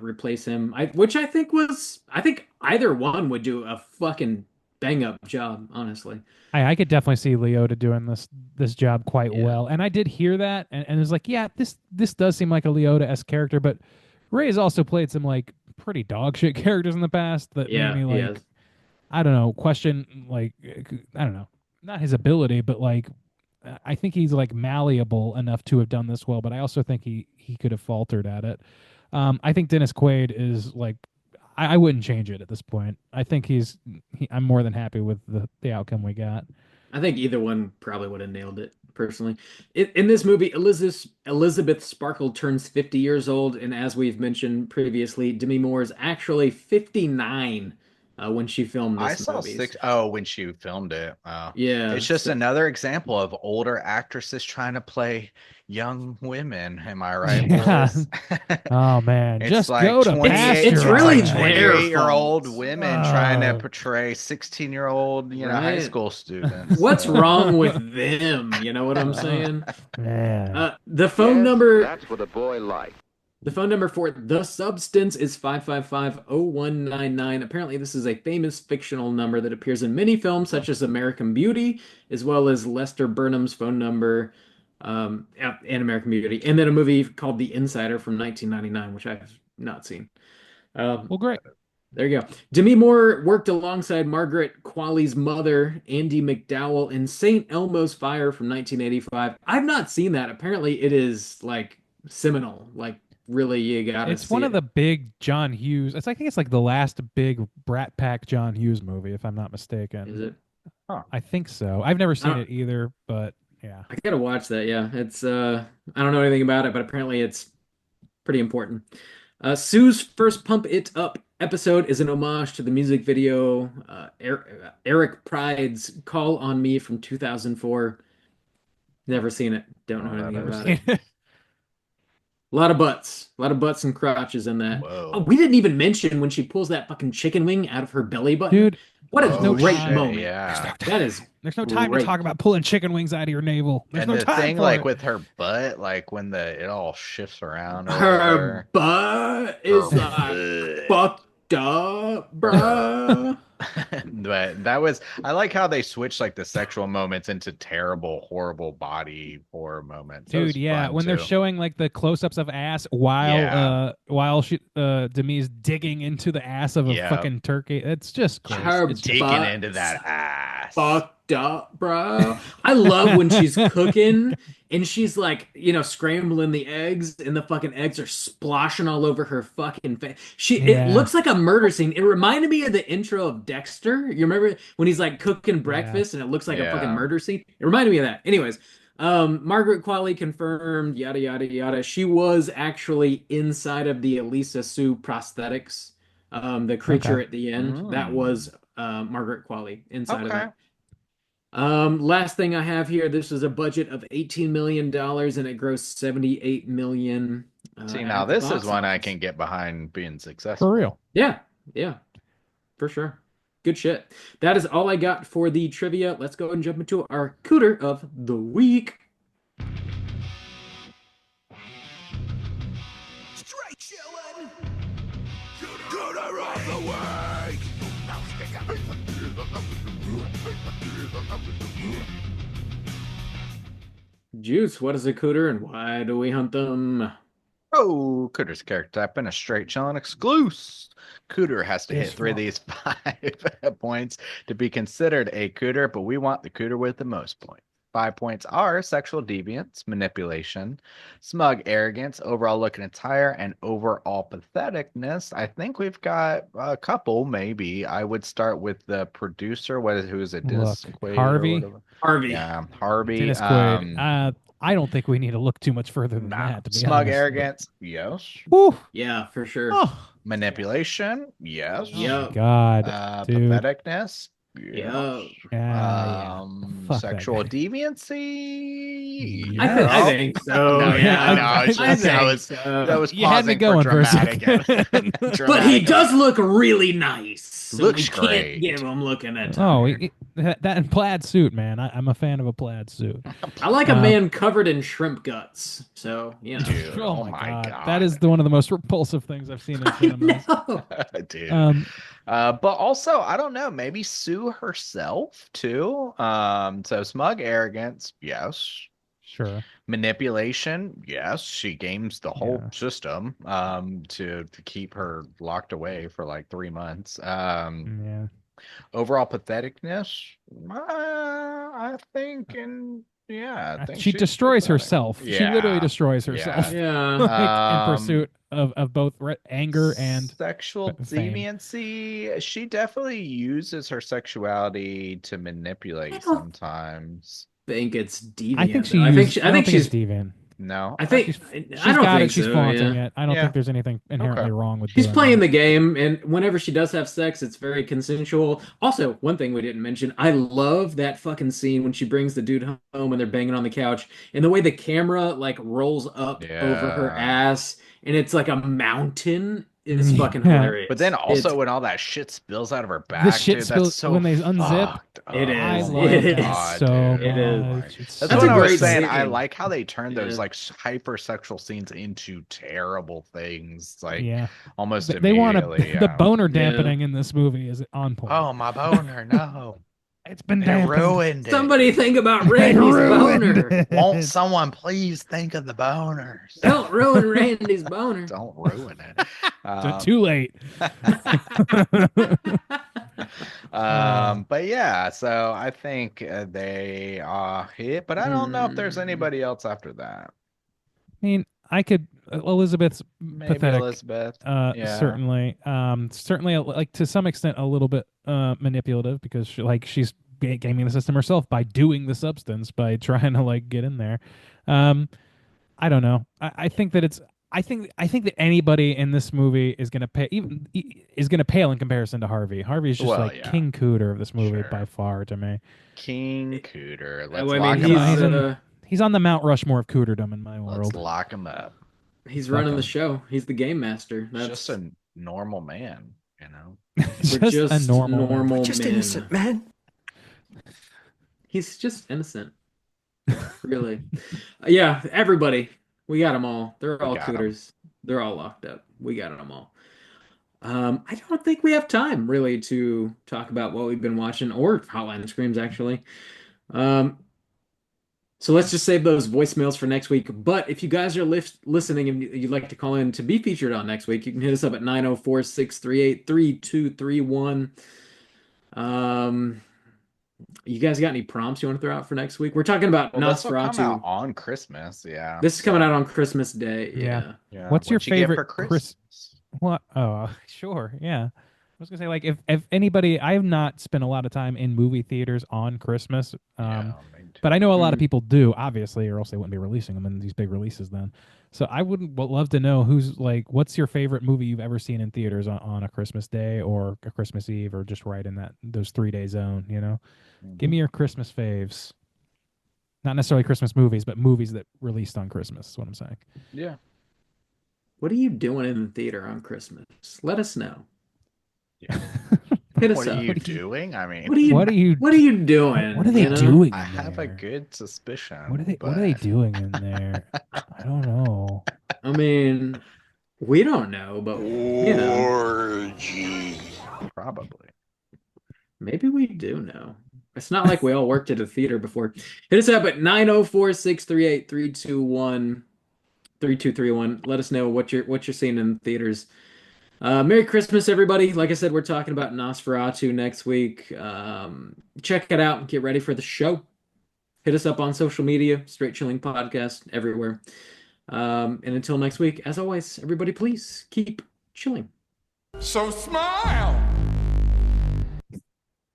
Speaker 2: replace him, which I think either one would do a fucking bang up job, honestly.
Speaker 5: I could definitely see Leota doing this job quite
Speaker 2: Yeah.
Speaker 5: well, and I did hear that, and it was like, yeah, this does seem like a Leota-esque character, but Ray's also played some like pretty dog shit characters in the past that
Speaker 2: Yeah,
Speaker 5: made me
Speaker 2: he
Speaker 5: like,
Speaker 2: has.
Speaker 5: I don't know, question like I don't know, not his ability, but like I think he's like malleable enough to have done this well, but I also think he could have faltered at it. I think Dennis Quaid is like, I wouldn't change it at this point. I think I'm more than happy with the outcome we got.
Speaker 2: I think either one probably would have nailed it, personally. In this movie, Elizabeth Sparkle turns 50 years old, and as we've mentioned previously, Demi Moore is actually 59 when she filmed
Speaker 1: I
Speaker 2: this
Speaker 1: saw
Speaker 2: movie.
Speaker 1: when she filmed it. Wow.
Speaker 2: Yeah.
Speaker 1: It's just
Speaker 2: so-
Speaker 1: another example of older actresses trying to play young women. Am I right?
Speaker 5: Yeah.
Speaker 1: boys?
Speaker 5: Oh man,
Speaker 1: It's
Speaker 5: just
Speaker 1: like
Speaker 5: go to
Speaker 1: 28
Speaker 5: pasture.
Speaker 2: It's really
Speaker 1: like
Speaker 2: their
Speaker 1: 28-year-old
Speaker 2: fault.
Speaker 1: women trying to
Speaker 5: Oh.
Speaker 1: portray 16-year-old, high
Speaker 2: Right.
Speaker 1: school students.
Speaker 2: What's
Speaker 1: So-
Speaker 2: wrong with them? You know what I'm saying?
Speaker 5: Man.
Speaker 2: The phone number.
Speaker 6: That's what a boy likes.
Speaker 2: The phone number for The Substance is 555-0199. Apparently, this is a famous fictional number that appears in many films such as American Beauty, as well as Lester Burnham's phone number and American Beauty. And then a movie called The Insider from 1999, which I've not seen.
Speaker 5: Well, great.
Speaker 2: There you go. Demi Moore worked alongside Margaret Qualley's mother, Andy McDowell, in St. Elmo's Fire from 1985. I've not seen that. Apparently, it is like seminal. Like, really, you gotta
Speaker 5: It's
Speaker 2: see
Speaker 5: one
Speaker 2: it.
Speaker 5: of the big John Hughes. I think it's like the last big Brat Pack John Hughes movie, if I'm not mistaken.
Speaker 2: Is it?
Speaker 5: I think so. I've never seen
Speaker 2: Oh.
Speaker 5: it either, but yeah.
Speaker 2: I gotta watch that. Yeah, it's I don't know anything about it, but apparently it's pretty important. Sue's first Pump It Up episode is an homage to the music video Eric Pride's "Call on Me" from 2004. Never seen it. Don't know
Speaker 1: Oh, I've
Speaker 2: anything
Speaker 1: never
Speaker 2: about
Speaker 1: seen
Speaker 2: it. A lot of butts and crotches in that.
Speaker 1: Whoa.
Speaker 2: Oh, we didn't even mention when she pulls that fucking chicken wing out of her belly button.
Speaker 5: Dude,
Speaker 2: what a
Speaker 1: Oh,
Speaker 2: great
Speaker 1: shit,
Speaker 2: moment.
Speaker 1: yeah.
Speaker 2: That is
Speaker 5: there's no time
Speaker 2: great.
Speaker 5: to talk about pulling chicken wings out of your navel. There's
Speaker 1: And
Speaker 5: no
Speaker 1: the
Speaker 5: time
Speaker 1: thing,
Speaker 5: for
Speaker 1: like
Speaker 5: it.
Speaker 1: with her butt, like when it all shifts around. Or
Speaker 2: Her butt is
Speaker 1: Her
Speaker 2: like
Speaker 1: butt.
Speaker 2: fucked up, bruh.
Speaker 1: But that was, I like how they switched like the sexual moments into terrible, horrible body horror moments. That was
Speaker 5: Dude, yeah,
Speaker 1: fun,
Speaker 5: when they're
Speaker 1: too.
Speaker 5: showing like the close-ups of ass while she Demi's digging into the ass of a
Speaker 1: Yeah.
Speaker 5: fucking turkey, it's just gross.
Speaker 2: Her
Speaker 5: It's
Speaker 1: digging
Speaker 2: butt
Speaker 1: into that ass.
Speaker 2: fucked up, bro. I love when she's cooking and she's like, scrambling the eggs and the fucking eggs are splashing all over her fucking face.
Speaker 5: Yeah.
Speaker 2: It looks like a murder scene. It reminded me of the intro of Dexter. You remember when he's like cooking breakfast and it looks like a fucking
Speaker 1: Yeah.
Speaker 2: murder scene? It reminded me of that. Anyways, Margaret Qualley confirmed, yada yada yada. She was actually inside of the Elisa Sue prosthetics. The creature
Speaker 5: Okay.
Speaker 2: at the end. That was Margaret Qualley inside of
Speaker 1: Okay.
Speaker 2: that. Last thing I have here, this is a budget of $18 million and it grossed $78 million.
Speaker 1: See,
Speaker 2: at
Speaker 1: now
Speaker 2: the
Speaker 1: this
Speaker 2: box
Speaker 1: is one I
Speaker 2: office.
Speaker 1: can get behind being successful.
Speaker 5: for real.
Speaker 2: Yeah, for sure. Good shit. That is all I got for the trivia. Let's go and jump into our cooter of the week.
Speaker 3: Straight chillin'. Gooder of the week.
Speaker 2: Juice, what is a cooter and why do we hunt them?
Speaker 1: Oh, Cooter's character type and a straight chillin' exclusive. Cooter has to hit
Speaker 5: Yes,
Speaker 1: 3 of
Speaker 5: fuck.
Speaker 1: these 5 points to be considered a cooter, but we want the cooter with the most points. 5 points are sexual deviance, manipulation, smug arrogance, overall look and attire, and overall patheticness. I think we've got a couple, maybe. I would start with the producer. Who is it? Dennis
Speaker 5: Look,
Speaker 1: Quaid or
Speaker 5: Harvey.
Speaker 1: whatever?
Speaker 2: Harvey.
Speaker 1: Yeah, Harvey.
Speaker 5: Dennis Quaid. I don't think we need to look too much further than that. To be
Speaker 1: Smug
Speaker 5: honest.
Speaker 1: arrogance, yes.
Speaker 5: Woo.
Speaker 2: Yeah, for sure.
Speaker 5: Oh,
Speaker 1: Manipulation, yes.
Speaker 2: Yep.
Speaker 5: God, dude.
Speaker 1: Patheticness,
Speaker 2: Yeah.
Speaker 5: Yeah. Fuck that
Speaker 1: sexual
Speaker 5: guy.
Speaker 1: deviancy.
Speaker 2: I think so.
Speaker 1: No,
Speaker 2: yeah,
Speaker 1: no, it's
Speaker 2: I
Speaker 1: just- that
Speaker 2: think
Speaker 1: was-
Speaker 2: so.
Speaker 1: That was
Speaker 5: You had me
Speaker 1: pausing
Speaker 5: going for a
Speaker 1: dramatic.
Speaker 5: second.
Speaker 2: But he does look really nice. So
Speaker 1: Looks
Speaker 2: we
Speaker 1: great.
Speaker 2: can't give him looking at
Speaker 5: Oh, that and plaid suit, man. I'm a fan of a plaid suit.
Speaker 2: I like a man covered in shrimp guts. So,
Speaker 1: Dude,
Speaker 5: Oh my God. That is one of the most repulsive things I've seen in
Speaker 2: I
Speaker 5: cinema.
Speaker 2: know.
Speaker 1: Dude. But also, I don't know, maybe Sue herself too. So smug arrogance, yes.
Speaker 5: Sure.
Speaker 1: Manipulation, yes. She games the whole
Speaker 5: Yeah.
Speaker 1: system to keep her locked away for like 3 months.
Speaker 5: Yeah.
Speaker 1: Overall patheticness, I think, and yeah, I think
Speaker 5: She
Speaker 1: she's
Speaker 5: destroys
Speaker 1: pathetic.
Speaker 5: herself. She
Speaker 1: Yeah.
Speaker 5: literally destroys herself.
Speaker 2: Yeah.
Speaker 5: Like, in pursuit of both anger and
Speaker 1: sexual
Speaker 5: fame.
Speaker 1: deviancy. She definitely uses her sexuality to manipulate
Speaker 2: don't
Speaker 1: sometimes.
Speaker 2: think it's deviant.
Speaker 5: I think she
Speaker 2: though.
Speaker 5: used, I
Speaker 2: think
Speaker 5: think
Speaker 2: she's
Speaker 5: it's deviant.
Speaker 1: No,
Speaker 2: I think
Speaker 5: She's
Speaker 2: I don't
Speaker 5: got
Speaker 2: think
Speaker 5: it. She's
Speaker 2: so,
Speaker 5: flaunting
Speaker 2: yeah.
Speaker 5: it. I don't
Speaker 1: Yeah.
Speaker 5: think there's anything inherently
Speaker 1: Okay.
Speaker 5: wrong with
Speaker 2: She's
Speaker 5: doing
Speaker 2: playing
Speaker 5: that.
Speaker 2: the game, and whenever she does have sex, it's very consensual. Also, one thing we didn't mention, I love that fucking scene when she brings the dude home and they're banging on the couch, and the way the camera like rolls up over her
Speaker 1: Yeah.
Speaker 2: ass, and it's like a mountain is
Speaker 5: Yeah.
Speaker 2: fucking hilarious.
Speaker 1: but then also
Speaker 2: It's-
Speaker 1: when all that shit spills out of her back,
Speaker 5: shit
Speaker 1: dude,
Speaker 5: spills
Speaker 1: that's so
Speaker 5: when they unzip.
Speaker 1: fucked
Speaker 2: It
Speaker 1: up.
Speaker 2: is.
Speaker 5: I
Speaker 1: Oh
Speaker 5: love
Speaker 1: my
Speaker 2: It
Speaker 5: that
Speaker 2: is.
Speaker 1: God,
Speaker 5: so
Speaker 1: dude.
Speaker 2: It is.
Speaker 5: much. It's
Speaker 1: That's
Speaker 2: That's
Speaker 1: what
Speaker 2: a
Speaker 1: I was
Speaker 2: great
Speaker 1: saying. I
Speaker 2: scene.
Speaker 1: like how they turn those
Speaker 2: Yeah.
Speaker 1: like hypersexual scenes into terrible things, like
Speaker 5: yeah.
Speaker 1: almost
Speaker 5: They want
Speaker 1: immediately.
Speaker 5: the boner
Speaker 2: Yeah.
Speaker 5: dampening in this movie is on point.
Speaker 1: Oh, my boner! No,
Speaker 5: It's been
Speaker 1: they
Speaker 5: dampened.
Speaker 1: ruined it.
Speaker 2: Somebody think about
Speaker 5: They
Speaker 2: Randy's
Speaker 5: ruined
Speaker 2: boner.
Speaker 5: it.
Speaker 1: Won't someone please think of the boners?
Speaker 2: Don't ruin Randy's boner.
Speaker 1: Don't ruin it.
Speaker 5: Too late.
Speaker 1: But yeah, so I think they hit, but I don't know if there's anybody else after that.
Speaker 5: I mean, I could Elizabeth's
Speaker 1: Maybe
Speaker 5: pathetic.
Speaker 1: Elizabeth. Yeah.
Speaker 5: Certainly, certainly, like to some extent, a little bit manipulative because she's gaming the system herself by doing the substance by trying to like get in there. I don't know. I think that I think that anybody in this movie is gonna pale in comparison to Harvey. Harvey is just
Speaker 1: Well,
Speaker 5: like
Speaker 1: yeah.
Speaker 5: King Cooter of this movie
Speaker 1: Sure.
Speaker 5: by far to me.
Speaker 1: King Cooter.
Speaker 2: I
Speaker 1: Let's
Speaker 2: mean,
Speaker 1: lock
Speaker 5: Come
Speaker 1: him
Speaker 5: on,
Speaker 1: up.
Speaker 5: he's on the Mount Rushmore of Cooterdom in my
Speaker 1: Let's
Speaker 5: world.
Speaker 1: lock him up.
Speaker 2: he's
Speaker 5: Fuck
Speaker 2: running
Speaker 5: him.
Speaker 2: the show. He's the game master.
Speaker 1: He's
Speaker 2: That's
Speaker 1: just a normal man, you know.
Speaker 2: we're
Speaker 5: just a normal man.
Speaker 2: normal
Speaker 4: Just
Speaker 2: men.
Speaker 4: innocent, man.
Speaker 2: He's just innocent. Really. Yeah, everybody. We got them all. They're all
Speaker 1: got 'em.
Speaker 2: cooters. They're all locked up. We got them all. I don't think we have time really to talk about what we've been watching or Hotline Screams actually. So let's just save those voicemails for next week. But if you guys are listening and you'd like to call in to be featured on next week, you can hit us up at 904-638-3231. You guys got any prompts you want to throw out for next week? We're talking about
Speaker 1: Well, this will come
Speaker 2: Nosferatu.
Speaker 1: out on Christmas. Yeah.
Speaker 2: This is coming out on Christmas Day.
Speaker 5: Yeah.
Speaker 2: Yeah.
Speaker 1: Yeah.
Speaker 5: What's your
Speaker 1: What'd you get
Speaker 5: favorite
Speaker 1: for Christmas?
Speaker 5: What? Oh, sure. Yeah. I was gonna say, like, if anybody, I have not spent a lot of time in movie theaters on Christmas.
Speaker 1: Yeah, me too.
Speaker 5: But I know a lot of
Speaker 2: Mhm.
Speaker 5: people do, obviously, or else they wouldn't be releasing them in these big releases then. So I would love to know what's your favorite movie you've ever seen in theaters on a Christmas Day or a Christmas Eve or just right in those 3-day zone, you know? Give me your Christmas faves. Not necessarily Christmas movies, but movies that released on Christmas is what I'm saying.
Speaker 1: Yeah.
Speaker 2: What are you doing in the theater on Christmas? Let us know.
Speaker 1: Yeah.
Speaker 2: Hit us
Speaker 1: What
Speaker 2: up.
Speaker 1: are you doing? I mean,
Speaker 2: What are you
Speaker 5: What are you
Speaker 2: doing?
Speaker 5: What are they
Speaker 2: you know?
Speaker 5: doing?
Speaker 1: I
Speaker 5: in
Speaker 1: have a
Speaker 5: there?
Speaker 1: good suspicion.
Speaker 5: What are they
Speaker 1: but-
Speaker 5: doing in there? I don't know.
Speaker 2: I mean, we don't know, but you know,
Speaker 1: Probably.
Speaker 2: maybe we do know. It's not like we all worked at a theater before. Hit us up at 904-638-3231. Let us know what you're seeing in theaters. Merry Christmas, everybody. Like I said, we're talking about Nosferatu next week. Check it out and get ready for the show. Hit us up on social media, Straight Chilling Podcast, everywhere. And until next week, as always, everybody, please keep chilling.
Speaker 6: So smile.